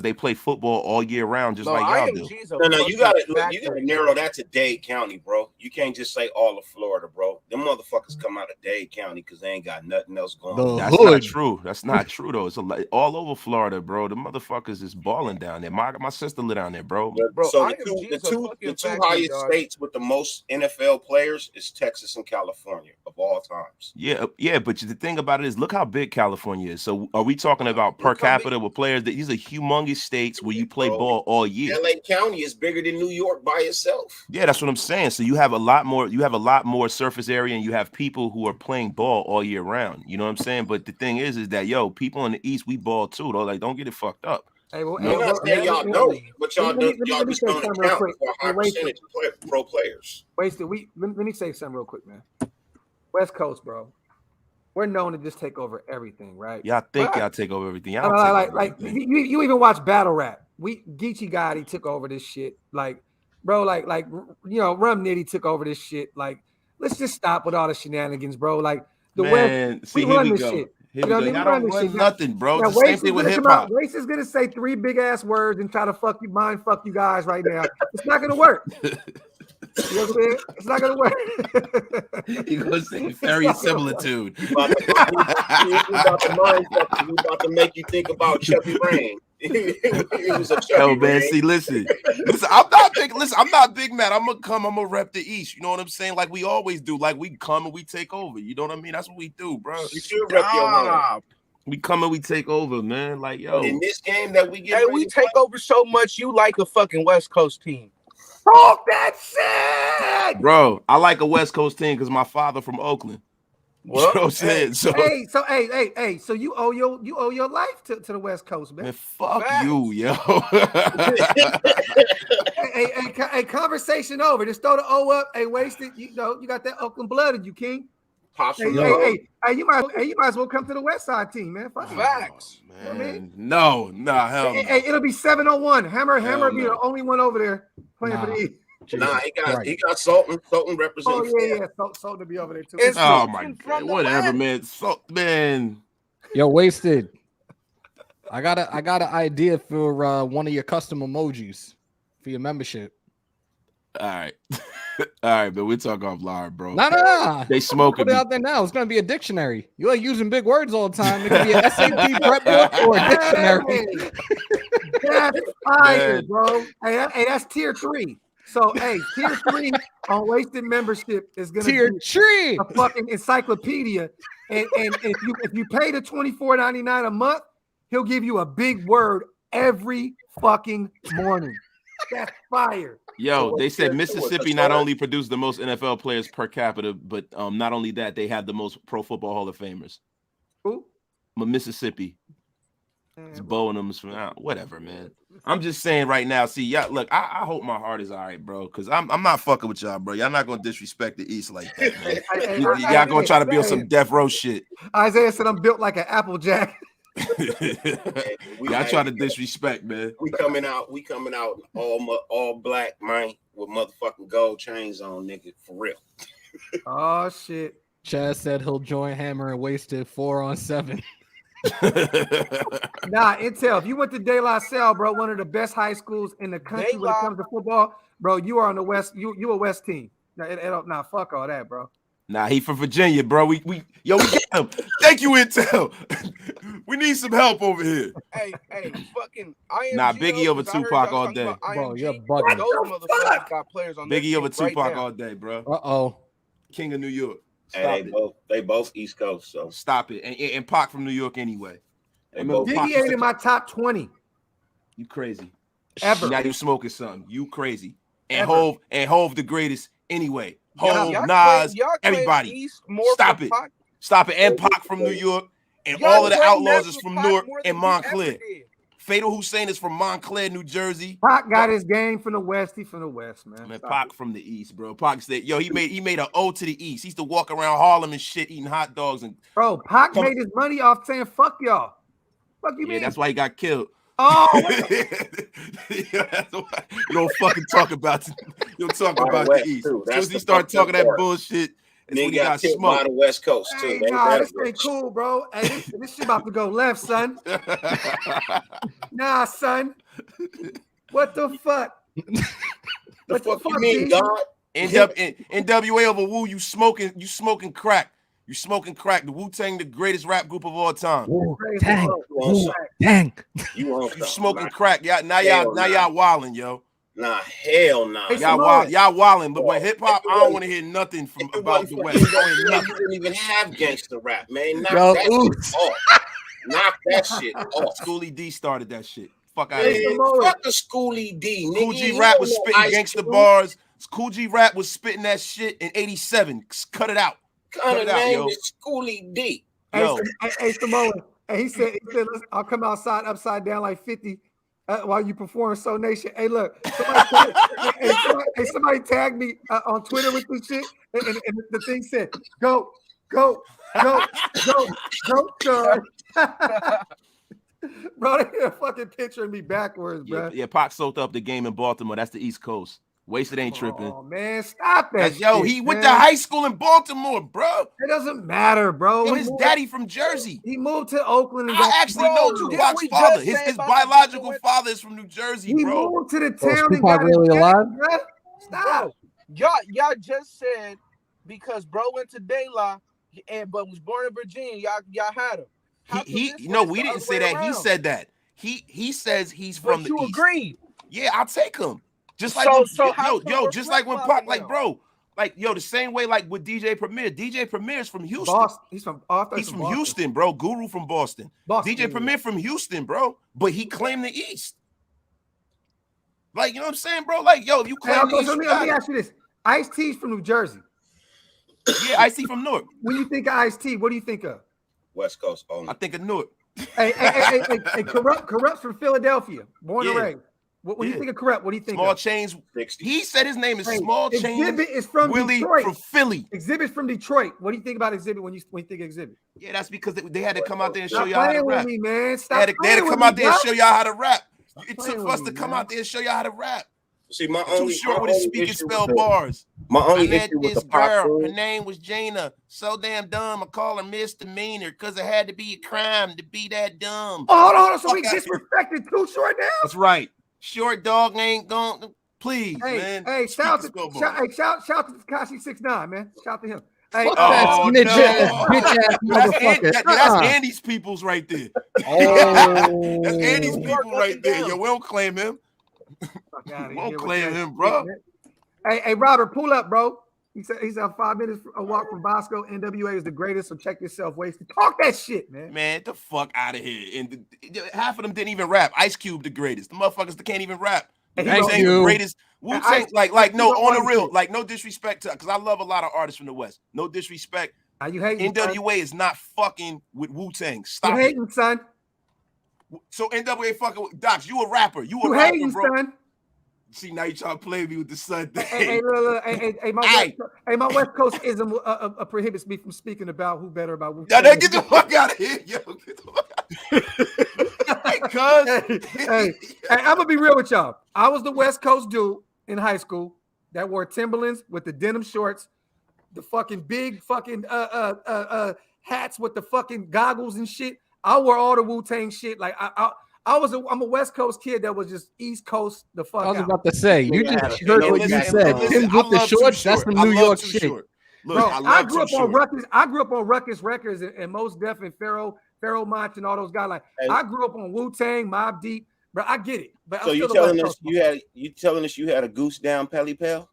they play football all year round, just like y'all do. No, you gotta narrow that to Dade County, bro. You can't just say all of Florida, bro. Them motherfuckers come out of Dade County because they ain't got nothing else going on. That's not true. That's not true though. It's all over Florida, bro. The motherfuckers is balling down there. My sister live down there, bro. So the The two fact, highest dog. states with the most NFL players is Texas and California of all times. Yeah, but the thing about it is, look how big California is. So, are we talking about per capita with players? That these are humongous states where you play ball all year. LA County is bigger than New York by itself. Yeah, that's what I'm saying. So you have a lot more. You have a lot more surface area, and you have people who are playing ball all year round. You know what I'm saying? But the thing is that people in the East, we ball too. Though, like, don't get it fucked up. Hey, well, I'm not saying y'all don't, but y'all just don't account for a high percentage of pro players. Wasted. Let me say something real quick, man. West Coast, bro. We're known to just take over everything, right? Y'all think y'all take over everything. Y'all like you even watch battle rap. Geechee Gotti took over this shit. Like, bro, like Rum Nitty took over this shit. Like, let's just stop with all the shenanigans, bro. Like the West, we run this shit. Here we go. Y'all don't run nothing, bro. It's the same thing with hip hop. Waste is gonna say 3 big ass words and try to fuck you guys right now. It's not gonna work. You know what I'm saying? It's not gonna work. You're gonna say verisimilitude. You about to make you think about Chucky Rain. It was a Chucky man, Rain. see, listen. I'm not big. Listen, I'm not big mad. I'm gonna rep the East. You know what I'm saying? Like we always do. Like we come and we take over. You know what I mean? That's what we do, bro. You should rep your home. We come and we take over, man. Like, yo, in this game that we get, Hey, we take over so much. You like a fucking West Coast team. Talk that shit, bro. I like a West Coast team because my father from Oakland. Well, you know what I'm saying? So you owe your life to the West Coast, man. Fuck you, yo. hey, conversation over. Just throw the O up. Hey, Wasted. You got that Oakland blood in you, King. You might as well come to the West Side team, man. Fuck facts, man. You know what I mean? No, hell. Hey, it'll be 701. Hammer be the only one over there playing for the East. Nah, he got Sultan representing. Oh yeah. Sultan to be over there too. Oh my god, whatever, man. Man, yo, Wasted. I got an idea for one of your custom emojis for your membership. All right. All right, but we're talking offline, bro. Nah. They smoking. Put it out there now. It's gonna be a dictionary. You like using big words all the time. It could be an SAP prep book or a dictionary. That's fire, bro. Hey, that's tier 3. So, tier 3 on Wasted membership is gonna tier be 3 a fucking encyclopedia. And if you pay the $24.99 a month, he'll give you a big word every fucking morning. That's fire. Yo, they said Mississippi not only produced the most NFL players per capita, but not only that, they have the most Pro Football Hall of Famers. Who? Mississippi. It's Bo and them from whatever, man. I'm just saying right now. See, y'all, look, I hope my heart is all right, bro, because I'm not fucking with y'all, bro. Y'all not gonna disrespect the East like that, man. Y'all gonna try to build some death row shit. Isaiah said I'm built like an Applejack. Y'all try to disrespect, man. We coming out all black, man, with motherfucking gold chains on, nigga, for real. Oh shit. Chaz said he'll join Hammer and Wasted 4-on-7. Nah, Intel, if you went to De La Salle, bro, one of the best high schools in the country when it comes to football, bro, you are on the West. You a West team. Nah, fuck all that, bro. Nah, he from Virginia, bro. We got him. Thank you, Intel. We need some help over here. Hey, fucking IMG. Nah, Biggie over Tupac all day. Bro, you're bugging. Those motherfuckers got players on Biggie over Tupac right all day, bro. Uh-oh. King of New York. Hey, they both East Coast, so stop it. And Pac from New York anyway. Biggie ain't in my top 20. You crazy. Ever. Now you smoking something. You crazy. And Ever. Hove the greatest anyway. Hove, y'all Nas, claim everybody. East more Stop it. Pac. Stop it. And Pac from New York. And Y'all all of the claim Outlaws that's is what from Pac Newark more and than he ever Montclair. did. Fatal Hussein is from Montclair, New Jersey. Pac got his game from the West. He from the West, man. Man, Pac from the East, bro. Pac said, yo, he made an O to the East. He used to walk around Harlem and shit, eating hot dogs. And bro, Pac made his money off saying fuck y'all. Fuck you mean? That's why he got killed. Oh, that's why you don't fucking talk about the East. Because he started talking that bullshit. It's when he got smoked by the West Coast too. Hey, nah, this ain't cool, bro. Hey, this shit about to go left, son. Nah, son. What the fuck? What the fuck you mean, God? NWA over Wu, you smoking crack. You smoking crack. The Wu-Tang, the greatest rap group of all time. Wu-Tang. You smoking crack. Now y'all wilding, yo. Nah, hell nah. Hey, Y'all wildin', but when hip hop, I don't want to hear nothing from If it about wasn't the for West. NWA, you didn't even have gangster rap, man. Knock Yo, that shit off. Knock that shit off. Schoolie D started that shit. Fuck out of Man, here. fuck the Schoolie D, nigga. Cool G You Rap don't was know spitting Ice gangster Cube. bars. Cool G Rap was spitting that shit in '87. Cut it out. Kind of name yo. is Schoolie D. Yo, Hey, Samoa. And he said, listen, I'll come outside upside down like 50 while you perform So Nation. Hey, look, somebody tagged me on Twitter with this shit, and the thing said, go, son. Bro, they had a fucking picture of me backwards, bro. yeah, Pac soaked up the game in Baltimore. That's the East Coast. Wasted ain't tripping. Oh man, stop that. Yo, he went to high school in Baltimore, bro. It doesn't matter, bro. Yo, his daddy from Jersey. He moved to Oakland. And I actually know Tupac's father. His biological father is from New Jersey, bro. He moved to the So is town. Tupac really alive? Bro. Stop. Bro, y'all just said because bro went to De La but was born in Virginia, y'all had him. No, we didn't say that. He said that. He says he's from the East. Agreed. Yeah, I'll take him. Just like just like when Pac, like bro, like yo, the same way like with DJ Premier. DJ Premier is from Houston. Boston. He's from Houston, bro. Guru from Boston. DJ Premier from Houston, bro. But he claimed the East. Like, you know what I'm saying, bro? Like, yo, if you claim the East, let me ask you this: Ice-T's from New Jersey. Yeah, Ice-T from Newark. When you think of Ice-T, what do you think of? West Coast only. I think of Newark. Hey, Corrupt's from Philadelphia, born and raised. When you think of Corrupt, what do you think Small of? Chains. 60. He said his name is Small Chains. Exhibit is from Willie Detroit. from Philly. Exhibit's from Detroit. What do you think about Exhibit when you think of Exhibit? Yeah, that's because they had to come out there and show Stop y'all how to playing with rap. me, man. They had to come out there and show y'all how to rap. It took playing for us with to me, come man. out there and show y'all how to rap. See, my Too only short with his speak and spell bars. My I only met issue with this the Pac girl. Her thing- name was Jana. So damn dumb. I call her misdemeanor because it had to be a crime to be that dumb. Oh, hold on. So we Fuck out disrespected Too Short now? That's right. Short dog ain't going. Please, Hey, man. hey, Speak shout and to spell bars. shout to Tekashi 6ix9ine, man. Shout to him. Hey, Fuck that snitch ass, bitch ass motherfucker. That's Andy's peoples right there. Oh, That's Andy's people right there. Yo, we don't claim him. We won't claim him, bro. Hey, Robert, pull up, bro. He said 5 minutes a walk from Bosco. NWA is the greatest, so check yourself. Wasted. Talk that shit, man. Man, get the fuck out of here. And half of them didn't even rap. Ice Cube the greatest. The motherfuckers that can't even rap. Thank Wu-Tang you. the greatest. Wu-Tang, like no, on the real, like no disrespect to, because I love a lot of artists from the West. No disrespect. You hating, NWA is not fucking with Wu-Tang. Stop you hating, son. So NWA fucking with Docs, you a rapper. You a You rapper, hating, bro. son. See, now you trying to play me with the son thing. Hey, look, my West Coast ism prohibits me from speaking about who better about Now, get the fuck out of here, yo. Get the fuck out of here. Hey, I'm gonna be real with y'all. I was the West Coast dude in high school that wore Timberlands with the denim shorts, the fucking big fucking hats with the fucking goggles and shit. I wore all the Wu-Tang shit. Like I'm a West Coast kid that was just East Coast the fuck out. I was about to say, you just heard what you listen, said. listen, Tim's with the shorts, that's the New York shit. Look, Bro, I grew up Too on Short. Ruckus. I grew up on Ruckus Records and Most Def and Pharaoh Monch and all those guys. Like I grew up on Wu-Tang, Mobb Deep. Bro, I get it. But So you telling us you had a goose down Pelly Pal?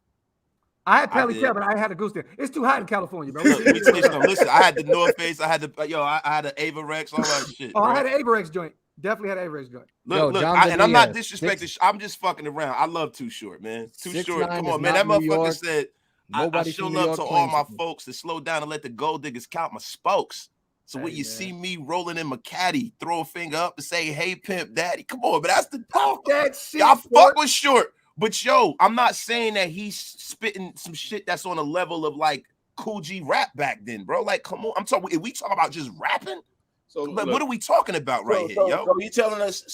I had Pelly Pal, but I had a goose there. It's too hot in California, bro. Look, let me tell you something. Listen, I had the North Face. I had I had an Ava Rex, all that shit. Oh, bro. I had an Averex joint. Definitely had an Averex joint. Look, and I'm not disrespecting. I'm just fucking around. I love Too Short, man. Too Short. Come on, man. That motherfucker said, I show love to all my folks to slow down and let the gold diggers count my spokes. So when you see me rolling in my caddy, throw a finger up and say, "Hey, pimp, daddy." Come on, but that's the talk. That shit. Y'all fuck with Short, but yo, I'm not saying that he's spitting some shit that's on a level of like Cool G rap back then, bro. Like, come on, I'm talking. If we talk about just rapping, So like, what are we talking about right here, yo? So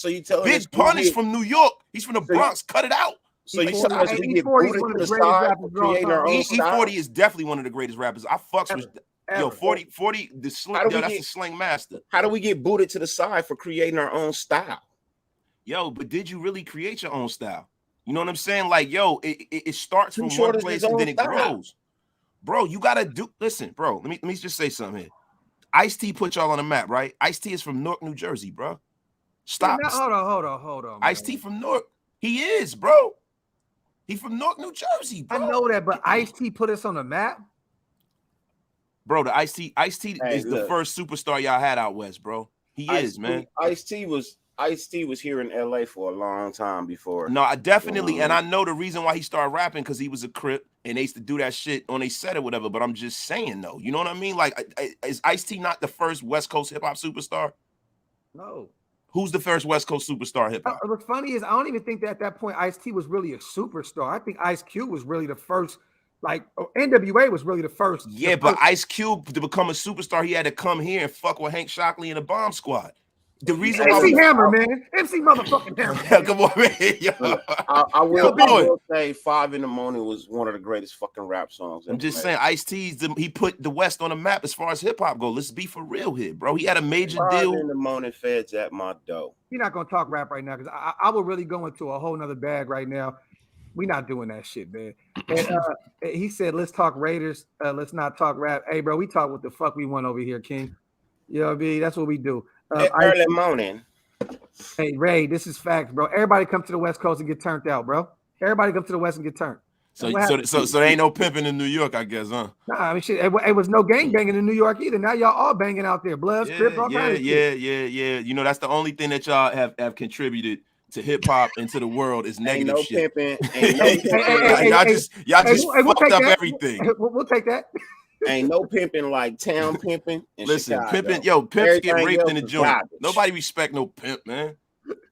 you telling us? Big Pun is from New York. He's from the Bronx. Cut it out. So you telling us we get E40 is booted one to of the the greatest side rappers for of all creating our time. own style? E40 is definitely one of the greatest rappers. I fucks with yo 40 the sling. Yo, that's the sling master. How do we get booted to the side for creating our own style? Yo, but did you really create your own style? You know what I'm saying? Like, yo, it starts Too from Short one is place his and own then it style. grows. Bro, you gotta listen, bro. Let me just say something here. Ice-T put y'all on the map, right? Ice-T is from Newark, New Jersey, bro. Stop. Hold on. Ice-T from Newark. He is, bro. He from Newark, New Jersey, bro. I know that, but Ice-T put us on the map. Bro, the Ice-T is the look. first superstar y'all had out west, bro. He is, man. Ice-T was here in LA for a long time before. No, I definitely, and I know the reason why he started rapping because he was a Crip and they used to do that shit on a set or whatever. But I'm just saying though, you know what I mean? Like, is Ice-T not the first West Coast hip hop superstar? No. Who's the first West Coast superstar hip hop? What's funny is I don't even think that at that point Ice-T was really a superstar. I think Ice Cube was really the first. Like NWA was really the first. Yeah, but Ice Cube to become a superstar, he had to come here and fuck with Hank Shockley and the Bomb Squad. The reason why MC Hammer, man. MC motherfucking Hammer. Come on, man. Yo. I will say 5 in the Morning was one of the greatest fucking rap songs. I'm just saying, Ice-T's he put the West on the map as far as hip hop go. Let's be for real here, bro. He had a major 5 deal. in the Morning, Feds at my door. You're not gonna talk rap right now because I will really go into a whole nother bag right now. We're not doing that shit, man. And he said, let's talk Raiders. Let's not talk rap. Hey, bro, we talk what the fuck we want over here, King. You know what I mean? That's what we do. Early morning. Hey, Ray, this is facts, bro. Everybody come to the West Coast and get turned out, bro. Everybody come to the West and get turned. So there ain't no pimping in New York, I guess, huh? Nah, I mean, shit, it was no gang banging in New York either. Now y'all all banging out there. Bloods, Crips, all kinds of shit. Yeah. You know, that's the only thing that y'all have contributed to hip hop and to the world is negative shit. Y'all just fucked up everything. We'll take that. Ain't no pimping like town pimping. Listen, Chicago. pimping, pimps get raped in the joint. Garbage. Nobody respect no pimp, man.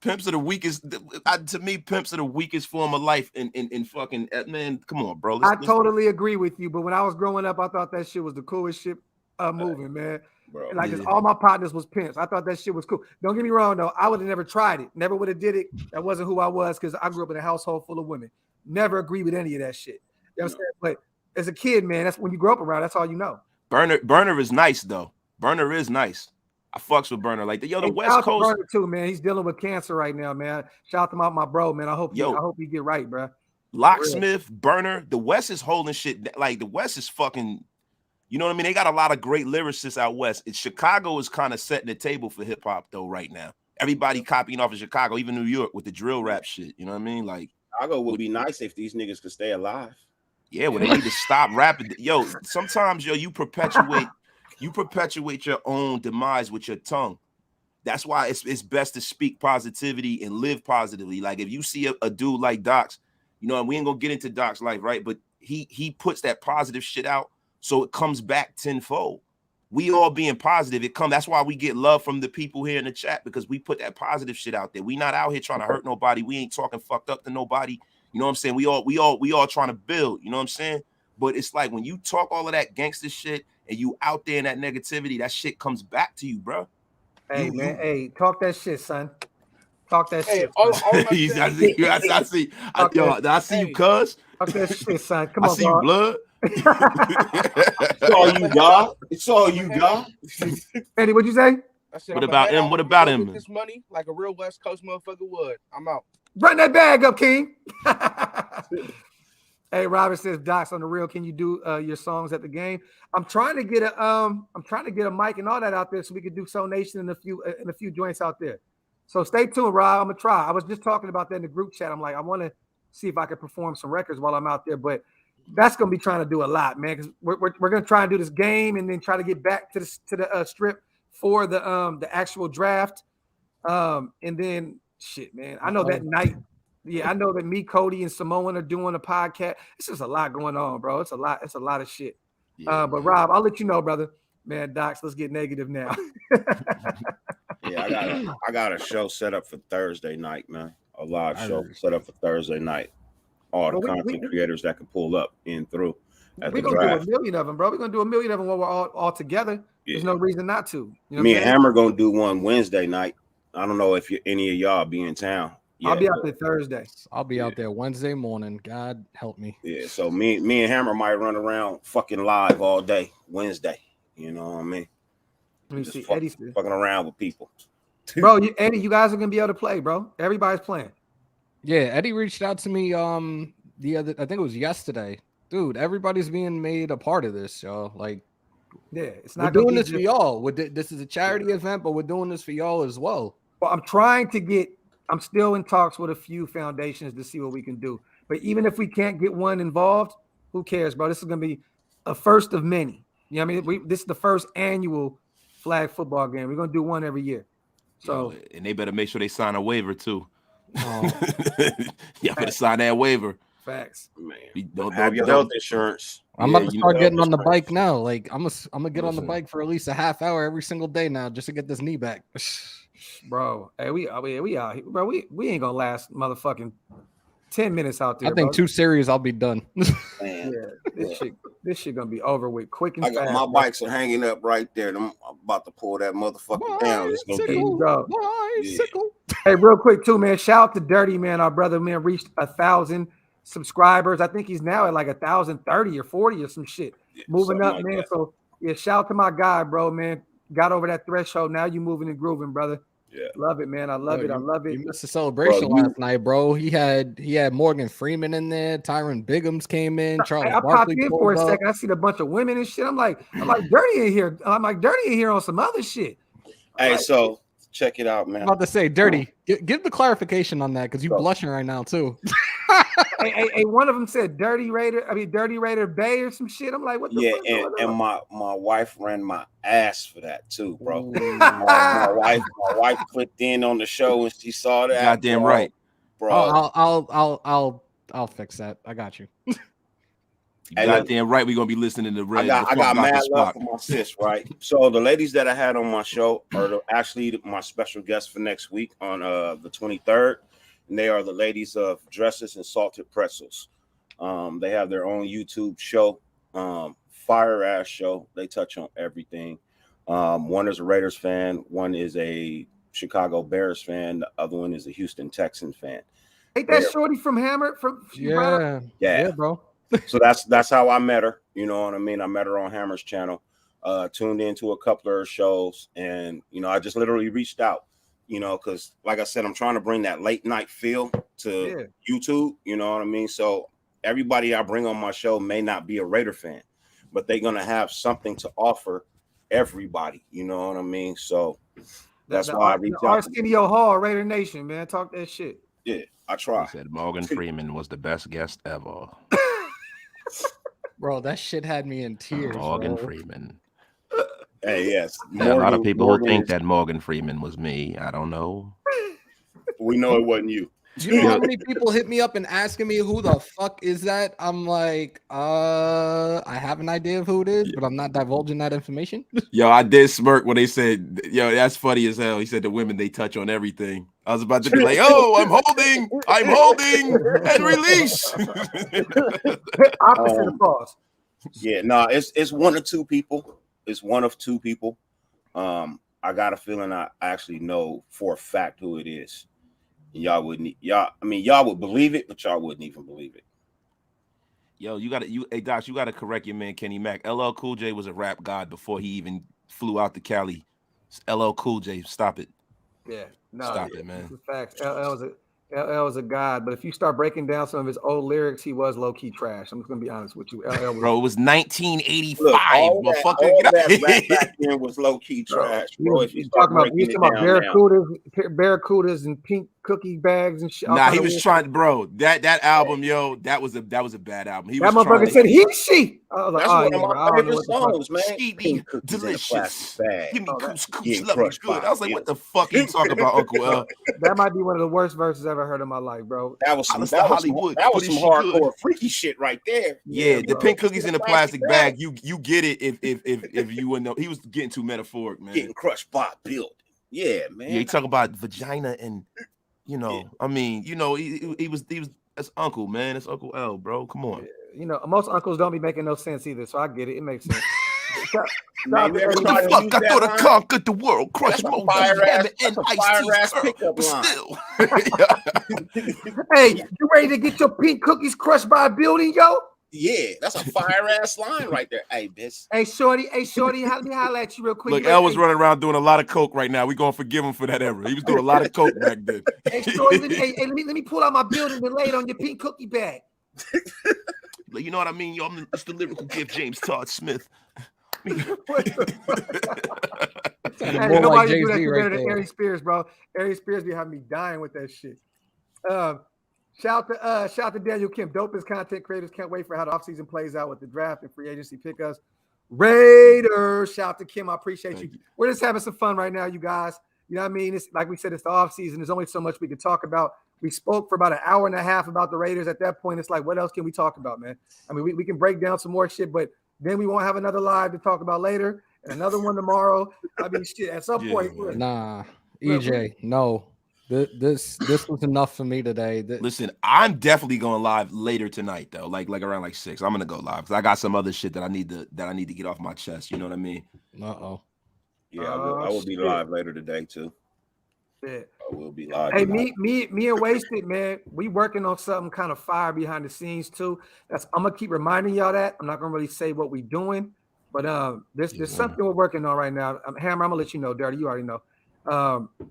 Pimps are the weakest. To me, pimps are the weakest form of life. In fucking man, come on, bro. I totally agree with you. But when I was growing up, I thought that shit was the coolest shit moving, man. Bro, like all my partners was pimps. I thought that shit was cool. Don't get me wrong though. I would have never tried it. Never would have did it. That wasn't who I was because I grew up in a household full of women. Never agree with any of that shit. You know what I'm saying? But as a kid, man, that's when you grow up around. That's all you know. Burner is nice though. Burner is nice. I fucks with Burner. Like the West Coast Burner too, man. He's dealing with cancer right now, man. Shout out to my bro, man. I hope you get right, bro. Locksmith, Burner, the West is holding shit. Like the West is fucking. You know what I mean? They got a lot of great lyricists out west. Chicago is kind of setting the table for hip hop though right now. Everybody copying off of Chicago, even New York with the drill rap shit. You know what I mean? Like Chicago would be nice if these niggas could stay alive. Yeah, well, they need to stop rapping. Yo, sometimes you perpetuate your own demise with your tongue. That's why it's best to speak positivity and live positively. Like if you see a dude like Docs, you know, and we ain't gonna get into Doc's life, right? But he puts that positive shit out. So it comes back tenfold. We all being positive. That's why we get love from the people here in the chat because we put that positive shit out there. We not out here trying to hurt nobody. We ain't talking fucked up to nobody. You know what I'm saying? We all trying to build. You know what I'm saying? But it's like when you talk all of that gangster shit and you out there in that negativity, that shit comes back to you, bro. Hey man, hey, talk that shit, son. Talk that shit. I see you, cuz. Talk that shit, son. Come on, I see you, blood. It's all you got. It's all you got. Eddie, what'd you say? I said, what about him? What about him? This money like a real West Coast motherfucker would. I'm out. Run that bag up, King. Hey, Robert says, Docs on the real. Can you do your songs at the game? I'm trying to get a mic and all that out there so we could do Soul Nation in a few joints out there. So stay tuned, Rob. I'm gonna try. I was just talking about that in the group chat. I'm like, I want to see if I can perform some records while I'm out there, but that's gonna be trying to do a lot, man. Because we're gonna try and do this game and then try to get back to the strip for the actual draft. And then shit, man. I know that night. Yeah, I know that me, Cody, and Samoan are doing a podcast. It's just a lot going on, bro. It's a lot of shit. Yeah, but Rob, I'll let you know, brother. Man, Docs, let's get negative now. Yeah, I got a show set up for Thursday night, man. A live show set up for Thursday night. All the content creators that can pull up in through. We're gonna do a million of them, bro. We're gonna do a million of them while we're all together. Yeah. There's no reason not to. You know me and Hammer gonna do one Wednesday night. I don't know if any of y'all be in town. Yeah, I'll be out there Thursday. I'll be out there Wednesday morning. God help me. Yeah, so me and Hammer might run around fucking live all day Wednesday. You know what I mean? Let me see. Eddie's fucking around with people. Bro, Eddie, you guys are gonna be able to play, bro. Everybody's playing. Yeah, Eddie reached out to me I think it was yesterday. Dude, everybody's being made a part of this, y'all. Like, yeah, it's not we're doing this for y'all. This is a charity event, but we're doing this for y'all as well. Well, I'm still in talks with a few foundations to see what we can do. But even if we can't get one involved, who cares, bro? This is gonna be a first of many. You know what I mean? This is the first annual flag football game. We're gonna do one every year. So and they better make sure they sign a waiver too. Oh. Yeah, better sign that waiver. Facts. Man, Don't have your health insurance. I'm about to start getting on the insurance. bike now. Like I'm gonna get on the Listen. bike for at least a half hour every single day now just to get this knee back. Bro, hey, we out here, bro. We ain't gonna last motherfucking 10 minutes out there. I think bro. 2 series I'll be done. Man, Yeah, this shit gonna be over with quick and I got fast. my bro. bikes are hanging up right there. I'm about to pull that motherfucker down. It's gonna There be you go. Bicycle. Hey, real quick too, man. Shout out to Dirty Man. Our brother man reached 1,000 subscribers. I think he's now at like 1,030 or 40 or some shit. Moving something up, like man. that. So yeah, shout out to my guy, bro, man. Got over that threshold. Now you moving and grooving, brother. Yeah. Love it, man. I love it. I love it. You missed the celebration Bro, last night, bro. He had Morgan Freeman in there. Tyron Biggums came in. Charles I popped Barkley in for pulled a up. second. I see a bunch of women and shit. I'm like, Dirty in here. I'm like, Dirty in here on some other shit. Hey, so check it out, man. I'm about to say, Dirty. Give the clarification on that because you blushing right now too. hey, one of them said Dirty Raider Bay or some shit. I'm like, what the fuck? Yeah, going and on? my wife ran my ass for that too, bro. Ooh. my wife clicked in on the show and she saw that. Goddamn right, bro. I'll fix that. I got you. Hey, goddamn right. We're gonna be listening to Red. I got mad love for my sis, right? So the ladies that I had on my show are actually my special guests for next week on the 23rd, and they are the ladies of Dresses and Salted Pretzels. They have their own YouTube show, fire ass show. They touch on everything. One is a Raiders fan, one is a Chicago Bears fan, the other one is a Houston Texans fan. Ain't that shorty from Hammer? Yeah, bro. So that's how I met her. You know what I mean? I met her on Hammer's channel, tuned into a couple of her shows, and I just literally reached out, because like I said, I'm trying to bring that late night feel to YouTube. You know what I mean? So everybody I bring on my show may not be a Raider fan, but they're gonna have something to offer everybody. You know what I mean? So that's why I reached out. Arsenio Hall, Raider Nation, man. Talk that shit. Yeah, I try. He said Morgan Freeman was the best guest ever. Bro, that shit had me in tears. Morgan bro. Freeman. Hey, yes. There are a lot of people who think that Morgan Freeman was me. I don't know. We know it wasn't you. You know how many people hit me up and asking me who the fuck is that? I'm like, I have an idea of who it is, but I'm not divulging that information. Yo, I did smirk when they said, yo, that's funny as hell. He said the women, they touch on everything. I was about to be like, oh, I'm holding and release. Opposite of pause. Yeah, no, it's one or two people. It's one of two people. I got a feeling I actually know for a fact who it is. Y'all would believe it, but y'all wouldn't even believe it. Yo, hey Doc, you gotta correct your man Kenny Mack. LL Cool J was a rap god before he even flew out to Cali. LL Cool J, stop it. Yeah, no, stop it, man. It's a fact. LL was a god, but if you start breaking down some of his old lyrics, he was low key trash. I'm just gonna be honest with you. LL was, bro, it was 1985. Look, all that rap Motherfucker. back then was low key trash, bro. If you talking start about, barracudas and pink cookie bags and shit. Nah, he was trying, bro. That album, yo, that was a bad album. He that was motherfucker said she. I was like, that's one of my favorite songs, man. Pink delicious. Give me cooch, love me crushed good. by I was like, what the fuck are you talking about, Uncle L? That might be one of the worst verses I've ever heard in my life, bro. That was some Hollywood. That was some hardcore freaky shit right there. Yeah, the pink cookies in the plastic bag. You get it if you wouldn't know. He was getting too metaphoric, man. Getting crushed by a building. Yeah, man. Yeah, he talk about vagina and I mean, he was that's Uncle, man. It's Uncle L, bro. Come on. Most uncles don't be making no sense either, so I get it. It makes sense. What the fuck? I thought I conquered the world, crushed Moses, Hammer, and Ice T, but still. Hey, you ready to get your pink cookies crushed by a building, yo? Yeah, that's a fire ass line right there. Hey, bitch. Hey, shorty, let me holler at you real quick. Look, L was running around doing a lot of coke right now. We're gonna forgive him for that ever. He was doing a lot of coke back then. Hey, shorty, let me pull out my building and lay it on your pink cookie bag. You know what I mean? Yo, it's the lyrical gift, James Todd Smith. Nobody like do that Jay-Z better right than there. Ari Spears, bro. Ari Spears be having me dying with that shit. Shout Shout to Daniel Kim. Dopest content creators can't wait for how the offseason plays out with the draft and free agency pickups. Raiders. Shout to Kim. I appreciate you. We're just having some fun right now, you guys. You know what I mean? It's like we said, it's the offseason. There's only so much we can talk about. We spoke for about an hour and a half about the Raiders. At that point, it's like, what else can we talk about, man? I mean, we can break down some more shit, but then we won't have another live to talk about later and another one tomorrow. I mean, shit, at some point. Look, nah, EJ, no. This was enough for me today. Listen, I'm definitely going live later tonight though, like around like 6. I'm gonna go live because I got some other shit that I need to get off my chest. You know what I mean? Yeah, I will be live later today too. Yeah. I will be live. Hey, me and Wasted, man, we working on something kind of fire behind the scenes too. I'm gonna keep reminding y'all that. I'm not gonna really say what we doing, but there's something we're working on right now. Hammer, I'm gonna let you know, Dirty. You already know.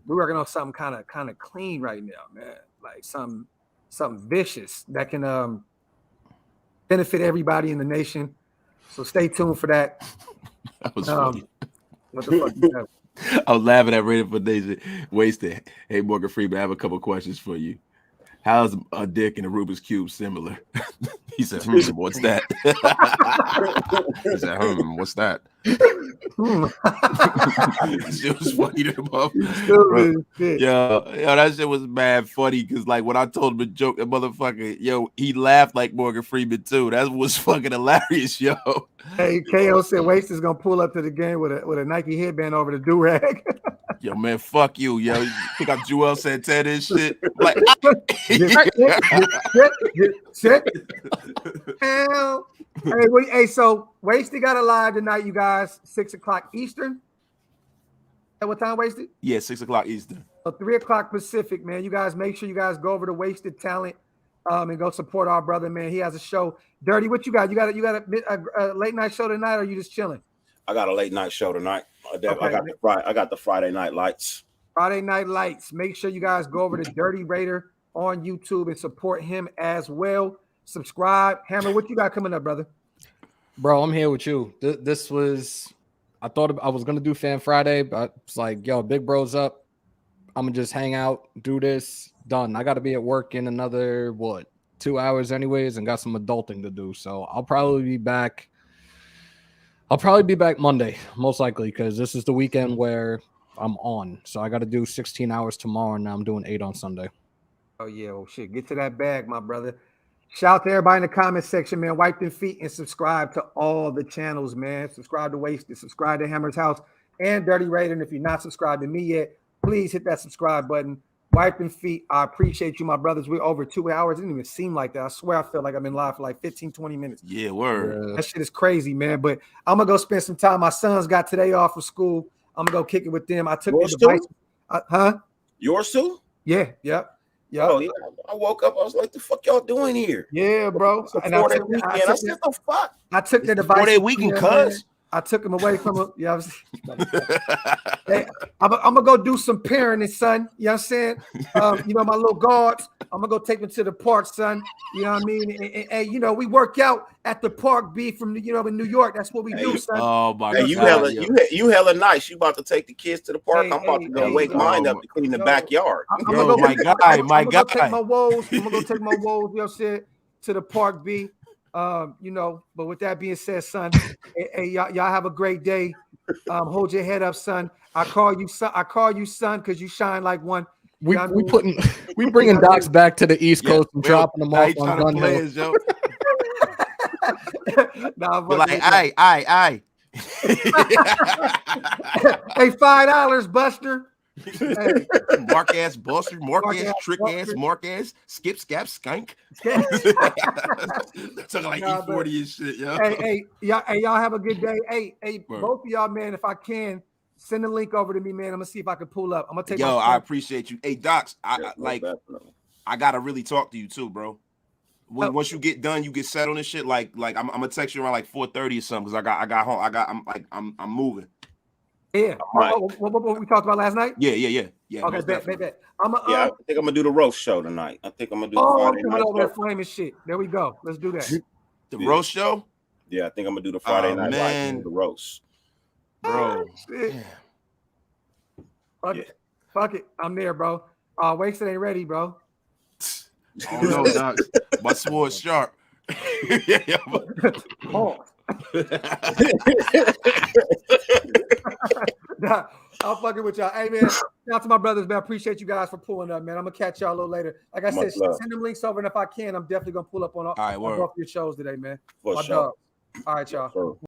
We're working on something kind of clean right now, man. Like something vicious that can benefit everybody in the nation. So stay tuned for that. That was funny. What the fuck is that? I was laughing at Rated for Days Wasted. Hey, Morgan Freeman, I have a couple questions for you. How's a dick and a Rubik's Cube similar? He said, what's that? He said, what's that? Shit was funny to the Yo, that shit was mad funny because like when I told him a joke, that motherfucker, he laughed like Morgan Freeman too. That was fucking hilarious, yo. Hey, KO said Waste is gonna pull up to the game with a Nike headband over the do-rag. Yo, man, fuck you, yo. You think I'm Joel Santana and shit? Like, hey, so Wasted got a live tonight, you guys, 6:00 Eastern. At what time, Wasted? Yeah, 6:00 Eastern. So 3:00 Pacific, man. You guys make sure you guys go over to Wasted Talent and go support our brother, man. He has a show. Dirty, what you got? You got a late night show tonight, or are you just chilling? I got a late night show tonight. I got the Friday Night Lights. Friday Night Lights. Make sure you guys go over to Dirty Raider on YouTube and support him as well. Subscribe. Hammer, what you got coming up, brother? Bro, I'm here with you. This was, I thought I was going to do Fan Friday, but it's like, yo, Big Bro's up. I'm going to just hang out, do this, done. I got to be at work in another, 2 hours anyways, and got some adulting to do. So I'll probably be back Monday, most likely, because this is the weekend where I'm on. So I got to do 16 hours tomorrow, and now I'm doing 8 on Sunday. Oh, yeah. Oh, shit. Get to that bag, my brother. Shout out to everybody in the comment section, man. Wipe them feet and subscribe to all the channels, man. Subscribe to Wasted, subscribe to Hammer's House and Dirty Raider. And if you're not subscribed to me yet, please hit that subscribe button. Wipe them feet. I appreciate you, my brothers. We're over 2 hours. It didn't even seem like that. I swear I felt like I've been live for like 15, 20 minutes. Yeah, word. That shit is crazy, man. But I'm going to go spend some time. My sons got today off of school. I'm going to go kick it with them. I took the device. Yours too? Yeah, yep. Yeah. Oh, yeah. I woke up. I was like, the fuck y'all doing here? Yeah, bro. And I said, the fuck? I took the device. 4-day weekend, cuz. I took him away from him. Yeah, hey, I'm gonna go do some parenting, son. You know what I'm saying? My little guards. I'm gonna go take them to the park, son. You know what I mean? And we work out at the park. From in New York. That's what we do, son. Oh my God! You hella nice. You about to take the kids to the park? I'm about to go wake mine up to clean the backyard. I'm gonna go take my woes. I'm gonna go take my woes. You know what I'm saying? To the park, B. But with that being said, son, hey, y'all have a great day. Hold your head up, son. I call you son because you shine like one. We bringing Docs back to the East Coast and dropping them off on gun players, yo. We're like, aye. Hey, $5, Buster. Hey. Mark ass Buster, Mark ass trick ass, Mark ass skip scap skank. Talking like E40 and shit, yo. Hey, y'all have a good day. Hey, both of y'all, man, if I can, send the link over to me, man. I'm gonna see if I can pull up. I'm gonna take. I appreciate you. Hey, Docs, I gotta really talk to you too, bro. Once you get done, you get settled and shit. Like I'm gonna text you around like 4:30 or something because I got home. I'm moving. Yeah. What we talked about last night? Yeah. Okay, bet. I think I'm gonna do the roast show tonight. I think I'm gonna do the Friday night show. Flaming shit. There we go. Let's do that. The roast show? Yeah, I think I'm gonna do the Friday night live, the roast. Bro. Fuck it. I'm there, bro. Wasted ain't ready, bro. Oh no, Doc. My sword's sharp. Oh. Nah, I'm fucking with y'all. Hey, man, shout out to my brothers, man. I appreciate you guys for pulling up, man. I'm going to catch y'all a little later. Like I said, send them links over, and if I can, I'm definitely going to pull up on both your shows today, man. For my sure. dog. All right, y'all.